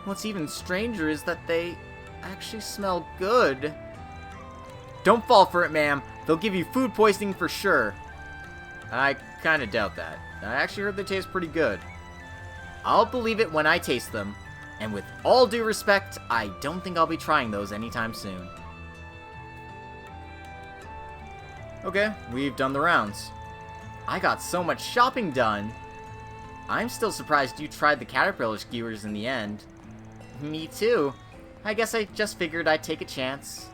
What's even stranger is that they actually smell good. Don't fall for it, ma'am. They'll give you food poisoning for sure. I kinda doubt that. I actually heard they taste pretty good. I'll believe it when I taste them. And with all due respect, I don't think I'll be trying those anytime soon. Okay, we've done the rounds. I got so much shopping done. I'm still surprised you tried the caterpillar skewers in the end. Me too. I guess I just figured I'd take a chance.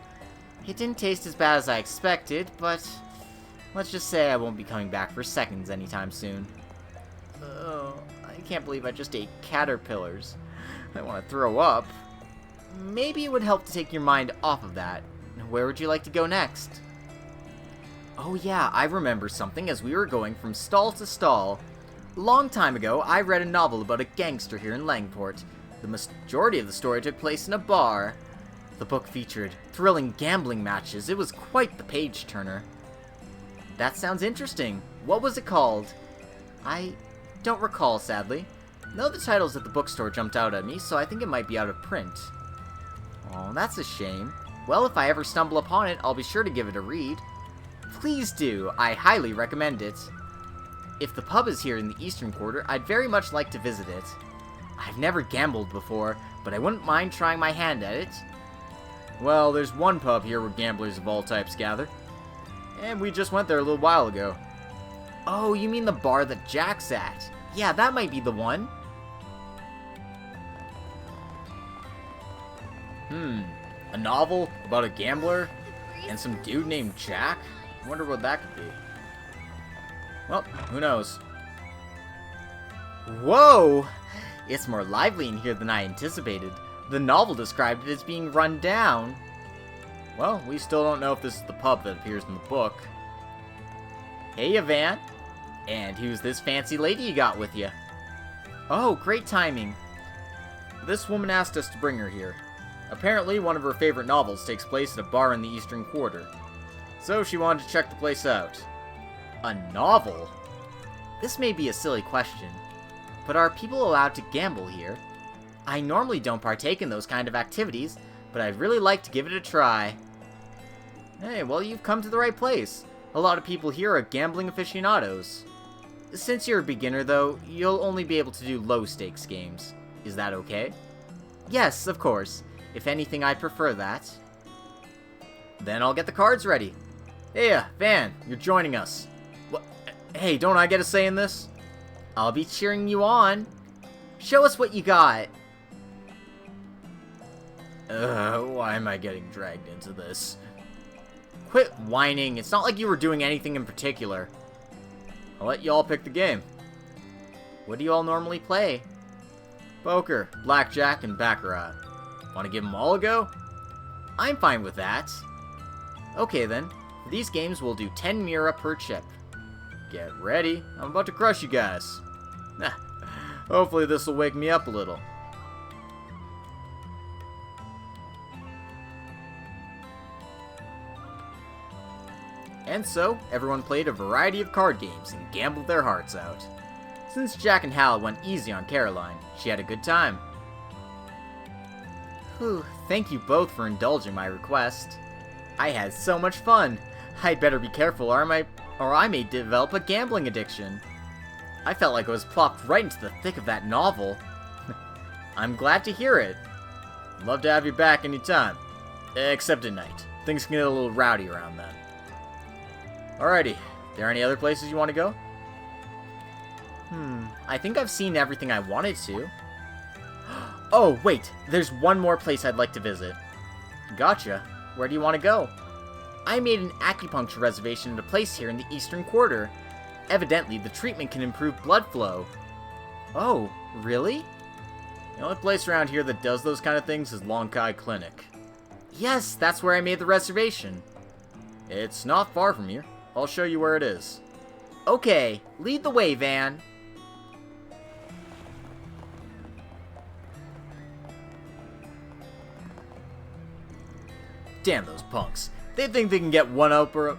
It didn't taste as bad as I expected, but let's just say I won't be coming back for seconds anytime soon. Oh, I can't believe I just ate caterpillars. I want to throw up. Maybe it would help to take your mind off of that. Where would you like to go next? Oh yeah, I remember something as we were going from stall to stall. Long time ago, I read a novel about a gangster here in Langport. The majority of the story took place in a bar. The book featured thrilling gambling matches. It was quite the page-turner. That sounds interesting. What was it called? I don't recall, sadly. None of the titles at the bookstore jumped out at me, so I think it might be out of print. Oh, that's a shame. Well, if I ever stumble upon it, I'll be sure to give it a read. Please do. I highly recommend it. If the pub is here in the Eastern Quarter, I'd very much like to visit it. I've never gambled before, but I wouldn't mind trying my hand at it. Well, there's one pub here where gamblers of all types gather. And we just went there a little while ago. Oh, you mean the bar that Jack's at? Yeah, that might be the one. A novel about a gambler and some dude named Jack? I wonder what that could be. Well, who knows? Whoa! It's more lively in here than I anticipated. The novel described it as being run down. Well, we still don't know if this is the pub that appears in the book. Hey, Van. And who's this fancy lady you got with you? Oh, great timing. This woman asked us to bring her here. Apparently, one of her favorite novels takes place at a bar in the Eastern Quarter. So she wanted to check the place out. A novel? This may be a silly question, but are people allowed to gamble here? I normally don't partake in those kind of activities, but I'd really like to give it a try. Hey, well, you've come to the right place. A lot of people here are gambling aficionados. Since you're a beginner, though, you'll only be able to do low-stakes games. Is that okay? Yes, of course. If anything, I'd prefer that. Then I'll get the cards ready. Hey, Van, you're joining us. What? Hey, don't I get a say in this? I'll be cheering you on. Show us what you got. Why am I getting dragged into this? Quit whining. It's not like you were doing anything in particular. I'll let you all pick the game. What do you all normally play? Poker, blackjack, and baccarat. Want to give them all a go? I'm fine with that. Okay then, for these games we'll do 10 mira per chip. Get ready, I'm about to crush you guys. Hopefully this will wake me up a little. And so, everyone played a variety of card games and gambled their hearts out. Since Jack and Hal went easy on Caroline, she had a good time. Whew, thank you both for indulging my request. I had so much fun. I'd better be careful or I may develop a gambling addiction. I felt like I was plopped right into the thick of that novel. I'm glad to hear it. Love to have you back anytime. Except at night. Things can get a little rowdy around then. Alrighty, there any other places you want to go? I think I've seen everything I wanted to. Oh, wait, there's one more place I'd like to visit. Gotcha. Where do you want to go? I made an acupuncture reservation at a place here in the Eastern Quarter. Evidently, the treatment can improve blood flow. Oh, really? The only place around here that does those kind of things is Lonkai Clinic. Yes, that's where I made the reservation. It's not far from here. I'll show you where it is. Okay, lead the way, Van. Damn those punks. They think they can get one over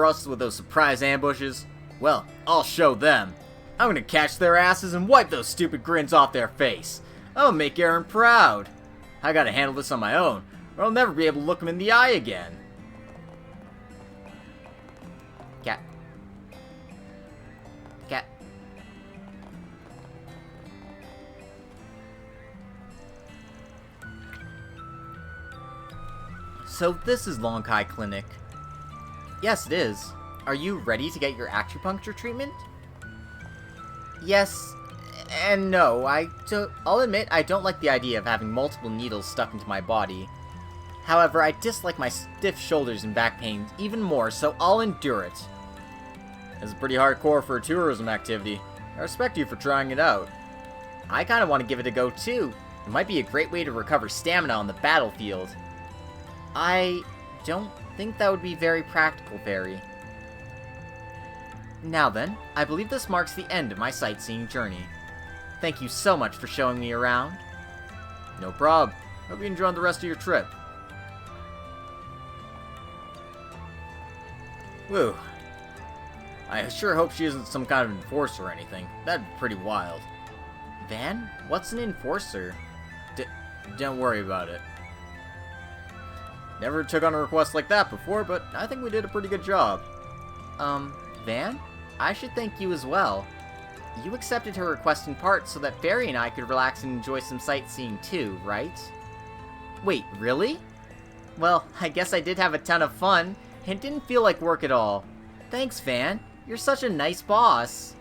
us with those surprise ambushes? Well, I'll show them. I'm gonna catch their asses and wipe those stupid grins off their face. I'll make Aaron proud. I gotta handle this on my own, or I'll never be able to look him in the eye again. Cat. Cat. So this is Lonkai Clinic. Yes, it is. Are you ready to get your acupuncture treatment? Yes and no. I'll admit I don't like the idea of having multiple needles stuck into my body. However, I dislike my stiff shoulders and back pain even more, so I'll endure it. It's pretty hardcore for a tourism activity. I respect you for trying it out. I kind of want to give it a go too. It might be a great way to recover stamina on the battlefield. I don't think that would be very practical, Fairy. Now then, I believe this marks the end of my sightseeing journey. Thank you so much for showing me around. No prob. Hope you enjoy the rest of your trip. Whew. I sure hope she isn't some kind of enforcer or anything. That'd be pretty wild. Van, what's an enforcer? Don't worry about it. Never took on a request like that before, but I think we did a pretty good job. Van? I should thank you as well. You accepted her request in part so that Fairy and I could relax and enjoy some sightseeing too, right? Wait, really? Well, I guess I did have a ton of fun, and it didn't feel like work at all. Thanks, Van. You're such a nice boss.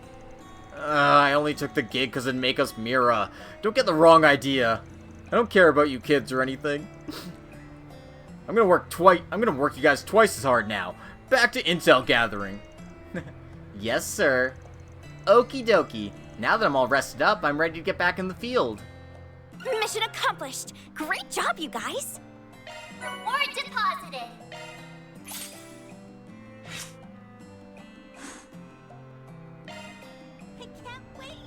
I only took the gig because it'd make us Mira. Don't get the wrong idea. I don't care about you kids or anything. I'm gonna work you guys twice as hard now. Back to intel gathering. Yes, sir. Okie dokie. Now that I'm all rested up, I'm ready to get back in the field. Mission accomplished. Great job, you guys. Reward deposited. I can't wait.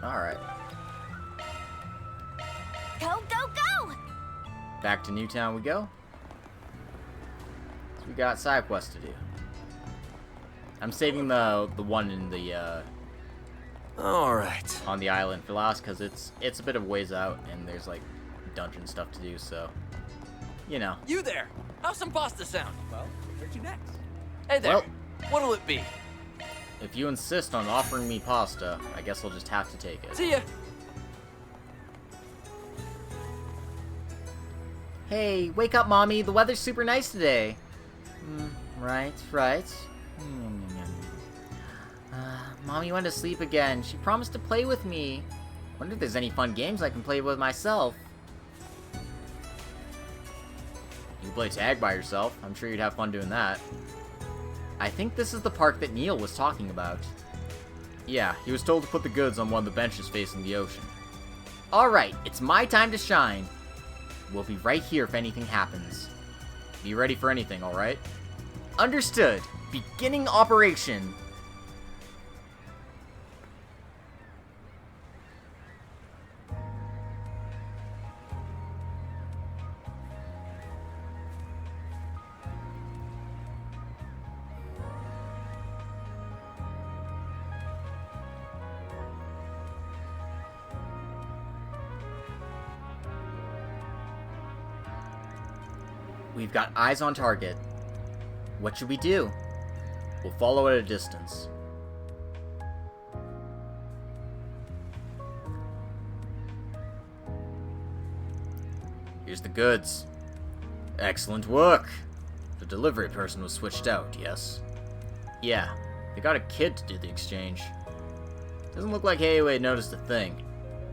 Alright. Go, go, go! Back to Newtown we go. So we got side quests to do. I'm saving the one in the Alright. on the island for last because it's a bit of ways out and there's like dungeon stuff to do, so you know. You there! How's some pasta sound? Well, where'd you next? Hey there! Well, What'll it be? if you insist on offering me pasta, I guess I'll just have to take it. See ya! Hey, wake up, Mommy. The weather's super nice today. Right. Mommy went to sleep again. She promised to play with me. Wonder if there's any fun games I can play with myself. You play tag by yourself. I'm sure you'd have fun doing that. I think this is the park that Neil was talking about. Yeah, he was told to put the goods on one of the benches facing the ocean. Alright, it's my time to shine. We'll be right here if anything happens. Be ready for anything, alright? Understood. Beginning operation. We've got eyes on target. What should we do? We'll follow at a distance. Here's the goods. Excellent work. The delivery person was switched out, yes? Yeah, they got a kid to do the exchange. Doesn't look like Heiwei noticed a thing.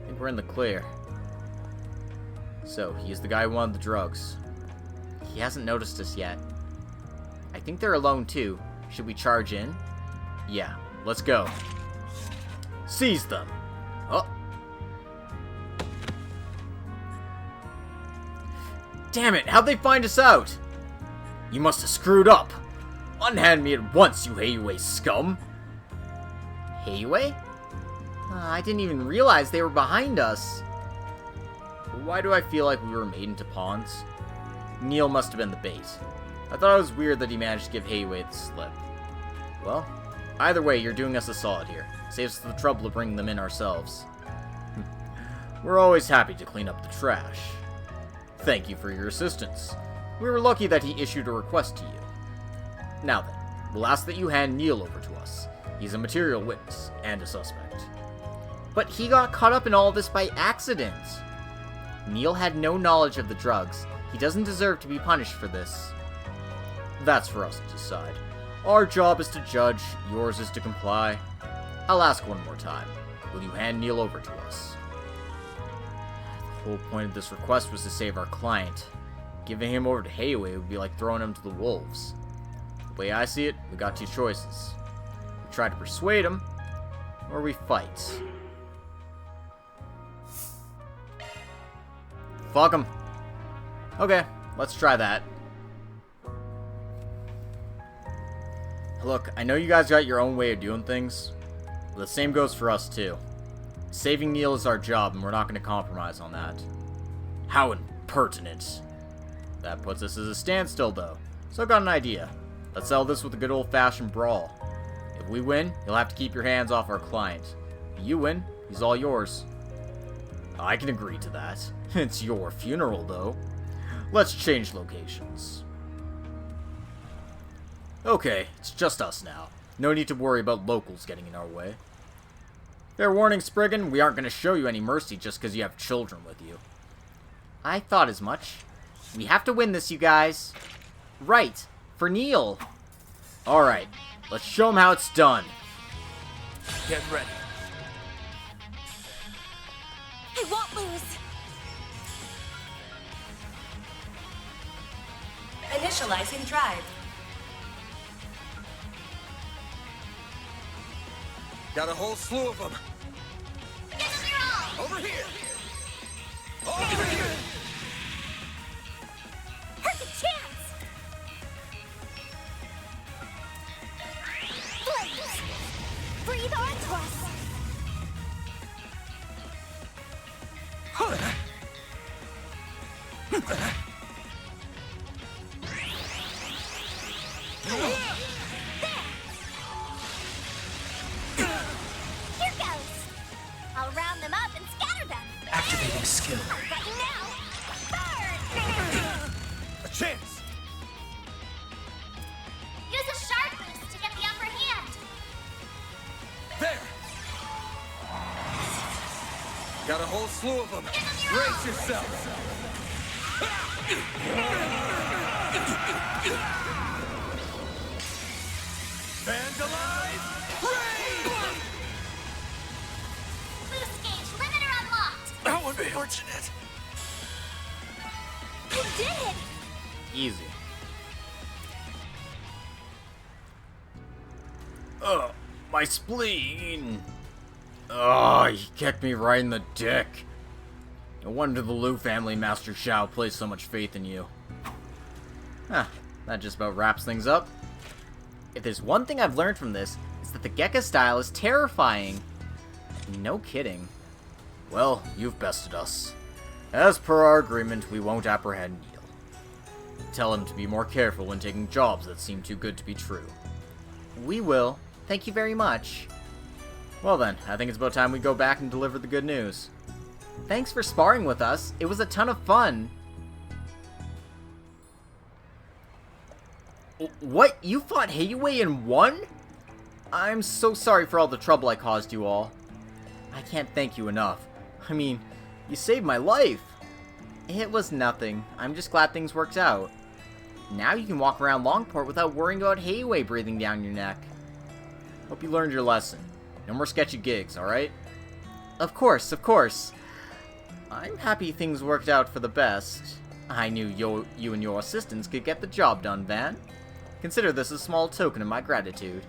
I think we're in the clear. So, he's the guy who wanted the drugs. He hasn't noticed us yet. I think they're alone too. Should we charge in? Yeah, let's go. Seize them. Oh. Damn it, how'd they find us out? You must have screwed up. Unhand me at once, you Heiwei scum. Heiwei? I didn't even realize they were behind us. Why do I feel like we were made into pawns? Neil must have been the bait. I thought it was weird that he managed to give Heiwei the slip. Well, either way, you're doing us a solid here. Saves us the trouble of bringing them in ourselves. We're always happy to clean up the trash. Thank you for your assistance. We were lucky that he issued a request to you. Now then, we'll ask that you hand Neil over to us. He's a material witness and a suspect. But he got caught up in all this by accident. Neil had no knowledge of the drugs. He doesn't deserve to be punished for this. That's for us to decide. Our job is to judge, yours is to comply. I'll ask one more time. Will you hand Neil over to us? The whole point of this request was to save our client. Giving him over to Heiwei would be like throwing him to the wolves. The way I see it, we got two choices. We try to persuade him, or we fight. Fuck him. Okay, let's try that. Look, I know you guys got your own way of doing things, but the same goes for us too. Saving Neil is our job, and we're not going to compromise on that. How impertinent. That puts us at a standstill, though, so I've got an idea. Let's settle this with a good old-fashioned brawl. If we win, you'll have to keep your hands off our client. If you win, he's all yours. I can agree to that. It's your funeral, though. Let's change locations. Okay, it's just us now. No need to worry about locals getting in our way. Fair warning, Spriggan, we aren't going to show you any mercy just because you have children with you. I thought as much. We have to win this, you guys. Right, for Neil. Alright, let's show him how it's done. Get ready. I won't lose. Initializing drive. Got a whole slew of them. Over here. Over here. Here's a chance. Please, breathe onto us. Here goes. I'll round them up and scatter them. Activating skill. Right now. Burn! A chance. Use a shard boost to get the upper hand. There. Got a whole slew of them. Brace yourself. Vandalize! Brave! Boost gauge limiter unlocked! That would be fortunate. You did it! Easy. My spleen! Oh, he kicked me right in the dick. No wonder the Liu family Master Shao placed so much faith in you. Huh, that just about wraps things up. If there's one thing I've learned from this, it's that the Gekka style is terrifying. No kidding. Well, you've bested us. As per our agreement, we won't apprehend Neil. Tell him to be more careful when taking jobs that seem too good to be true. We will. Thank you very much. Well then, I think it's about time we go back and deliver the good news. Thanks for sparring with us. It was a ton of fun. What? You fought Heiwei and won? I'm so sorry for all the trouble I caused you all. I can't thank you enough. I mean, you saved my life. It was nothing. I'm just glad things worked out. Now you can walk around Longport without worrying about Heiwei breathing down your neck. Hope you learned your lesson. No more sketchy gigs, alright? Of course, of course. I'm happy things worked out for the best. I knew you and your assistants could get the job done, Van. Consider this a small token of my gratitude.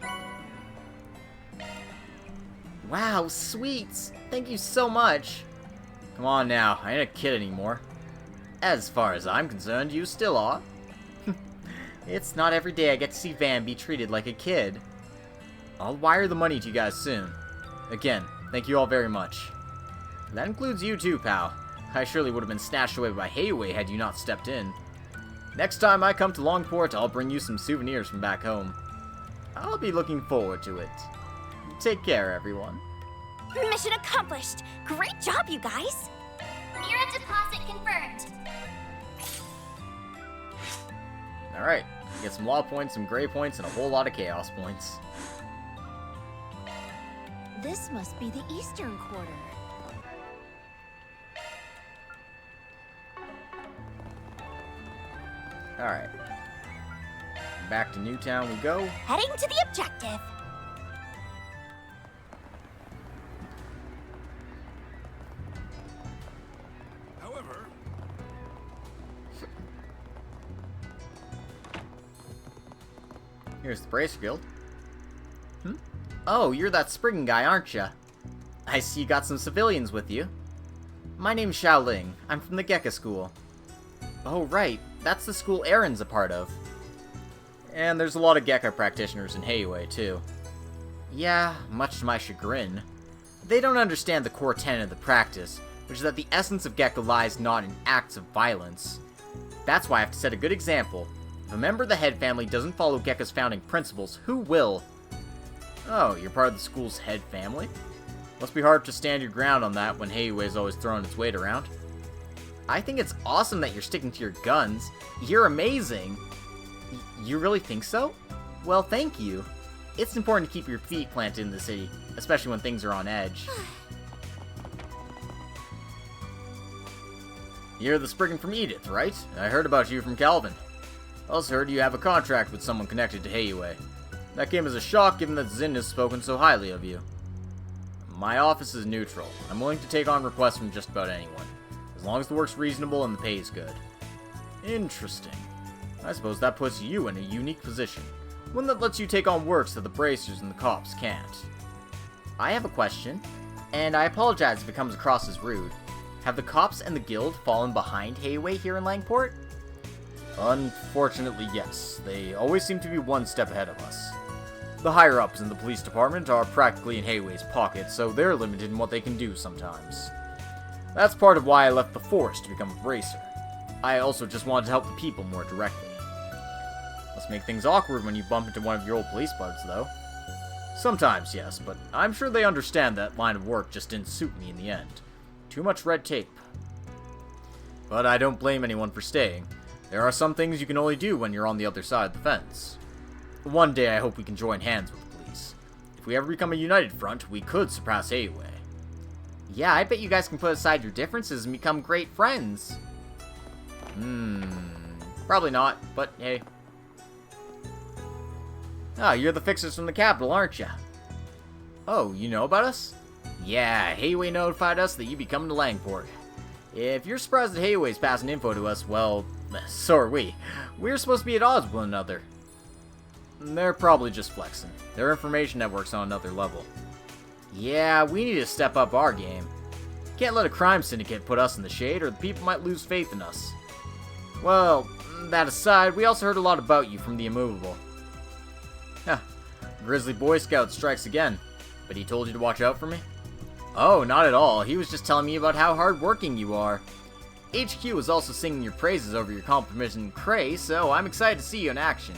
Wow, sweets! Thank you so much! Come on now, I ain't a kid anymore. As far as I'm concerned, you still are. It's not every day I get to see Van be treated like a kid. I'll wire the money to you guys soon. Again, thank you all very much. That includes you too, pal. I surely would have been snatched away by Heiwei had you not stepped in. Next time I come to Longport, I'll bring you some souvenirs from back home. I'll be looking forward to it. Take care, everyone. Mission accomplished! Great job, you guys! Mira deposit confirmed. Alright, get some law points, some gray points, and a whole lot of chaos points. This must be the Eastern Quarter. Alright. Back to Newtown we go. Heading to the objective. However, Here's the Bracer Guild. Oh, you're that Spriggan guy, aren't ya? I see you got some civilians with you. My name's Xiaoling. I'm from the Gekka School. Oh, right. That's the school Aaron's a part of. And there's a lot of Gekka practitioners in Heiwei, too. Yeah, much to my chagrin. They don't understand the core tenet of the practice, which is that the essence of Gekka lies not in acts of violence. That's why I have to set a good example. If a member of the head family doesn't follow Gekka's founding principles, who will? Oh, you're part of the school's head family? Must be hard to stand your ground on that when Heiwei's always throwing its weight around. I think it's awesome that you're sticking to your guns. You're amazing. You really think so? Well, thank you. It's important to keep your feet planted in the city, especially when things are on edge. You're the Spriggan from Edith, right? I heard about you from Calvin. Also heard you have a contract with someone connected to Heiwei. That came as a shock given that Zin has spoken so highly of you. My office is neutral. I'm willing to take on requests from just about anyone, as long as the work's reasonable and the pay is good. Interesting. I suppose that puts you in a unique position, one that lets you take on works that the Bracers and the cops can't. I have a question, and I apologize if it comes across as rude. Have the cops and the guild fallen behind Heiwei here in Langport? Unfortunately, yes. They always seem to be one step ahead of us. The higher-ups in the police department are practically in Heiwei's pocket, so they're limited in what they can do sometimes. That's part of why I left the force to become a bracer. I also just wanted to help the people more directly. Must make things awkward when you bump into one of your old police buds, though. Sometimes, yes, but I'm sure they understand that line of work just didn't suit me in the end. Too much red tape. But I don't blame anyone for staying. There are some things you can only do when you're on the other side of the fence. One day I hope we can join hands with the police. If we ever become a united front, we could surpass Heiwei. Yeah, I bet you guys can put aside your differences and become great friends. Probably not, but hey. Ah, you're the fixers from the capital, aren't you? Oh, you know about us? Yeah, Hayway notified us that you'd be coming to Langport. If you're surprised that Hayway's passing info to us, well, so are we. We're supposed to be at odds with one another. They're probably just flexing. Their information network's on another level. Yeah, we need to step up our game. Can't let a crime syndicate put us in the shade, or the people might lose faith in us. Well, that aside, we also heard a lot about you from the Immovable. Huh. Grizzly Boy Scout strikes again. But he told you to watch out for me? Oh, not at all. He was just telling me about how hardworking you are. HQ was also singing your praises over your compliment Cray, so I'm excited to see you in action.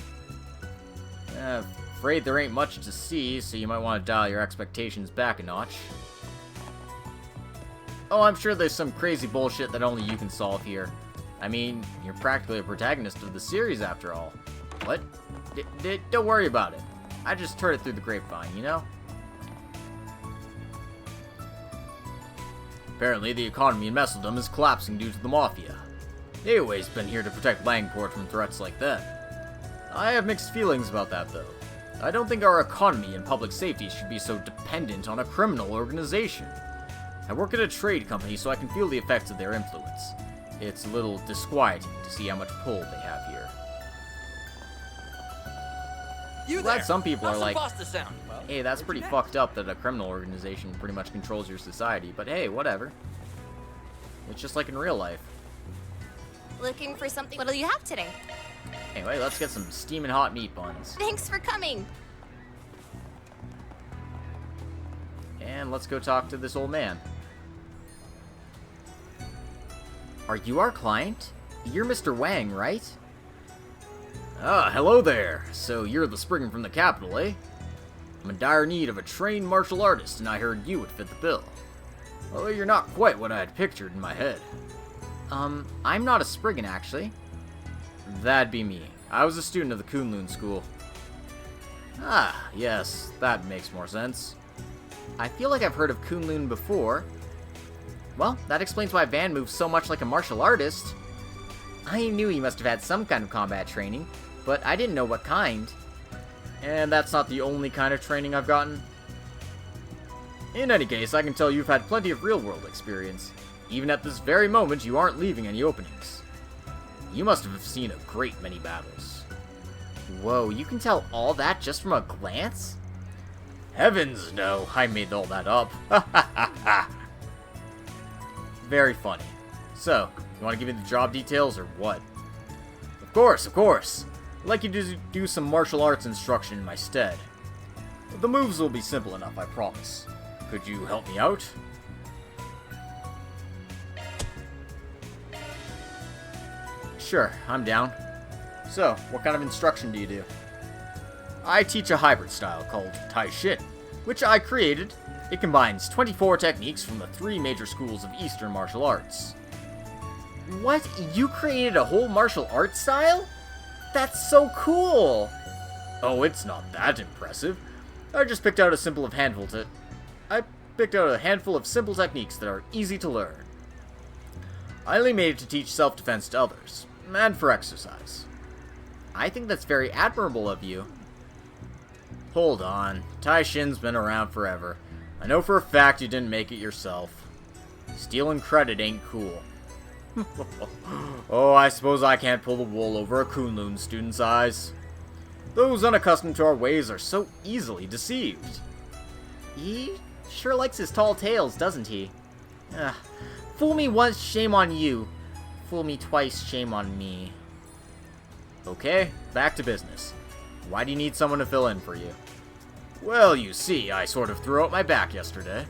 Afraid there ain't much to see, so you might want to dial your expectations back a notch. Oh, I'm sure there's some crazy bullshit that only you can solve here. I mean, you're practically a protagonist of the series after all. What? Don't worry about it. I just heard it through the grapevine, you know? Apparently, the economy in Messeldom is collapsing due to the Mafia. Hayway's been here to protect Langport from threats like that. I have mixed feelings about that, though. I don't think our economy and public safety should be so dependent on a criminal organization. I work at a trade company, so I can feel the effects of their influence. It's a little disquieting to see how much pull they have here. Glad some people are like, hey, that's pretty fucked up that a criminal organization pretty much controls your society, but hey, whatever. It's just like in real life. Looking for something? What do you have today? Anyway, let's get some steaming hot meat buns. Thanks for coming. And let's go talk to this old man. Are you our client? You're Mr. Wang, right? Ah, hello there. So you're the Spriggan from the capital, eh? I'm in dire need of a trained martial artist, and I heard you would fit the bill. Although you're not quite what I had pictured in my head. I'm not a Spriggan, actually. That'd be me. I was a student of the Kunlun School. Ah, yes, that makes more sense. I feel like I've heard of Kunlun before. Well, that explains why Van moves so much like a martial artist. I knew he must have had some kind of combat training, but I didn't know what kind. And that's not the only kind of training I've gotten. In any case, I can tell you've had plenty of real-world experience. Even at this very moment, you aren't leaving any openings. You must have seen a great many battles. Whoa, you can tell all that just from a glance? Heavens, no, I made all that up. Ha ha ha ha. Very funny. So, you want to give me the job details or what? Of course, of course. I'd like you to do some martial arts instruction in my stead. The moves will be simple enough, I promise. Could you help me out? Sure, I'm down. So, what kind of instruction do you do? I teach a hybrid style called Tai Shin, which I created. It combines 24 techniques from the 3 major schools of Eastern martial arts. What? You created a whole martial arts style? That's so cool! Oh, it's not that impressive. I just picked out a handful of simple techniques that are easy to learn. I only made it to teach self-defense to others, and for exercise. I think that's very admirable of you. Hold on, Tai Shin's been around forever. I know for a fact you didn't make it yourself. Stealing credit ain't cool. Oh, I suppose I can't pull the wool over a Kunlun student's eyes. Those unaccustomed to our ways are so easily deceived. He sure likes his tall tales, doesn't he? Fool me once, shame on you. Fool me twice, shame on me. Okay, back to business. Why do you need someone to fill in for you? Well, you see, I sort of threw out my back yesterday.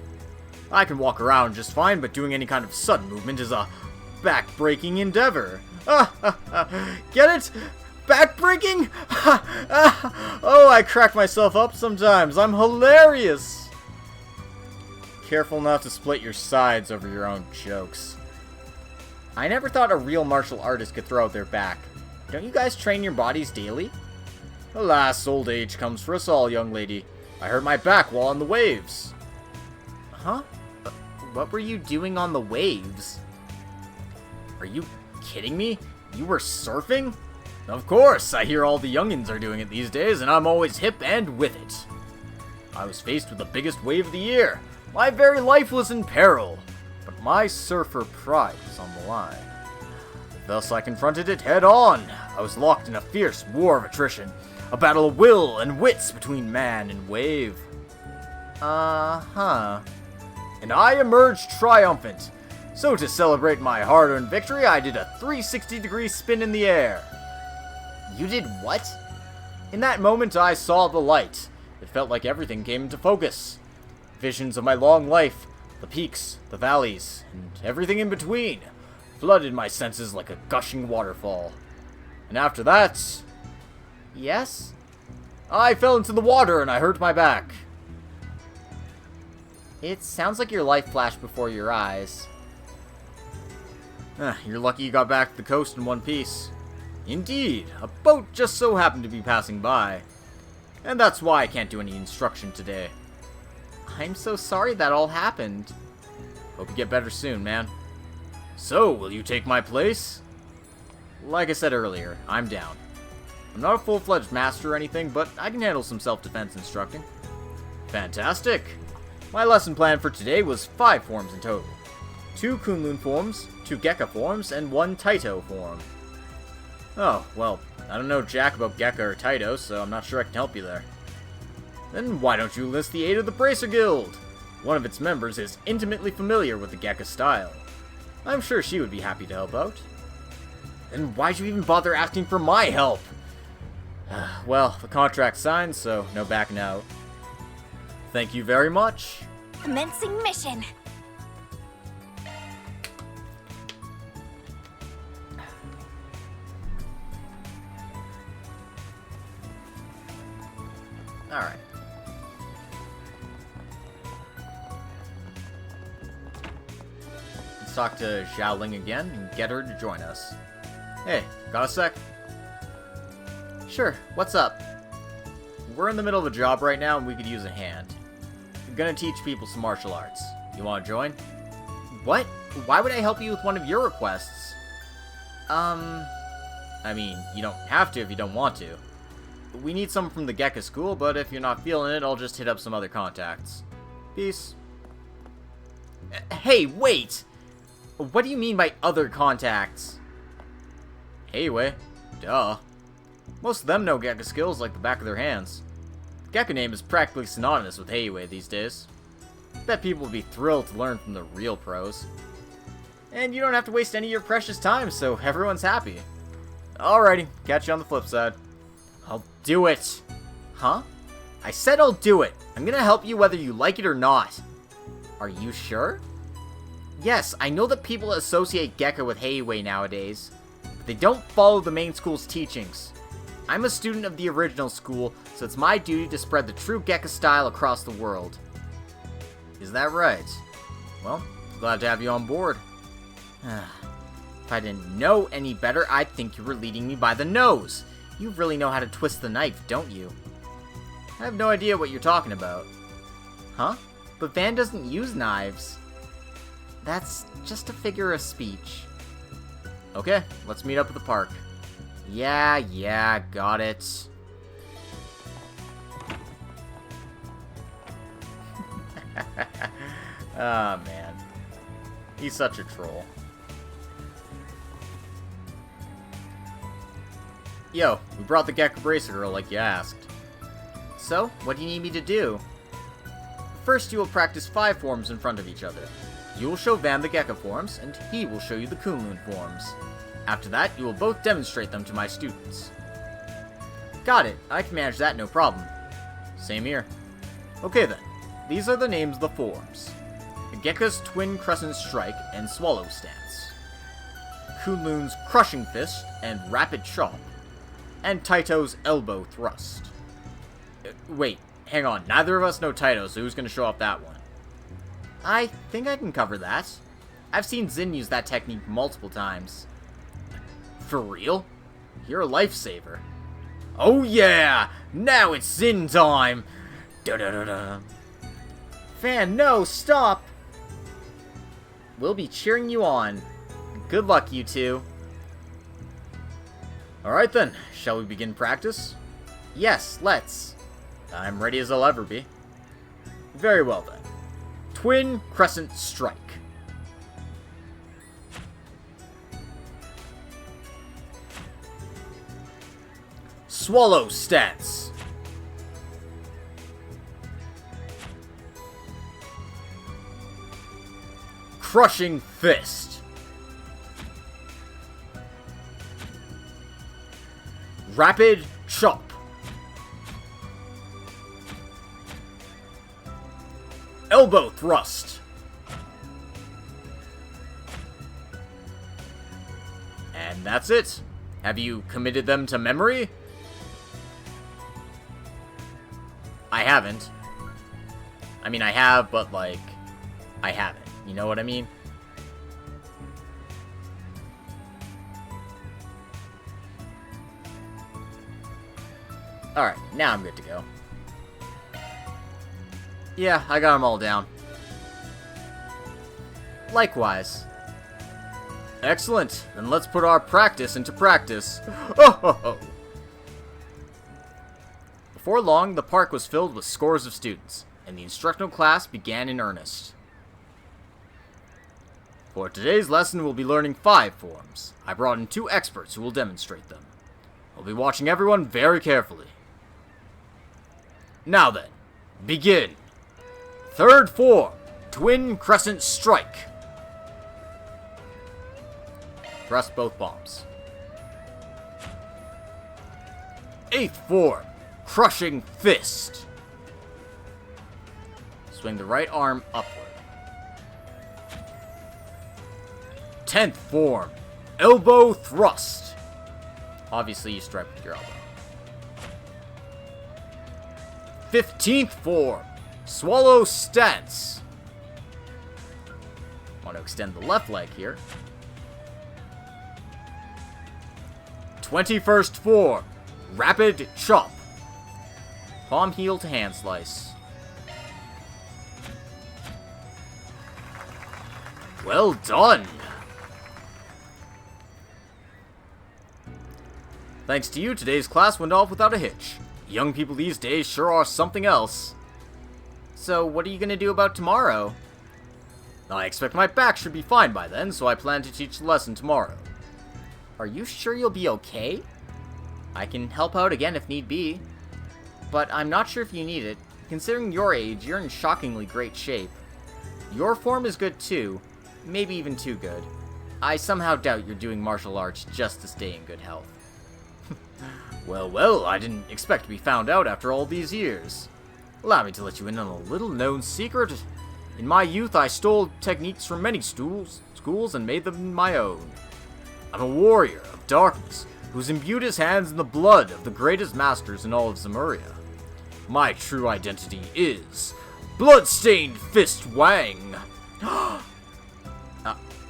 I can walk around just fine, but doing any kind of sudden movement is a back-breaking endeavor. Get it? Back-breaking? Oh, I crack myself up sometimes. I'm hilarious. Careful not to split your sides over your own jokes. I never thought a real martial artist could throw out their back. Don't you guys train your bodies daily? Alas, old age comes for us all, young lady. I hurt my back while on the waves. Huh? What were you doing on the waves? Are you kidding me? You were surfing? Of course, I hear all the youngins are doing it these days, and I'm always hip and with it. I was faced with the biggest wave of the year. My very life was in peril, but my surfer pride was on the line. Thus I confronted it head on. I was locked in a fierce war of attrition, a battle of will and wits between man and wave. Uh-huh. And I emerged triumphant. So to celebrate my hard-earned victory, I did a 360-degree spin in the air. You did what? In that moment, I saw the light. It felt like everything came into focus. Visions of my long life, the peaks, the valleys, and everything in between, flooded my senses like a gushing waterfall. And after that... Yes? I fell into the water and I hurt my back. It sounds like your life flashed before your eyes. You're lucky you got back to the coast in one piece. Indeed, a boat just so happened to be passing by. And that's why I can't do any instruction today. I'm so sorry that all happened. Hope you get better soon, man. So, will you take my place? Like I said earlier, I'm down. I'm not a full-fledged master or anything, but I can handle some self-defense instructing. Fantastic! My lesson plan for today was 5 forms in total. 2 Kunlun forms, 2 Gekka forms, and 1 Taito form. Oh, well, I don't know jack about Gekka or Taito, so I'm not sure I can help you there. Then why don't you enlist the aid of the Bracer Guild? One of its members is intimately familiar with the Gekka style. I'm sure she would be happy to help out. Then why'd you even bother asking for my help? Well, the contract's signed, so no backing out. Thank you very much. Commencing mission. Alright. Let's talk to Xiaoling again and get her to join us. Hey, got a sec? Sure, what's up? We're in the middle of a job right now and we could use a hand. I'm gonna teach people some martial arts. You wanna join? What? Why would I help you with one of your requests? I mean, you don't have to if you don't want to. We need someone from the Gekka school, but if you're not feeling it, I'll just hit up some other contacts. Peace. Hey, wait! What do you mean by other contacts? Heiwei. Duh. Most of them know Gekka skills like the back of their hands. The Gekka name is practically synonymous with Heiwei these days. Bet people would be thrilled to learn from the real pros. And you don't have to waste any of your precious time, so everyone's happy. Alrighty, catch you on the flip side. I'll do it. Huh? I said I'll do it. I'm gonna help you whether you like it or not. Are you sure? Yes, I know that people associate Gekka with Heiwei nowadays, but they don't follow the main school's teachings. I'm a student of the original school, so it's my duty to spread the true Gekka style across the world. Is that right? Well, glad to have you on board. If I didn't know any better, I'd think you were leading me by the nose. You really know how to twist the knife, don't you? I have no idea what you're talking about. Huh? But Van doesn't use knives. That's just a figure of speech. Okay, let's meet up at the park. Yeah, got it. Ah, man. He's such a troll. Yo, we brought the Gekka Bracer Girl like you asked. So, what do you need me to do? First, you will practice 5 forms in front of each other. You will show Van the Gekka forms, and he will show you the Kunlun forms. After that, you will both demonstrate them to my students. Got it, I can manage that no problem. Same here. Okay then, these are the names of the forms. Gekka's Twin Crescent Strike and Swallow Stance. Kunlun's Crushing Fist and Rapid Chop. And Taito's Elbow Thrust. Wait, hang on, neither of us know Taito, so who's gonna show off that one? I think I can cover that. I've seen Zin use that technique multiple times. For real? You're a lifesaver. Oh yeah! Now it's Zin time! Da-da-da-da. Fan, no, stop! We'll be cheering you on. Good luck, you two. Alright then, shall we begin practice? Yes, let's. I'm ready as I'll ever be. Very well then. Twin Crescent Strike. Swallow Stance. Crushing Fist. Rapid Chop. Elbow Thrust. And that's it. Have you committed them to memory? I haven't. I mean, I have, but, like, I haven't. You know what I mean? Alright, now I'm good to go. Yeah, I got them all down. Likewise. Excellent. Then let's put our practice into practice. Oh, ho, ho. Before long, the park was filled with scores of students, and the instructional class began in earnest. For today's lesson, we'll be learning 5 forms. I brought in 2 experts who will demonstrate them. I'll be watching everyone very carefully. Now then, begin. 3rd form, Twin Crescent Strike. Thrust both palms. 8th form, Crushing Fist. Swing the right arm upward. 10th form, Elbow Thrust. Obviously, you strike with your elbow. 15th form, Swallow Stance. Want to extend the left leg here. 21st form, Rapid Chop. Palm heel to hand slice. Well done! Thanks to you, today's class went off without a hitch. Young people these days sure are something else. So, what are you gonna do about tomorrow? I expect my back should be fine by then, so I plan to teach the lesson tomorrow. Are you sure you'll be okay? I can help out again if need be. But I'm not sure if you need it. Considering your age, you're in shockingly great shape. Your form is good too. Maybe even too good. I somehow doubt you're doing martial arts just to stay in good health. Well, I didn't expect to be found out after all these years. Allow me to let you in on a little-known secret. In my youth, I stole techniques from many schools and made them my own. I'm a warrior of darkness, who's imbued his hands in the blood of the greatest masters in all of Zemuria. My true identity is Bloodstained Fist Wang.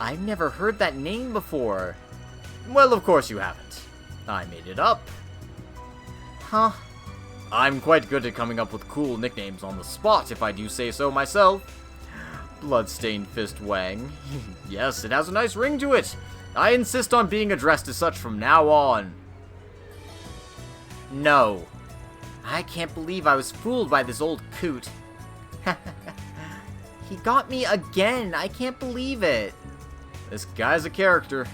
I've never heard that name before. Well, of course you haven't. I made it up. Huh? I'm quite good at coming up with cool nicknames on the spot, if I do say so myself. Bloodstained Fist Wang. Yes, it has a nice ring to it. I insist on being addressed as such from now on. No. I can't believe I was fooled by this old coot. He got me again. I can't believe it. This guy's a character.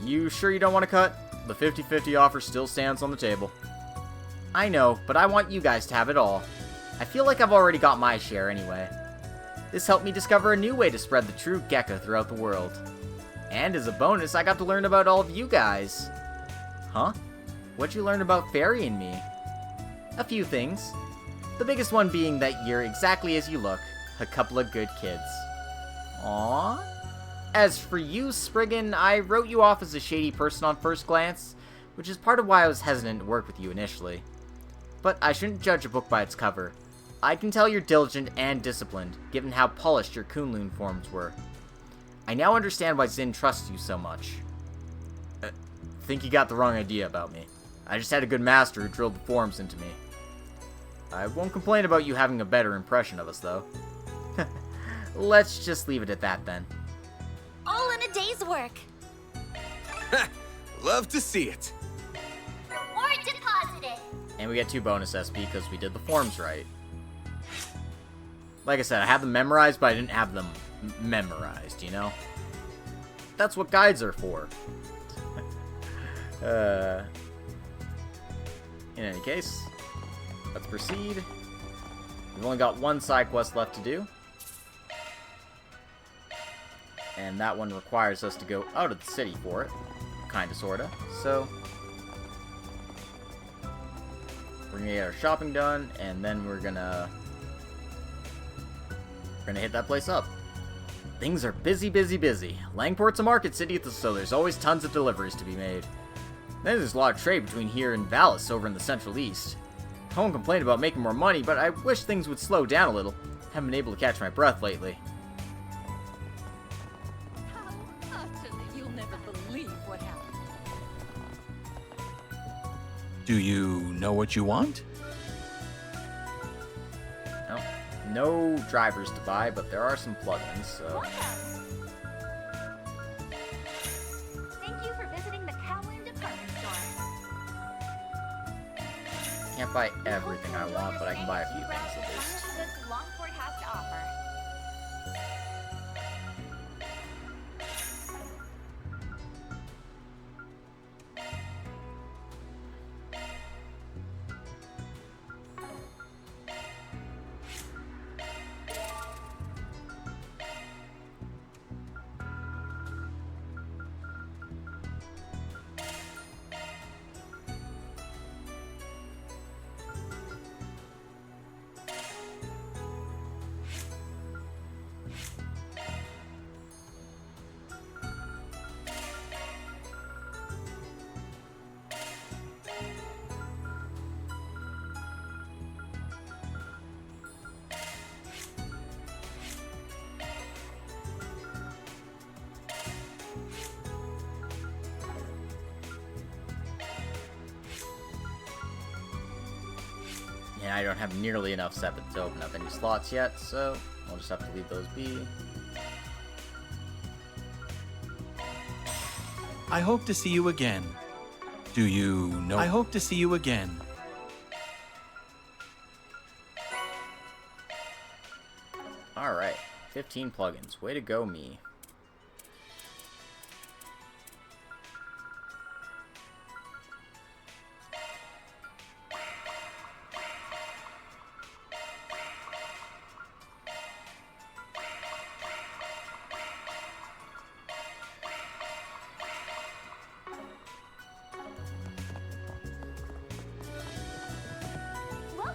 You sure you don't want to cut? The 50-50 offer still stands on the table. I know, but I want you guys to have it all. I feel like I've already got my share anyway. This helped me discover a new way to spread the true Gecko throughout the world. And as a bonus, I got to learn about all of you guys. Huh? What'd you learn about Fairy and me? A few things. The biggest one being that you're exactly as you look. A couple of good kids. Aww. As for you, Spriggan, I wrote you off as a shady person on first glance, which is part of why I was hesitant to work with you initially. But I shouldn't judge a book by its cover. I can tell you're diligent and disciplined, given how polished your Kunlun forms were. I now understand why Zin trusts you so much. Think you got the wrong idea about me. I just had a good master who drilled the forms into me. I won't complain about you having a better impression of us, though. Let's just leave it at that, then. All in a day's work. Love to see it. Or deposit it. And we get 2 bonus SP because we did the forms right. Like I said, I had them memorized, but I didn't have them memorized, you know? That's what guides are for. In any case, let's proceed. We've only got 1 side quest left to do. And that one requires us to go out of the city for it. Kinda, sorta. So, we're gonna get our shopping done, and then we're gonna hit that place up. Things are busy, busy, busy. Langport's a market city, so there's always tons of deliveries to be made. Then there's a lot of trade between here and Valis over in the Central East. I won't complain about making more money, but I wish things would slow down a little. Haven't been able to catch my breath lately. How utterly you'll never believe what happened. Do you know what you want? No drivers to buy, but there are some plugins, so... Thank you for visiting the Kowloon department store. Can't buy everything I want, but I can buy a few things at least. Goods Longport has to offer. Yeah, I don't have nearly enough sepet to open up any slots yet, so I'll just have to leave those be. I hope to see you again. Do you know? I hope to see you again. Alright, 15 plugins. Way to go, me.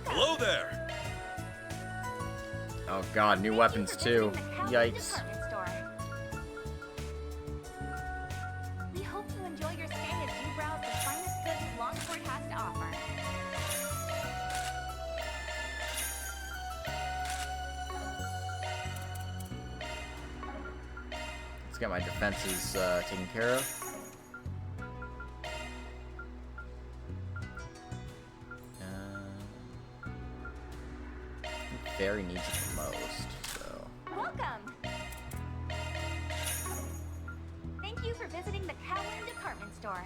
Hello there! Oh god, new weapons too. Yikes. We hope you enjoy your stay as you browse the finest goods Longport has to offer. Let's get my defenses taken care of. Fairy needs it the most, so... Welcome! Thank you for visiting the Kowloon department store.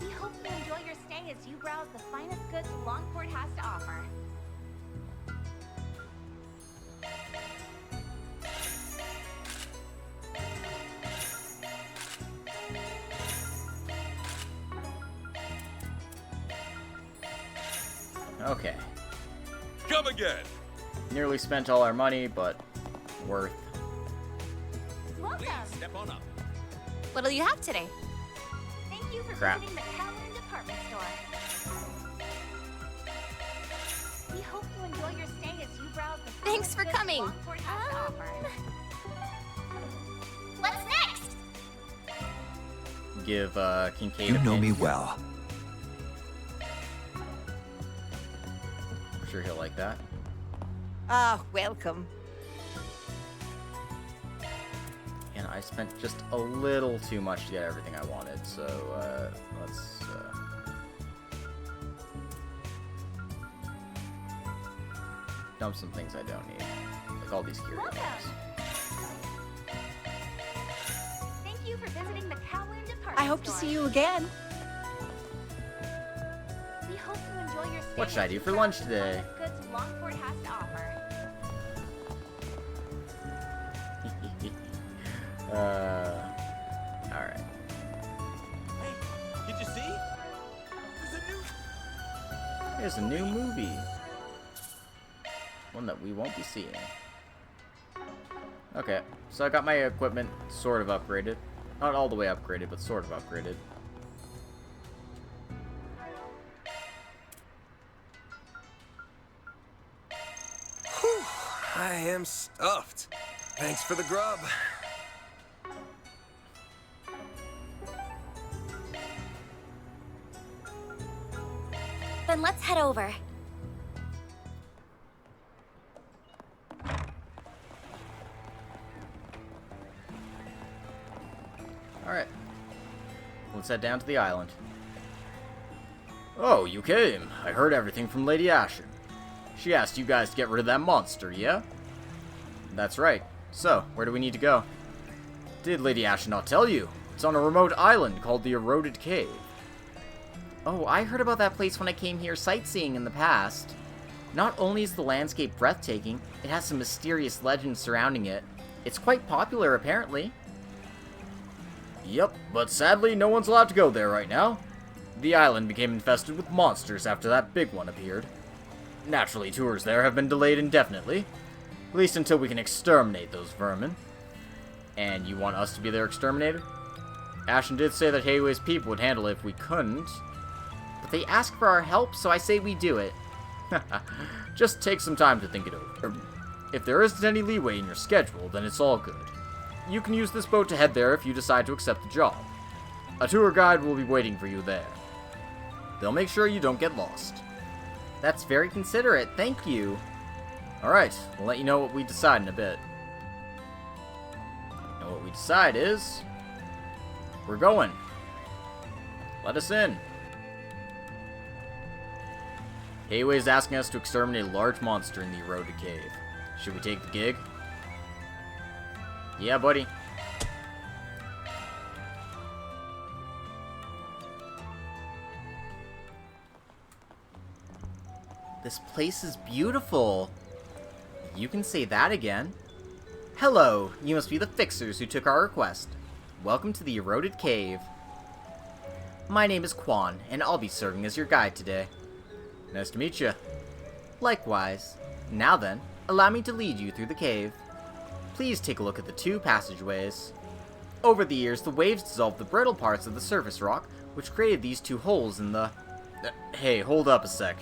We hope you enjoy your stay as you browse the finest goods Longport has to offer. Okay. Come again! Nearly spent all our money, but worth. Welcome! Step on up. What'll you have today? Thank you for Crap. visiting the Kowloon department store. We hope you enjoy your stay as you browse the Thanks for goods coming. Longport has to offer. What's next? Give Kincaid You a know pin. me well. I'm sure he'll like that. Ah, welcome. And I spent just a little too much to get everything I wanted, so let's dump some things I don't need, like all these curios. you for visiting the Kowloon department I hope to see you again. We hope you enjoy your stay. What should I do for lunch today? Goods Longport has to offer. Alright. Hey, did you see? There's a new movie. One that we won't be seeing. Okay, so I got my equipment sort of upgraded. Not all the way upgraded, but sort of upgraded. Whew, I am stuffed. Thanks for the grub. Then let's head over. Alright. Let's head down to the island. Oh, you came. I heard everything from Lady Ashen. She asked you guys to get rid of that monster, yeah? That's right. So, where do we need to go? Did Lady Ashen not tell you? It's on a remote island called the Eroded Cave. Oh, I heard about that place when I came here sightseeing in the past. Not only is the landscape breathtaking, it has some mysterious legends surrounding it. It's quite popular, apparently. Yep, but sadly, no one's allowed to go there right now. The island became infested with monsters after that big one appeared. Naturally, tours there have been delayed indefinitely. At least until we can exterminate those vermin. And you want us to be their exterminator? Ashen did say that Hayway's people would handle it if we couldn't. But they asked for our help, so I say we do it. Just take some time to think it over. If there isn't any leeway in your schedule, then it's all good. You can use this boat to head there if you decide to accept the job. A tour guide will be waiting for you there. They'll make sure you don't get lost. That's very considerate, thank you. Alright, we'll let you know what we decide in a bit. And what we decide is... we're going. Let us in. Hayway's asking us to exterminate a large monster in the Eroded Cave. Should we take the gig? Yeah, buddy. This place is beautiful. You can say that again. Hello, you must be the fixers who took our request. Welcome to the Eroded Cave. My name is Quan, and I'll be serving as your guide today. Nice to meet you. Likewise. Now then, allow me to lead you through the cave. Please take a look at the two passageways. Over the years, the waves dissolved the brittle parts of the surface rock, which created these two holes in the... Hey, hold up a sec.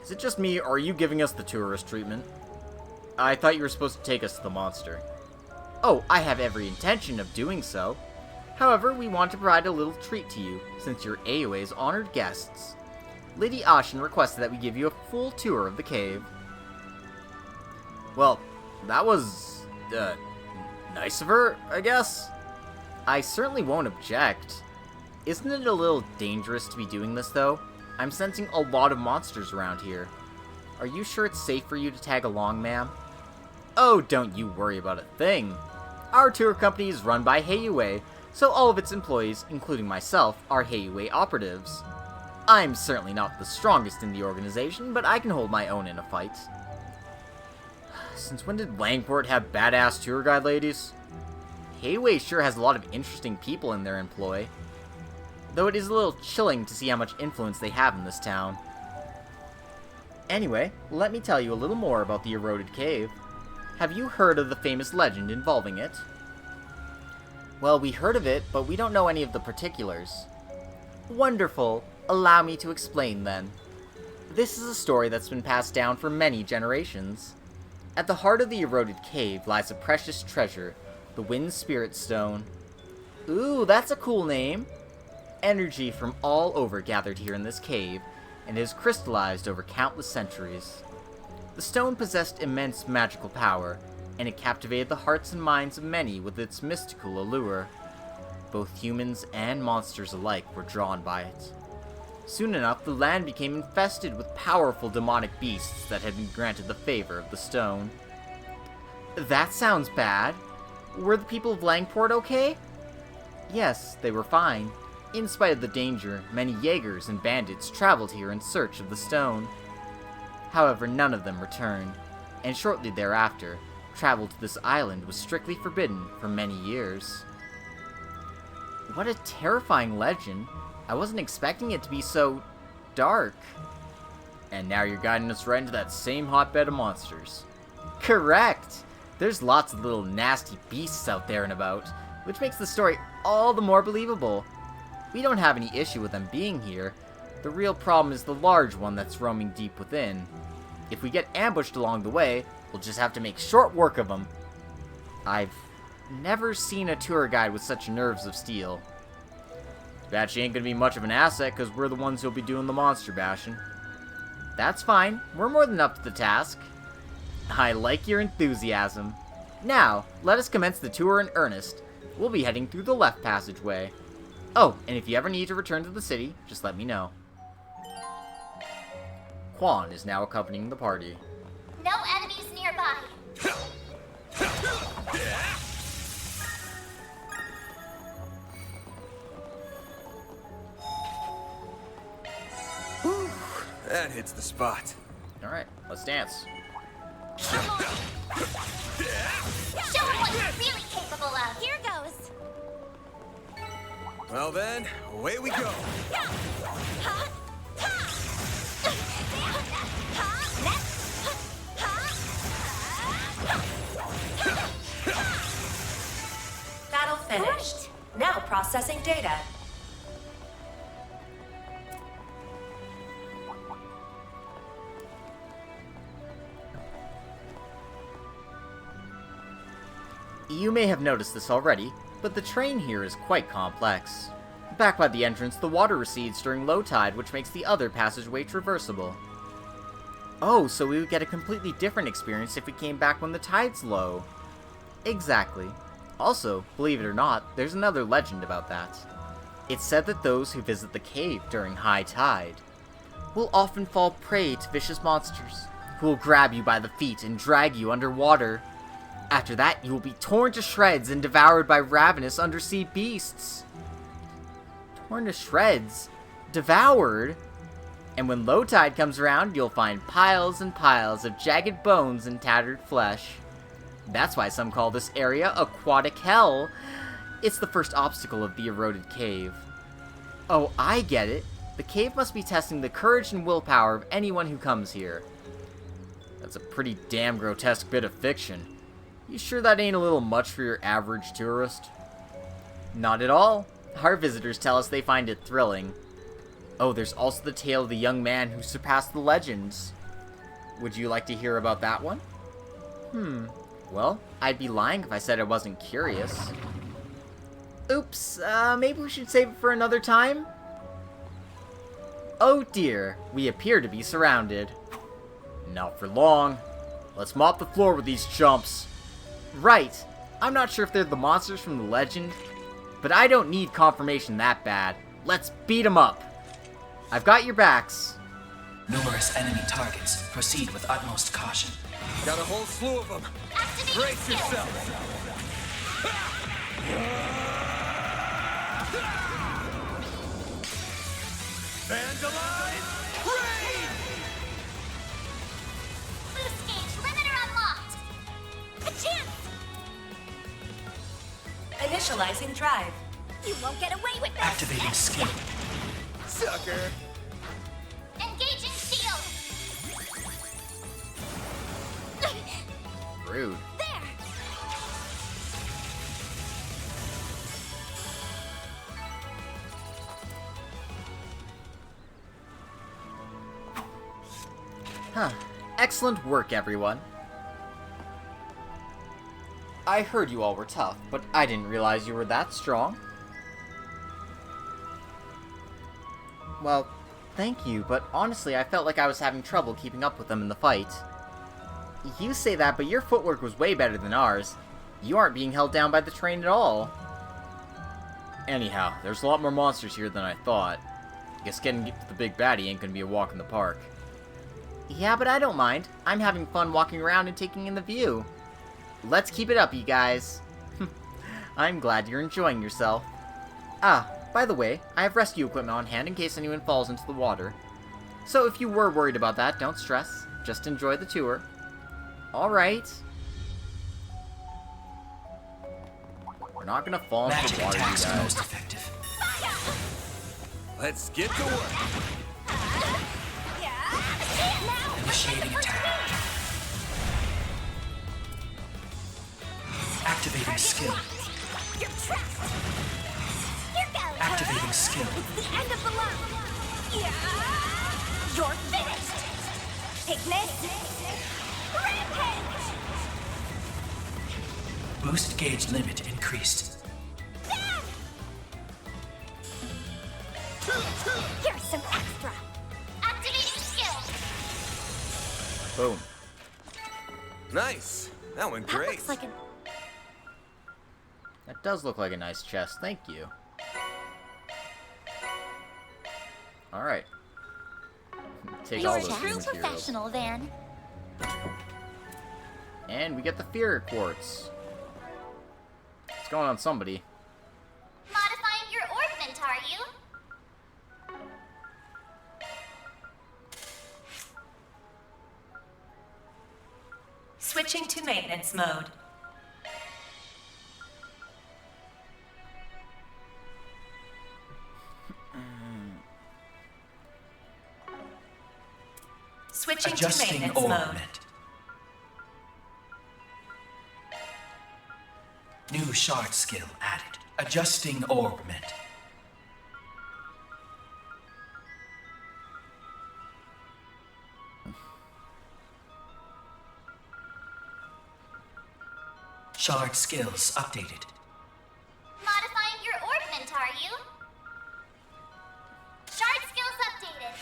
Is it just me, or are you giving us the tourist treatment? I thought you were supposed to take us to the monster. Oh, I have every intention of doing so. However, we want to provide a little treat to you, since you're AOA's honored guests. Lady Ashen requested that we give you a full tour of the cave. Well, that was... nice of her, I guess? I certainly won't object. Isn't it a little dangerous to be doing this, though? I'm sensing a lot of monsters around here. Are you sure it's safe for you to tag along, ma'am? Oh, don't you worry about a thing. Our tour company is run by Hayway, so all of its employees, including myself, are Hayway operatives. I'm certainly not the strongest in the organization, but I can hold my own in a fight. Since when did Langport have badass tour guide ladies? Hayway sure has a lot of interesting people in their employ. Though it is a little chilling to see how much influence they have in this town. Anyway, let me tell you a little more about the Eroded Cave. Have you heard of the famous legend involving it? Well, we heard of it, but we don't know any of the particulars. Wonderful. Allow me to explain then. This is a story that's been passed down for many generations. At the heart of the Eroded Cave lies a precious treasure, the Wind Spirit Stone. Ooh, that's a cool name. Energy from all over gathered here in this cave, and it has crystallized over countless centuries. The stone possessed immense magical power, and it captivated the hearts and minds of many with its mystical allure. Both humans and monsters alike were drawn by it. Soon enough, the land became infested with powerful demonic beasts that had been granted the favor of the stone. That sounds bad. Were the people of Langport okay? Yes, they were fine. In spite of the danger, many Jaegers and bandits traveled here in search of the stone. However, none of them returned, and shortly thereafter, travel to this island was strictly forbidden for many years. What a terrifying legend. I wasn't expecting it to be so dark. And now you're guiding us right into that same hotbed of monsters. Correct! There's lots of little nasty beasts out there and about, which makes the story all the more believable. We don't have any issue with them being here. The real problem is the large one that's roaming deep within. If we get ambushed along the way, we'll just have to make short work of them. I've never seen a tour guide with such nerves of steel. Bet she ain't gonna be much of an asset, because we're the ones who'll be doing the monster bashing. That's fine, we're more than up to the task. I like your enthusiasm. Now, let us commence the tour in earnest. We'll be heading through the left passageway. Oh, and if you ever need to return to the city, just let me know. Quan is now accompanying the party. No enemies nearby. Whew, that hits the spot. Alright, let's dance. Show them what you're really capable of. Here goes. Well then, away we go. Battle finished. Now processing data. You may have noticed this already, but the terrain here is quite complex. Back by the entrance, the water recedes during low tide, which makes the other passageway traversable. Oh, so we would get a completely different experience if we came back when the tide's low. Exactly. Also, believe it or not, there's another legend about that. It's said that those who visit the cave during high tide will often fall prey to vicious monsters, who will grab you by the feet and drag you underwater. After that, you will be torn to shreds and devoured by ravenous undersea beasts. Torn to shreds? Devoured? And when low tide comes around, you'll find piles and piles of jagged bones and tattered flesh. That's why some call this area aquatic hell. It's the first obstacle of the eroded cave. Oh, I get it. The cave must be testing the courage and willpower of anyone who comes here. That's a pretty damn grotesque bit of fiction. You sure that ain't a little much for your average tourist? Not at all. Our visitors tell us they find it thrilling. Oh, there's also the tale of the young man who surpassed the legends. Would you like to hear about that one? Well, I'd be lying if I said I wasn't curious. Oops, maybe we should save it for another time? Oh dear, we appear to be surrounded. Not for long. Let's mop the floor with these chumps. Right, I'm not sure if they're the monsters from the legend, but I don't need confirmation that bad. Let's beat them up. I've got your backs. Numerous enemy targets. Proceed with utmost caution. Got a whole slew of them. Brace yourself. Vandalize! Raid! Boost gauge limiter unlocked. A chance. Initializing drive. You won't get away with this. Activating skill. Sucker. Engaging shield. Rude. There. Huh. Excellent work, everyone. I heard you all were tough, but I didn't realize you were that strong. Well, thank you, but honestly, I felt like I was having trouble keeping up with them in the fight. You say that, but your footwork was way better than ours. You aren't being held down by the train at all. Anyhow, there's a lot more monsters here than I thought. Guess getting to the big baddie ain't gonna be a walk in the park. Yeah, but I don't mind. I'm having fun walking around and taking in the view. Let's keep it up, you guys. I'm glad you're enjoying yourself. Ah, by the way, I have rescue equipment on hand in case anyone falls into the water. So if you were worried about that, don't stress. Just enjoy the tour. Alright. We're not gonna fall into the water, you attacks are guys. most effective. Let's get to work. Initiating attack. Activating skill. You're trapped. Here goes. Activating skill. It's the end of the line. You're finished. Take this. Rampage. Boost gauge limit increased. Here's some extra. Activating skill. Boom. Nice. That went great. That looks like an... That does look like a nice chest, thank you. Alright. Take all those True materials. professional, Van. And we get the Fear Quartz. It's going on somebody. Modifying your orbment, are you? Switching to maintenance mode. Switching Adjusting to maintenance mode. orbit. New shard skill added. Adjusting orbit. Shard skills updated. Modifying your orbment, are you? Shard skills updated.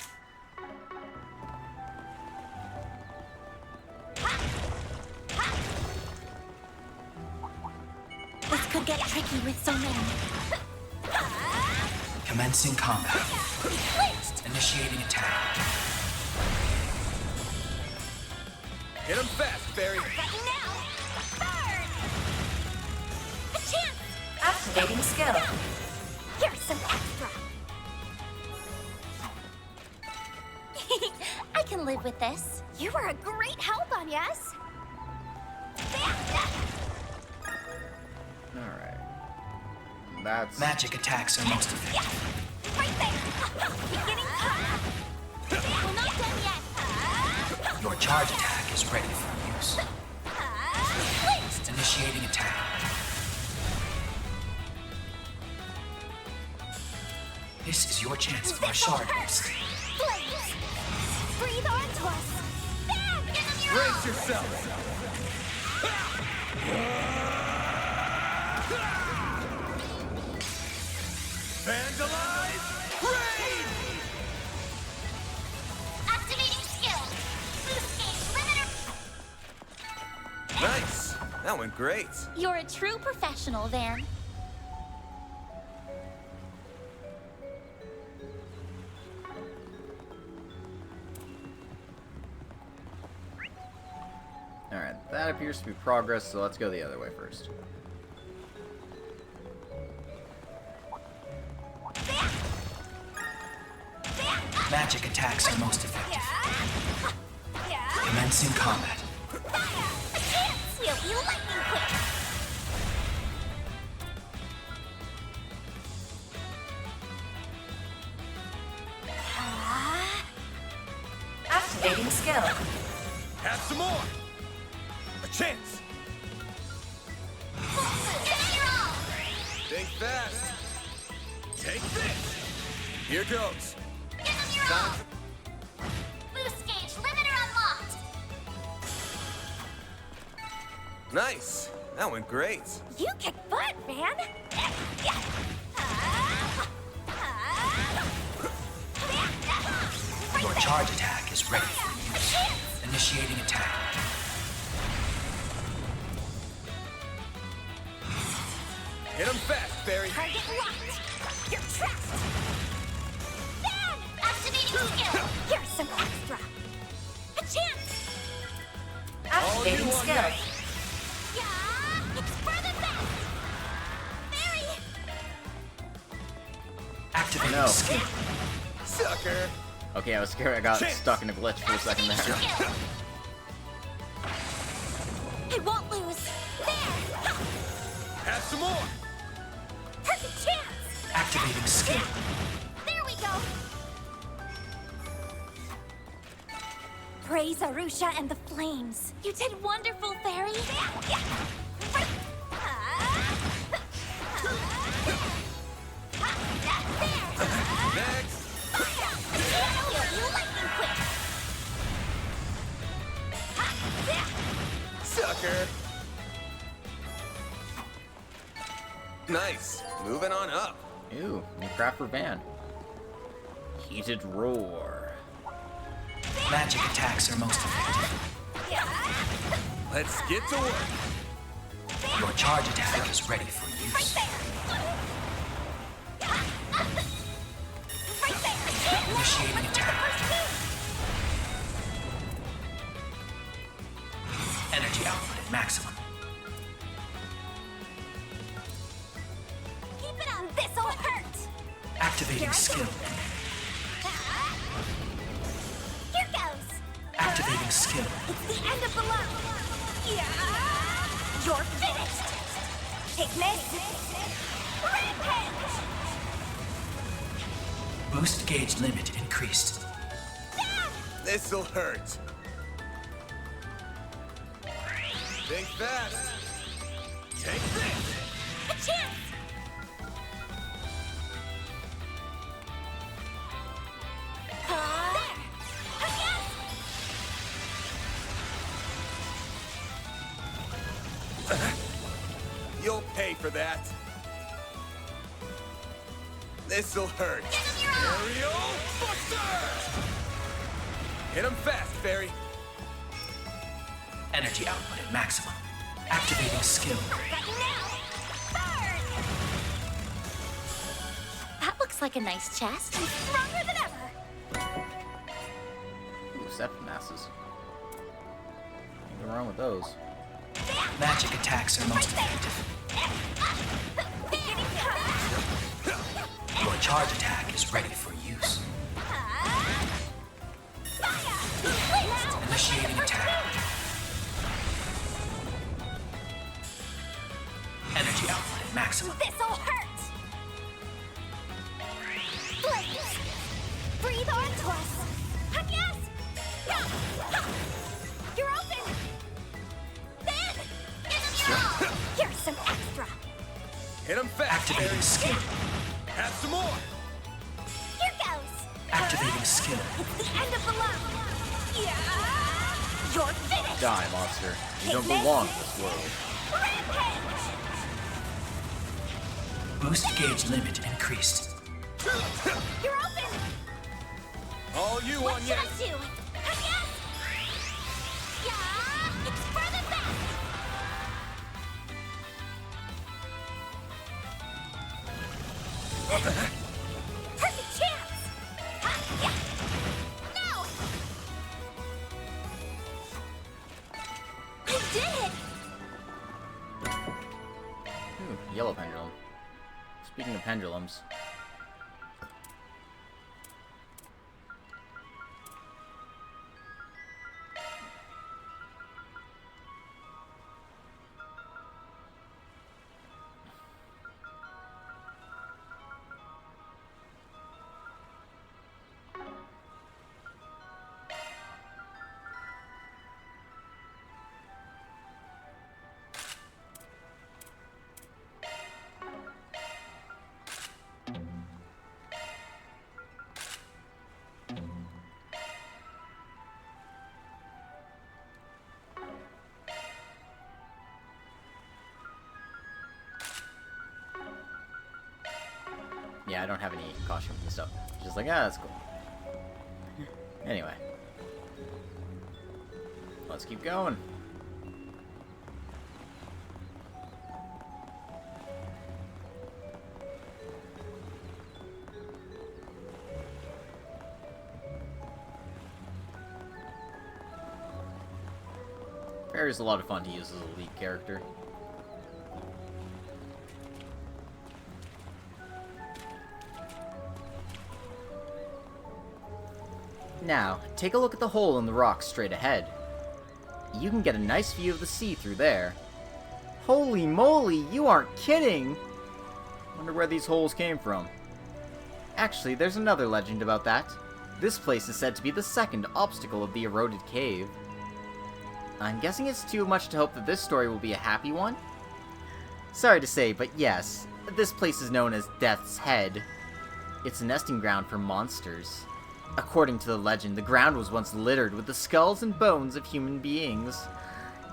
This could get tricky with so many. Commencing combat. Initiating attack. Hit him fast, Barry. A chance. Activating skill. Here's some extra. I can live with this. You were a great help, Anyas. Alright. That's... Magic attacks are most effective. Right there. Beginning. We're not done yet. Your charge attack is ready for use. Initiating attack. This is your chance for a shard boost. Flames. Breathe onto us. Bam! Give them your Brace all. yourself. Vandalize! Raid! Activating skill. Boost gauge limiter. Nice. That went great. You're a true professional, Van. Alright, that appears to be progress, so let's go the other way first. Magic attacks are most effective. Commencing combat. We'll be lightning quick. Activating skill. Have some more! A chance! Think fast. Take this! Here goes. Time Boost gauge limiter unlocked. Nice. That went great. You kick butt, man. Your charge attack is ready for use. Initiating attack. Hit him fast, Barry. Target locked. You're trapped. Bam! Activating skill. Here's some extra. A chance. Activating skill. Yeah, it's for the best. Barry. Activating No. skill. Sucker! Okay, I was scared I got stuck in a glitch for a second there. I won't lose. There! Have some more! Perfect chance! Activating skill. There we go! Praise Arusha and the flames. You did wonderful, Fairy. Next! Sucker! Nice. Moving on up. Ooh, new craft for Van. Heated Roar. Magic attacks are most effective. Let's get to work! Your charge attack is ready for use. Initiating attack. Energy output at maximum. Keep it up. This'll hurt. Activating skill. Here goes. Activating skill. It's the end of the line. You're finished. Take this. Rampage. Boost gauge limit increased. This'll hurt. Think fast. Take this. A chance. You'll pay for that. This'll hurt. Aerial Buster! Hit him fast, Fairy. Energy output at maximum. Activating skill. That looks like a nice chest. Stronger than ever. Ooh, Seven Masses. Nothing wrong with those. Magic attacks are most effective. Your charge attack is ready for use. Initiating attack. Energy output at maximum. This'll hurt. Blaze. Breathe onto us. Yes. You're open. Then. Here's some extra. Hit him fast. Activating skill. Have some more. Here goes. Activating skill. It's the end of the line. You're finished. Die, monster. You don't belong in this world. Rampage. Boost gauge limit increased. You're open. All you What on should yes. I do? Yes. Yeah. It's for the best. Perfect chance. No. I did it. Ooh, yellow pendulum. Speaking of pendulums. Yeah, I don't have any costumes and stuff. Just like, that's cool. Anyway. Let's keep going. Fairy's a lot of fun to use as a lead character. Now, take a look at the hole in the rock straight ahead. You can get a nice view of the sea through there. Holy moly, you aren't kidding! Wonder where these holes came from. Actually, there's another legend about that. This place is said to be the second obstacle of the eroded cave. I'm guessing it's too much to hope that this story will be a happy one? Sorry to say, but yes, this place is known as Death's Head. It's a nesting ground for monsters. According to the legend, the ground was once littered with the skulls and bones of human beings.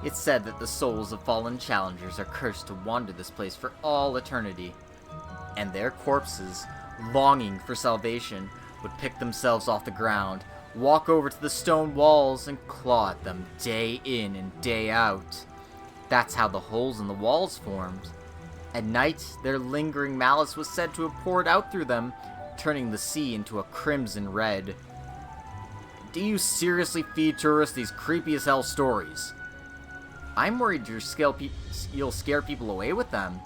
It's said that the souls of fallen challengers are cursed to wander this place for all eternity. And their corpses, longing for salvation, would pick themselves off the ground, walk over to the stone walls, and claw at them day in and day out. That's how the holes in the walls formed. At night, their lingering malice was said to have poured out through them, turning the sea into a crimson red. Do you seriously feed tourists these creepy as hell stories? I'm worried you'll scare people away with them.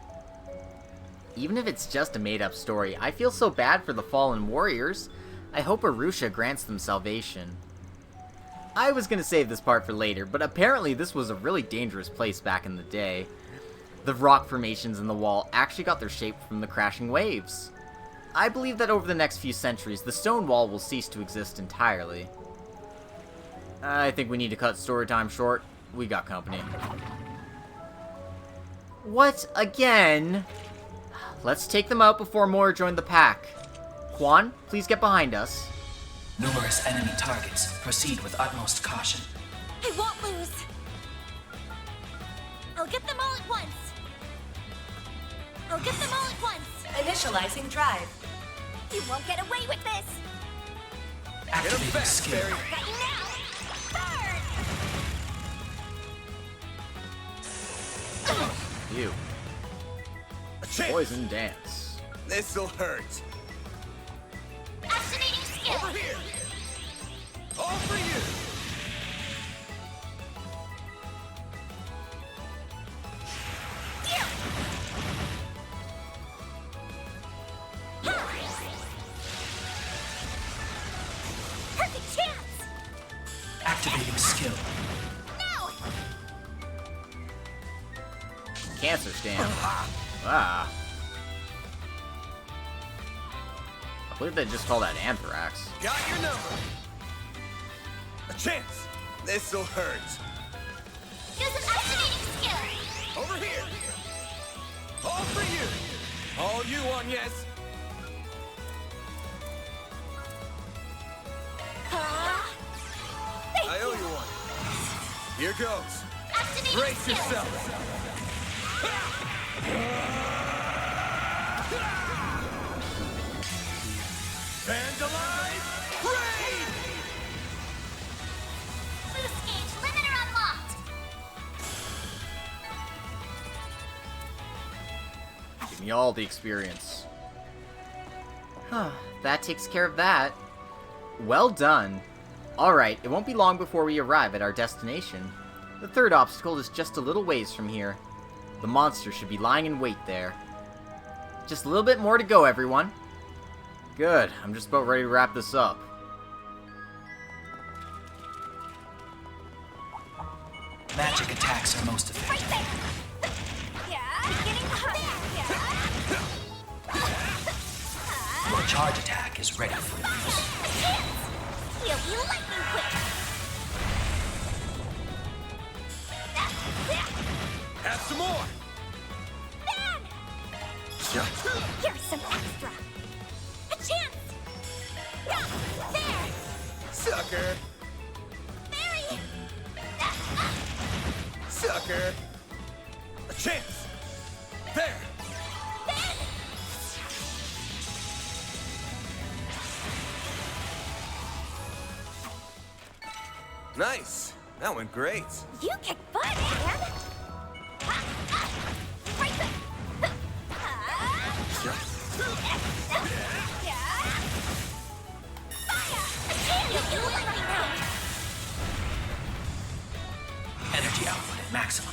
Even if it's just a made-up story, I feel so bad for the fallen warriors. I hope Arusha grants them salvation. I was gonna save this part for later, but apparently this was a really dangerous place back in the day. The rock formations in the wall actually got their shape from the crashing waves. I believe that over the next few centuries, the stone wall will cease to exist entirely. I think we need to cut story time short. We got company. What again? Let's take them out before more join the pack. Juan, please get behind us. Numerous enemy targets. Proceed with utmost caution. I won't lose. I'll get them all at once. I'll get them all at once. Initializing drive. You won't get away with this. Activating skill. Got you now. Burn! You. Poison dance. This'll hurt. Activating skill. Over here. All for you. Perfect chance. Activating skill. Now. Cancer stand. Ah. I believe they just call that anthrax. Got your number. A chance. This'll hurt. Use an activating skill. Over here. All for you. All you want, yes. I owe you one. Here goes. Activating Brace skill. yourself. Vandalize! Raid! Boost gauge limiter unlocked. Give me all the experience. Huh, that takes care of that. Well done. Alright, it won't be long before we arrive at our destination. The third obstacle is just a little ways from here. The monster should be lying in wait there. Just a little bit more to go, everyone. Good, I'm just about ready to wrap this up. Magic attacks are most effective. Your charge attack is ready for use. He'll be lightning quick. Have some more. Here's some extra. A chance. There. Sucker. Barry. Sucker. A chance. There. Nice. That went great. You kick butt, man. Right there. Energy output at maximum.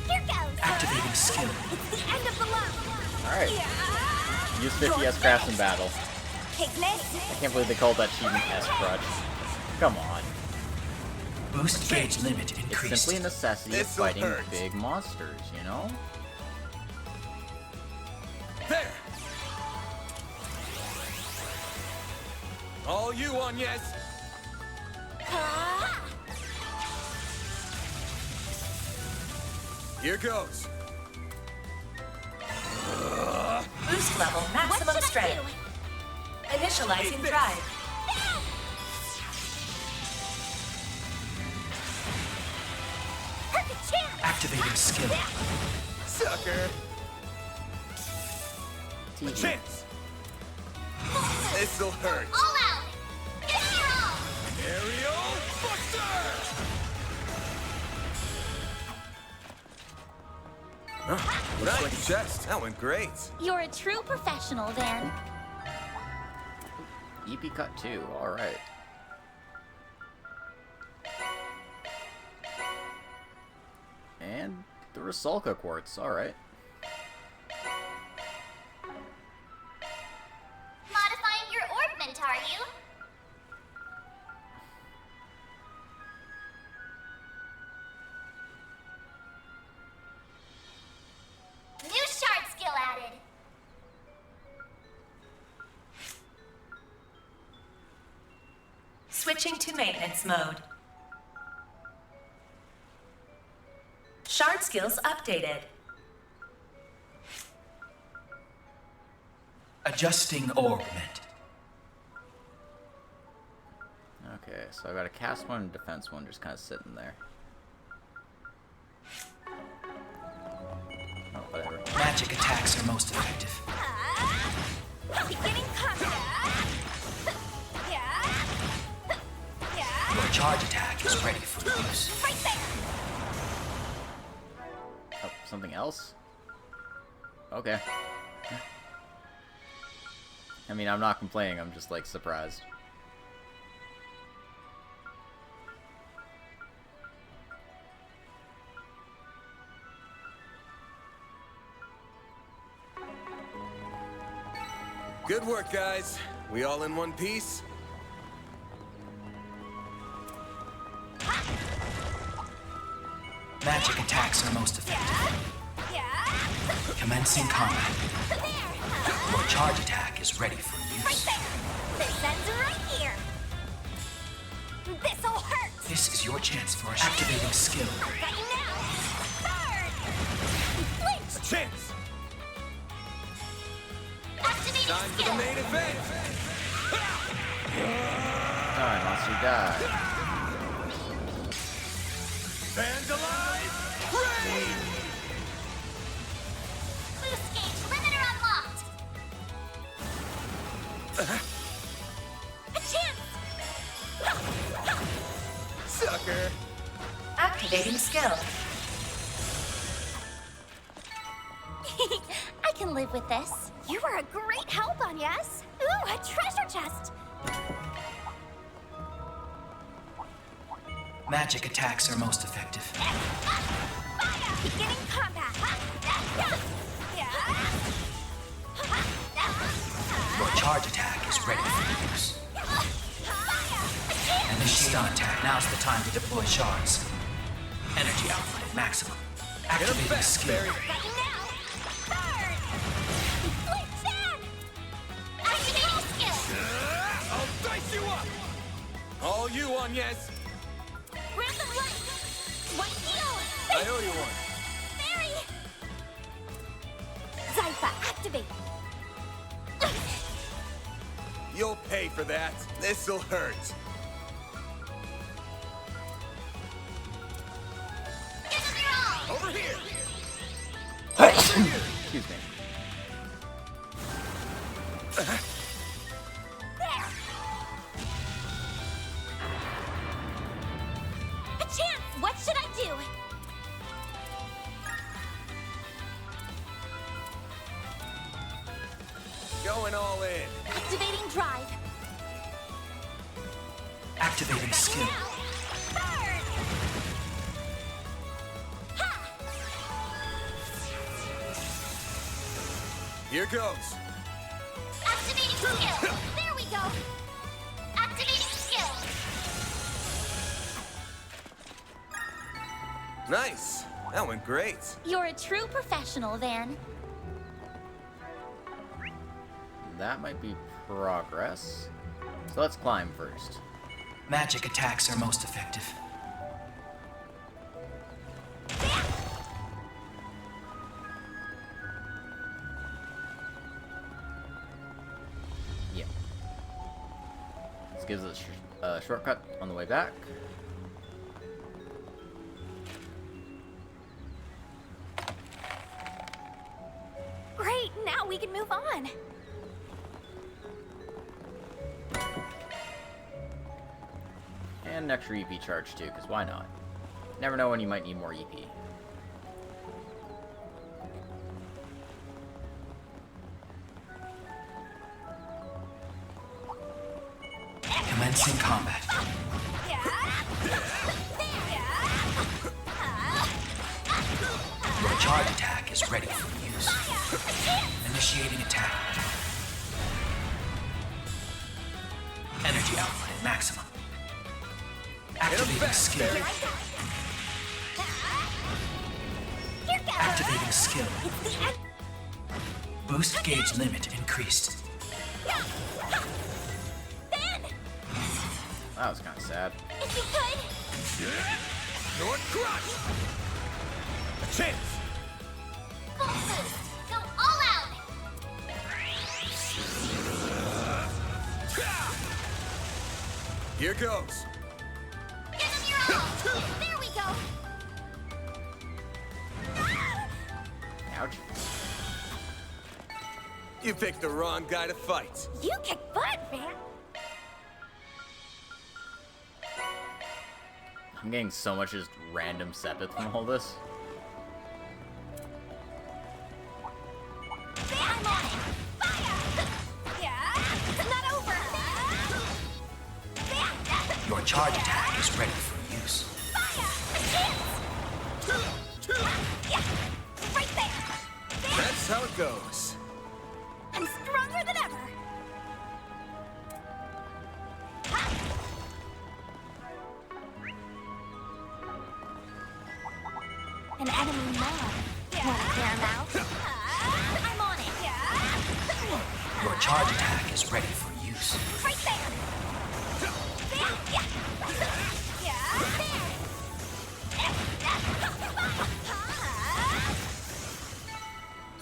Here goes. Activating skill. It's the end of the line. Alright. Use 50S crafts in battle. I can't believe they called that achievement S-Crutch. Come on. Boost gauge limit increased. It's simply a necessity of fighting big monsters, you know? There! All you on, yes? Here goes. Boost level maximum strength. Initializing drive. Activating skill. Sucker. A chance. This'll hurt. All out! Aerial Buster! Nice chest. That went great. You're a true professional, Van. EP cut 2, alright. And the Rusalka quartz, alright. Modifying your orbment, are you? New shard skill added. Switching to maintenance mode. Shard skills updated. Adjusting orbment. Okay, so I got a cast one and defense one just kind of sitting there. Oh, whatever. Magic attacks are most effective. Beginning combat. Your charge attack is ready for use. Right there. Oh, something else? Okay. I mean, I'm not complaining, I'm just, like, surprised. Good work, guys. We all in one piece? Magic attacks are most effective. Commencing combat. Your charge attack is ready for use. This ends right here. This'll hurt. This is your chance for activating skill. Got you now. Third. Flinch. A chance. Activating Time for the main event. Alright, monster die. Fans alive, ready! Boost gauge limiter unlocked. A chance. Sucker. Activating skill. I can live with this. You were a great help on yes. Ooh, a treasure chest. Magic attacks are most effective. Beginning combat. Your charge attack is ready for use. Initiate on attack. Now's the time to deploy shards. Energy output at maximum. Activating skill. Got you now. Third. Flinch down. Activating skill. I'll dice you up. All you on, yes? Random light. One heal. I owe you one. Fairy. Zypha, activate. You'll pay for that. This'll hurt. Give them your all. Over here. Excuse me. There. A chance. What should I do? Going all in. Activating drive. Activating skill. Third. Here goes. Skill. There we go. Activating skill. Nice. That went great. You're a true professional, Van. That might be progress. So let's climb first. Magic attacks are most effective. Yeah. This gives us a shortcut on the way back. Great, now we can move on. And an extra EP charge too, because why not? Never know when you might need more EP. Commencing combat. Your charge attack is ready for use. Initiating attack. Energy output at maximum. Activating skill. Activating skill. Boost gauge limit increased. That was kind of sad. If you could. Your crush! A chance! Full boost. Go all out. Here goes. Give them your all. There we go. Ouch. You picked the wrong guy to fight. You kick butt, Van. I'm getting so much just random Sepith from all this. I'm on it. Fire. Yeah. It's not over. Your charge attack is ready for use. Yeah. Right there. That's how it goes. I'm stronger than ever. An enemy mob. Want to clear him out? I'm on it. Your charge attack is ready for use. Right there.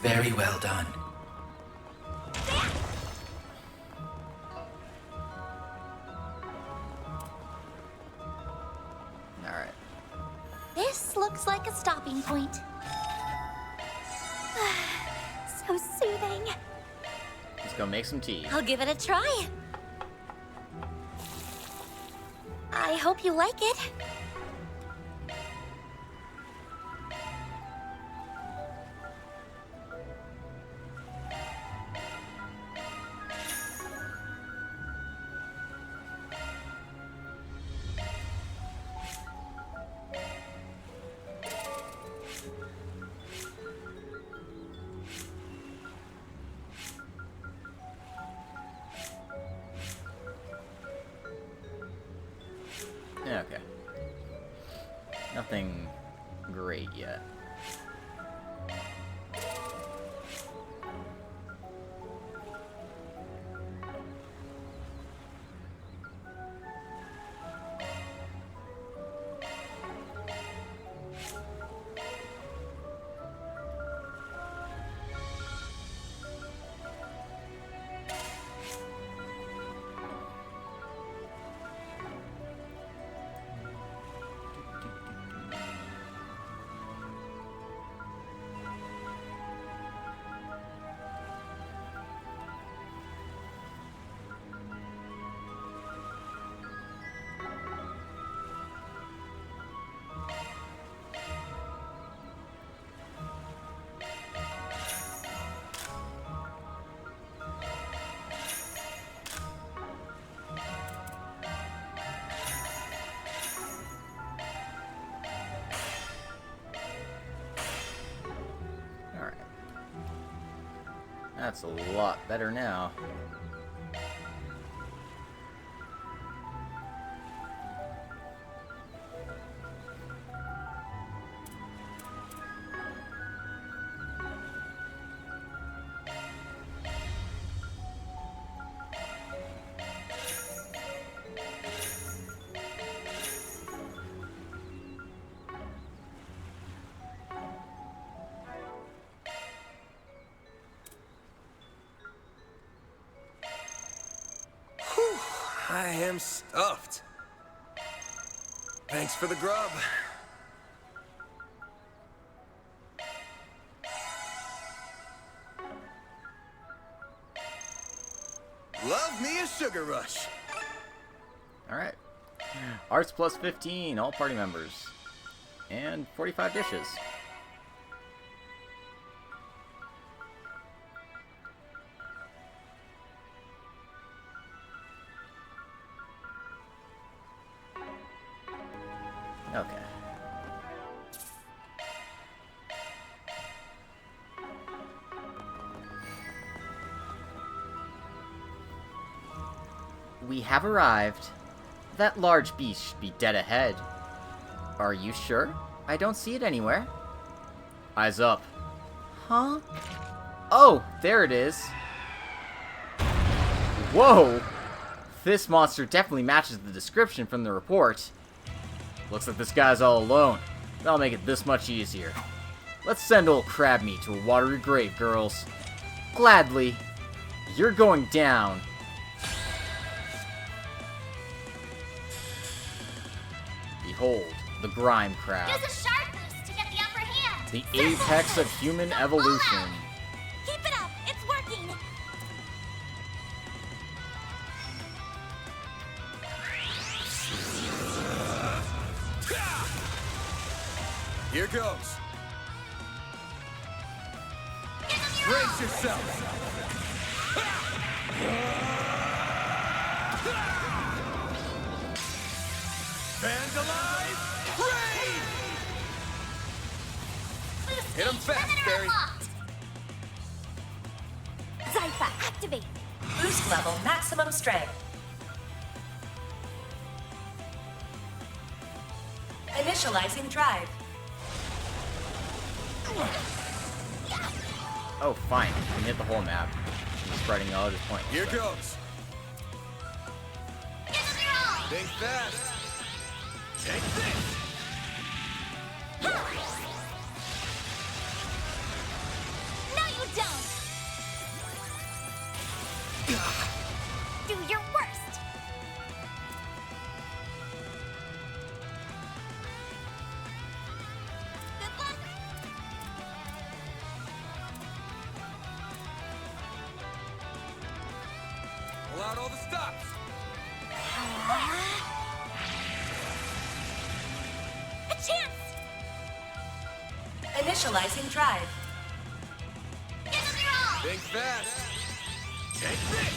Very well done. Alright. This looks like a stopping point. So soothing. Let's go make some tea. I'll give it a try. I hope you like it. Yeah, okay. Nothing great yet. That's a lot better now. I am stuffed. Thanks for the grub. Love me a sugar rush. Alright. Arts plus 15, all party members. And 45 dishes. Okay. We have arrived. That large beast should be dead ahead. Are you sure? I don't see it anywhere. Eyes up. Huh? Oh, there it is. Whoa! This monster definitely matches the description from the report. Looks like this guy's all alone. That'll make it this much easier. Let's send old Crab Meat to a watery grave, girls. Gladly. You're going down. Behold, the Grime Crab. Use a shard boost to get the upper hand. The apex of human evolution. Keep it up! It's working! Here goes. Brace yourself. Vandalize! Raid! Hit him fast, Barry. Zypha, activate! Boost level maximum strength. Initializing drive. Oh, fine. We can hit the whole map. I'm spreading all this point. Here goes. Think fast. Take this. No, you don't! Do your worst! Good luck! Pull out all the stops. A chance! Initializing drive. Think fast. Take this.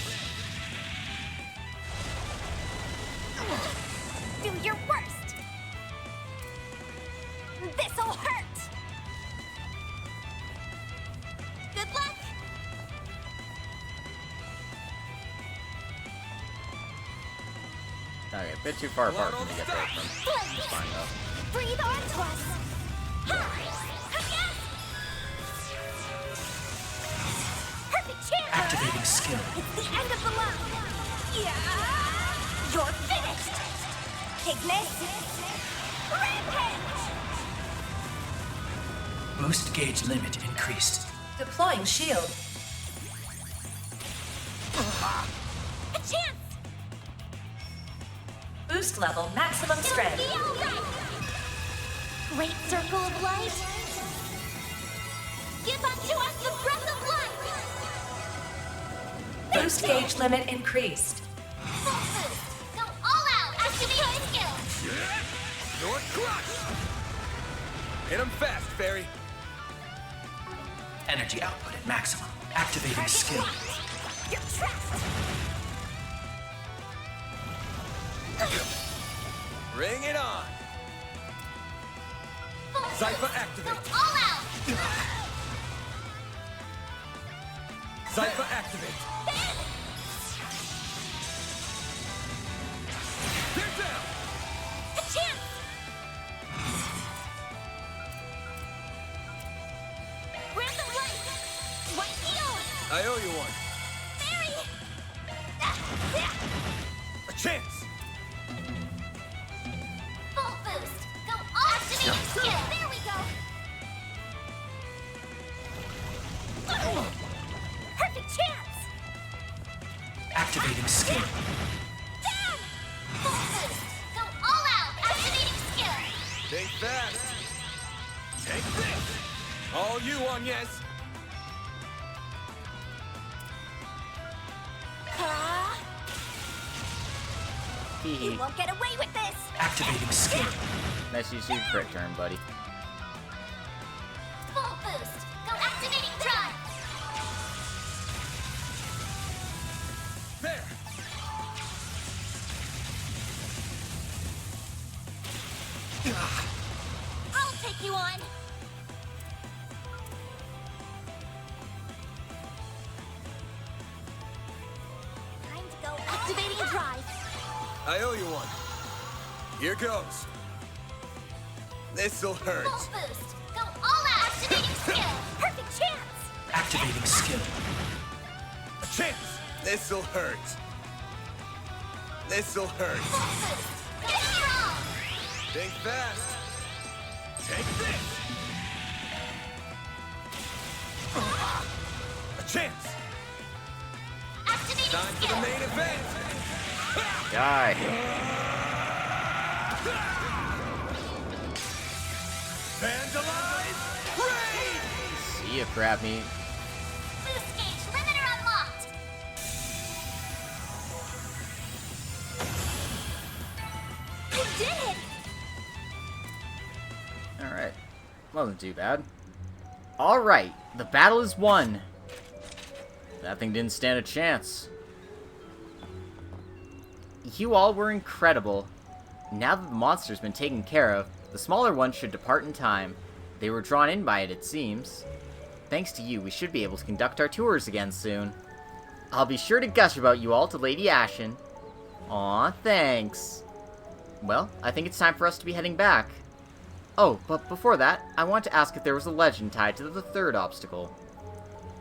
Do your worst! This'll hurt! Good luck! Okay, a bit too far apart for me to get there from. It's fine though. Breathe on to us! Perfect chance! Activating skill. It's the end of the line! Yeah! You're finished! Ignis! Rampage! Boost gauge limit increased. Deploying shield. A chance! Boost level maximum strength. It'll be all right! Great circle of light! Give unto us the breath of life! Boost gauge limit increased. Full boost. Go all out. Activate skill. Your crush. Hit him fast, Barry. Energy output at maximum. Activating skill. You're trapped! Bring it on. Zypha activate. Go all out. Zypha activate. They're down. A chance! Random light! What heal? I owe you one. Mary! A chance. Full boost. Go all activating skill. There we go. Perfect chance! Activating skill. Dash! Stay fast. Take this. All you on, yes. You won't get away with this! Activating skill. Nice use your crit turn, buddy. Full boost. Go activating drive. There. I'll take you on! Time to go activating drive. I owe you one. Here goes. This'll hurt. Full boost. Go all out. Activating skill. Perfect chance! Activating skill. A chance. This'll hurt. This'll hurt. Full boost. Get strong. Think fast. Take this. A chance. Activating Time for skill. the main event. Die. Vandalize. Raid. See ya, crab meat. Boost gauge limiter unlocked. You did it! Alright. Wasn't too bad. Alright, the battle is won. That thing didn't stand a chance. You all were incredible. Now that the monster's been taken care of, the smaller ones should depart in time. They were drawn in by it, it seems. Thanks to you, we should be able to conduct our tours again soon. I'll be sure to gush about you all to Lady Ashen. Aw, thanks. Well, I think it's time for us to be heading back. Oh, but before that, I want to ask if there was a legend tied to the third obstacle.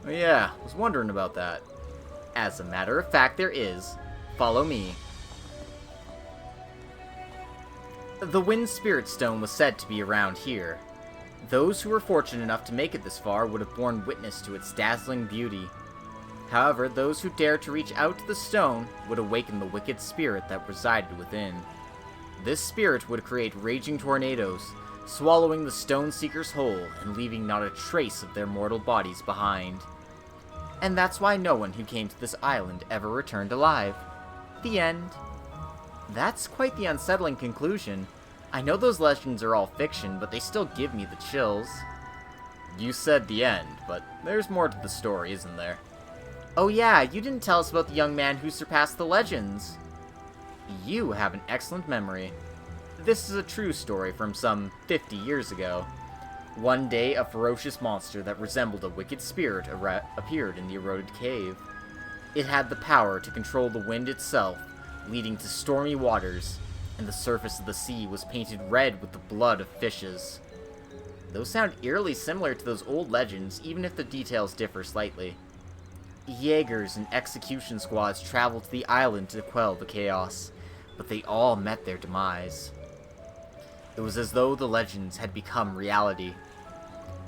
Oh yeah, I was wondering about that. As a matter of fact, there is. Follow me. The Wind Spirit Stone was said to be around here. Those who were fortunate enough to make it this far would have borne witness to its dazzling beauty. However, those who dared to reach out to the stone would awaken the wicked spirit that resided within. This spirit would create raging tornadoes, swallowing the Stone Seekers whole and leaving not a trace of their mortal bodies behind. And that's why no one who came to this island ever returned alive. The end. That's quite the unsettling conclusion. I know those legends are all fiction, but they still give me the chills. You said the end, but there's more to the story, isn't there? Oh yeah, you didn't tell us about the young man who surpassed the legends. You have an excellent memory. This is a true story from some 50 years ago. One day, a ferocious monster that resembled a wicked spirit appeared in the eroded cave. It had the power to control the wind itself, leading to stormy waters, and the surface of the sea was painted red with the blood of fishes. Those sound eerily similar to those old legends, even if the details differ slightly. Jaegers and execution squads traveled to the island to quell the chaos, but they all met their demise. It was as though the legends had become reality.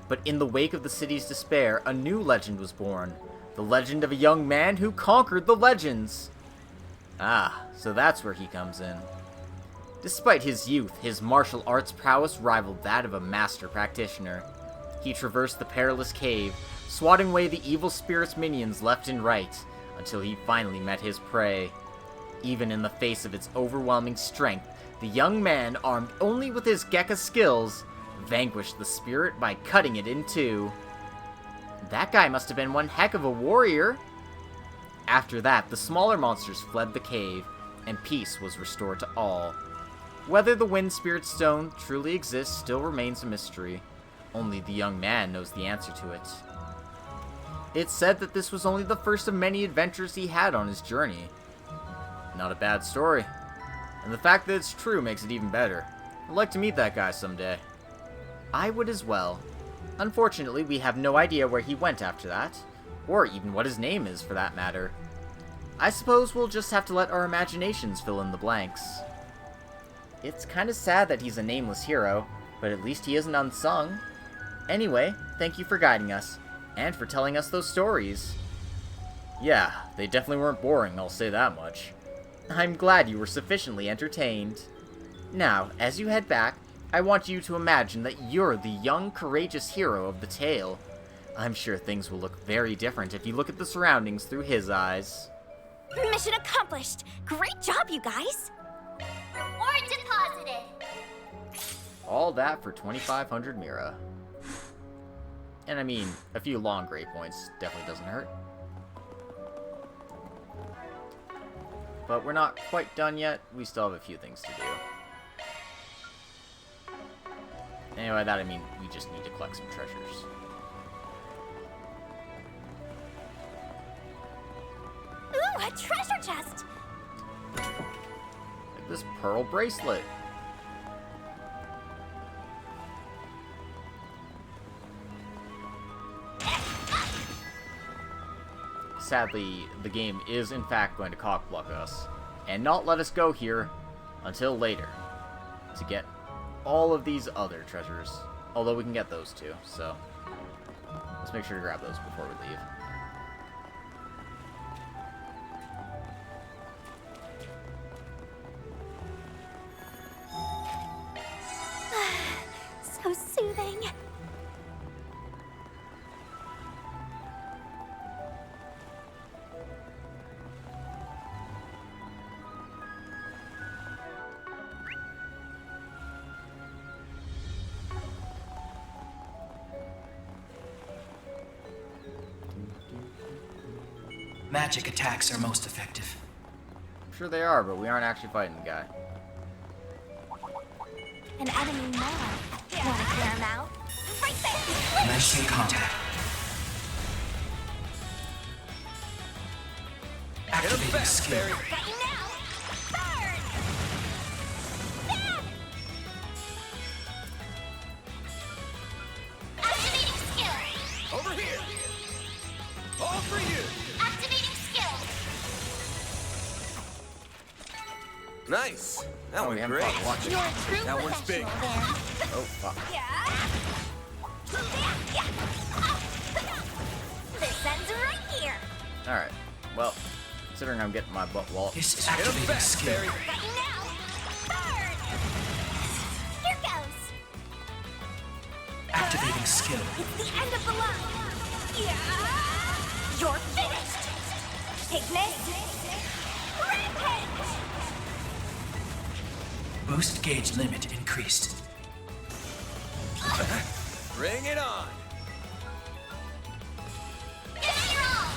But in the wake of the city's despair, a new legend was born. The legend of a young man who conquered the legends. Ah, so that's where he comes in. Despite his youth, his martial arts prowess rivaled that of a master practitioner. He traversed the perilous cave, swatting away the evil spirit's minions left and right, until he finally met his prey. Even in the face of its overwhelming strength, the young man, armed only with his Gekka skills, vanquished the spirit by cutting it in two. That guy must have been one heck of a warrior. After that, the smaller monsters fled the cave, and peace was restored to all. Whether the Wind Spirit Stone truly exists still remains a mystery. Only the young man knows the answer to it. It's said that this was only the first of many adventures he had on his journey. Not a bad story. And the fact that it's true makes it even better. I'd like to meet that guy someday. I would as well. Unfortunately, we have no idea where he went after that, or even what his name is for that matter. I suppose we'll just have to let our imaginations fill in the blanks. It's kinda sad that he's a nameless hero, but at least he isn't unsung. Anyway, thank you for guiding us, and for telling us those stories. Yeah, they definitely weren't boring, I'll say that much. I'm glad you were sufficiently entertained. Now, as you head back, I want you to imagine that you're the young, courageous hero of the tale. I'm sure things will look very different if you look at the surroundings through his eyes. Mission accomplished! Great job, you guys! Or deposited. All that for 2,500 Mira. And I mean, a few long gray points definitely doesn't hurt. But we're not quite done yet. We still have a few things to do. Anyway, that I mean, we just need to collect some treasures. Ooh, a treasure chest! Like this pearl bracelet. Sadly, the game is in fact going to cockblock us, and not let us go here until later, to get all of these other treasures. Although we can get those too, so let's make sure to grab those before we leave. So soothing. Magic attacks are most effective. I'm sure they are, but we aren't actually fighting the guy. An enemy more. Wanna clear him out? Right there! Commencing contact. Activating skill. Got you now! Burn! Bam! Activating skill. Over here! All for you! Activating skill. Nice. That we went haven't great. fought watching. You're a true That one's big. professional Oh, fuck. there. This ends right here. Alright. Well, considering I'm getting my butt walloped. This is Hit 'em activating fast, skill. Barry. Got you now. Burn! Here goes. Activating skill. It's the end of the line. Yeah. You're finished. Take this. Rampage. Boost gauge limit increased. Bring it on! Give it your all.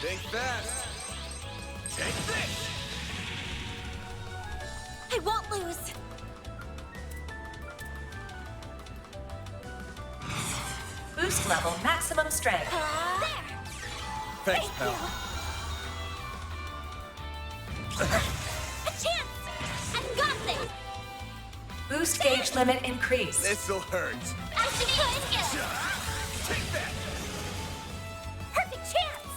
Think fast! Take this! I won't lose. Boost level maximum strength. There. Thanks, pal. A chance. I've got this. Boost gauge limit increased. This'll hurt. Activating skill. Take that! Perfect chance.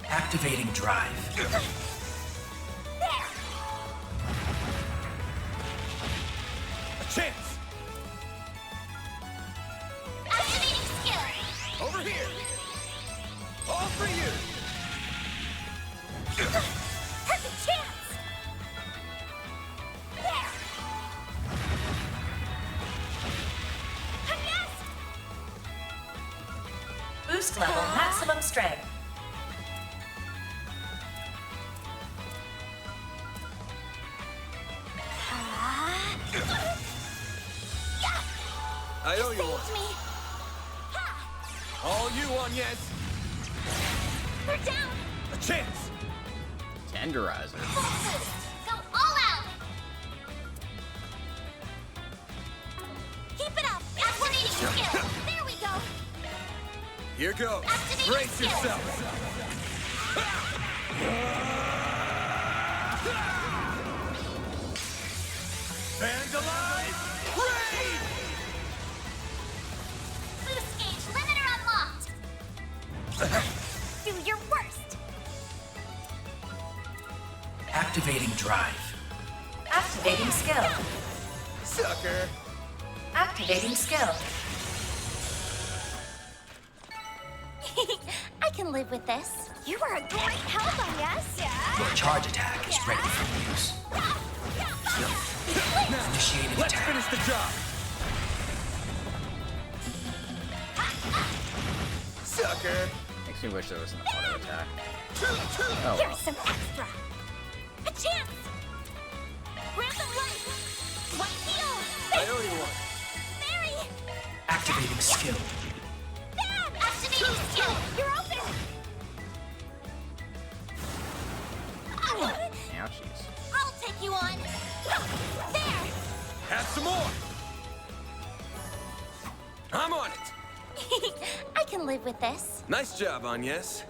Activating drive. There. A chance! Activating skill. Over here! All for you! Perfect chance. There. Yes. Boost level maximum strength. I owe you one. Saved me. All you want, yes? They're down. A chance! Tenderizer. Full boost. Go all out. Keep it up. Activating skill. There we go. Here goes. Activating Brace skill. yourself. Vandalize! Raid! Boost gauge limiter unlocked. Do your worst. Activating drive. Activating skill. Sucker! Activating skill. I can live with this. You were a great help, I guess. Your charge attack is ready for use. Initiating Let's attack. finish the job. Sucker! Makes me wish there was an auto attack. Here's well. some extra. A chance! Random light! One heal! Priority one. Mary! Activating skill. Bam! Activating skill! You're open! Ouchies. I'll take you on! There! Have some more. I'm on it. I can live with this. Nice job, Agnes.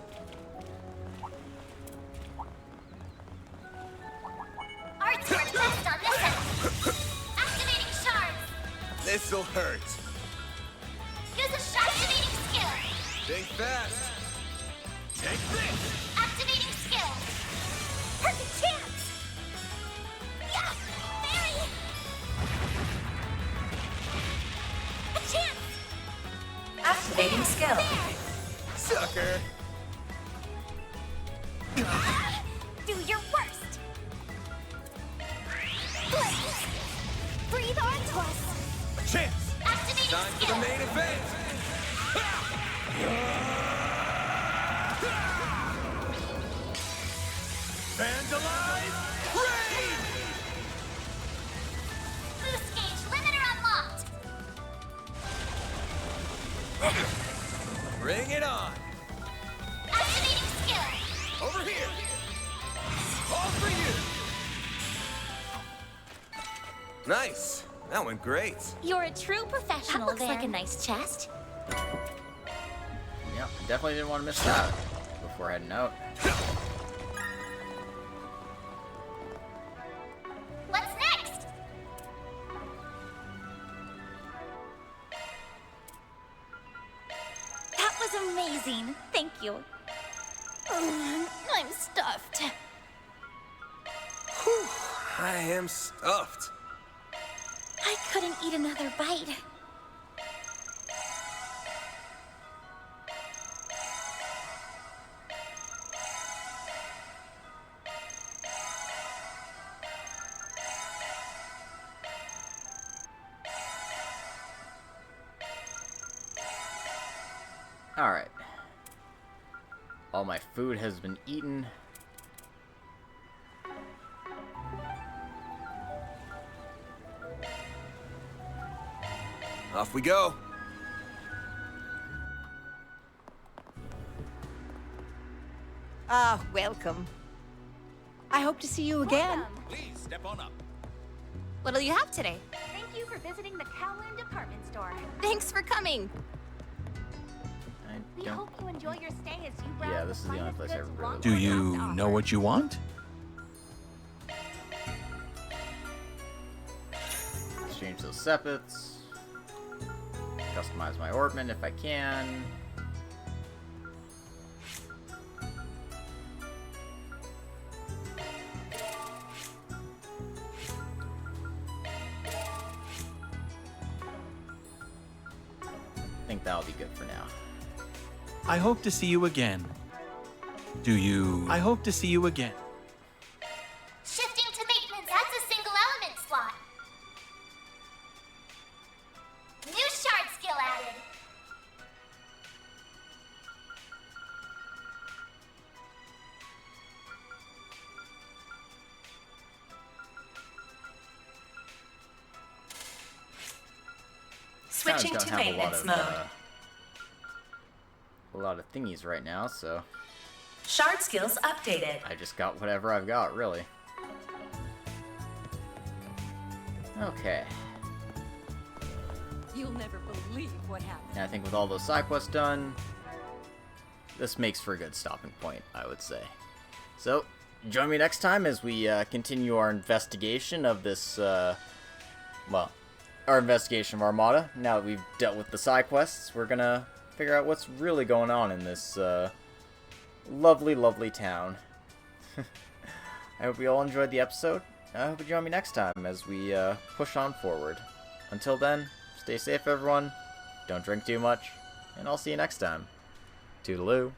Art's work best on this end. Activating shards. This'll hurt. Use a shard. Activating skill. Think fast. Take this. Activating skill. Perfect chance. Yeah! Mary! A chance! Activating skill. Sucker! Do your worst! Blaze! Breathe onto us! A chance. Activating Time for skill! the main event. Vandalize. Raid. Boost gauge limiter unlocked! Bring it on. Activating skill! Over here. All for you. Nice. That went great. You're a true professional. That looks there. like a nice chest. Yeah, definitely didn't want to miss that before heading out. What's next? That was amazing. Thank you. I'm stuffed. I am stuffed. I couldn't eat another bite. Alright. All my food has been eaten. Off we go. Ah, welcome. I hope to see you again. Please step on up. What'll you have today? Thank you for visiting the Kowloon department store. Thanks for coming. We Don't- hope you enjoy your stay as you browse Yeah, this is the only finest place I goods really Longport Do has to you offer. know what you want? Exchange those sepets. Customize my orbment if I can. I think that'll be good for now. I hope to see you again. Do you? I hope to see you again. Shifting to maintenance. That's a single element slot. New shard skill added. Switching Don't to have maintenance mode. A lot of thingies right now, so Shard skills updated. I just got whatever I've got, really. Okay. You'll never believe what happened. And I think with all those side quests done, this makes for a good stopping point, I would say. So, join me next time as we continue our investigation of this, well, our investigation of Armada. Now that we've dealt with the side quests, we're gonna figure out what's really going on in this lovely, lovely town. I hope you all enjoyed the episode. I hope you join me next time as we push on forward. Until then, stay safe, everyone. Don't drink too much, and I'll see you next time. Toodaloo.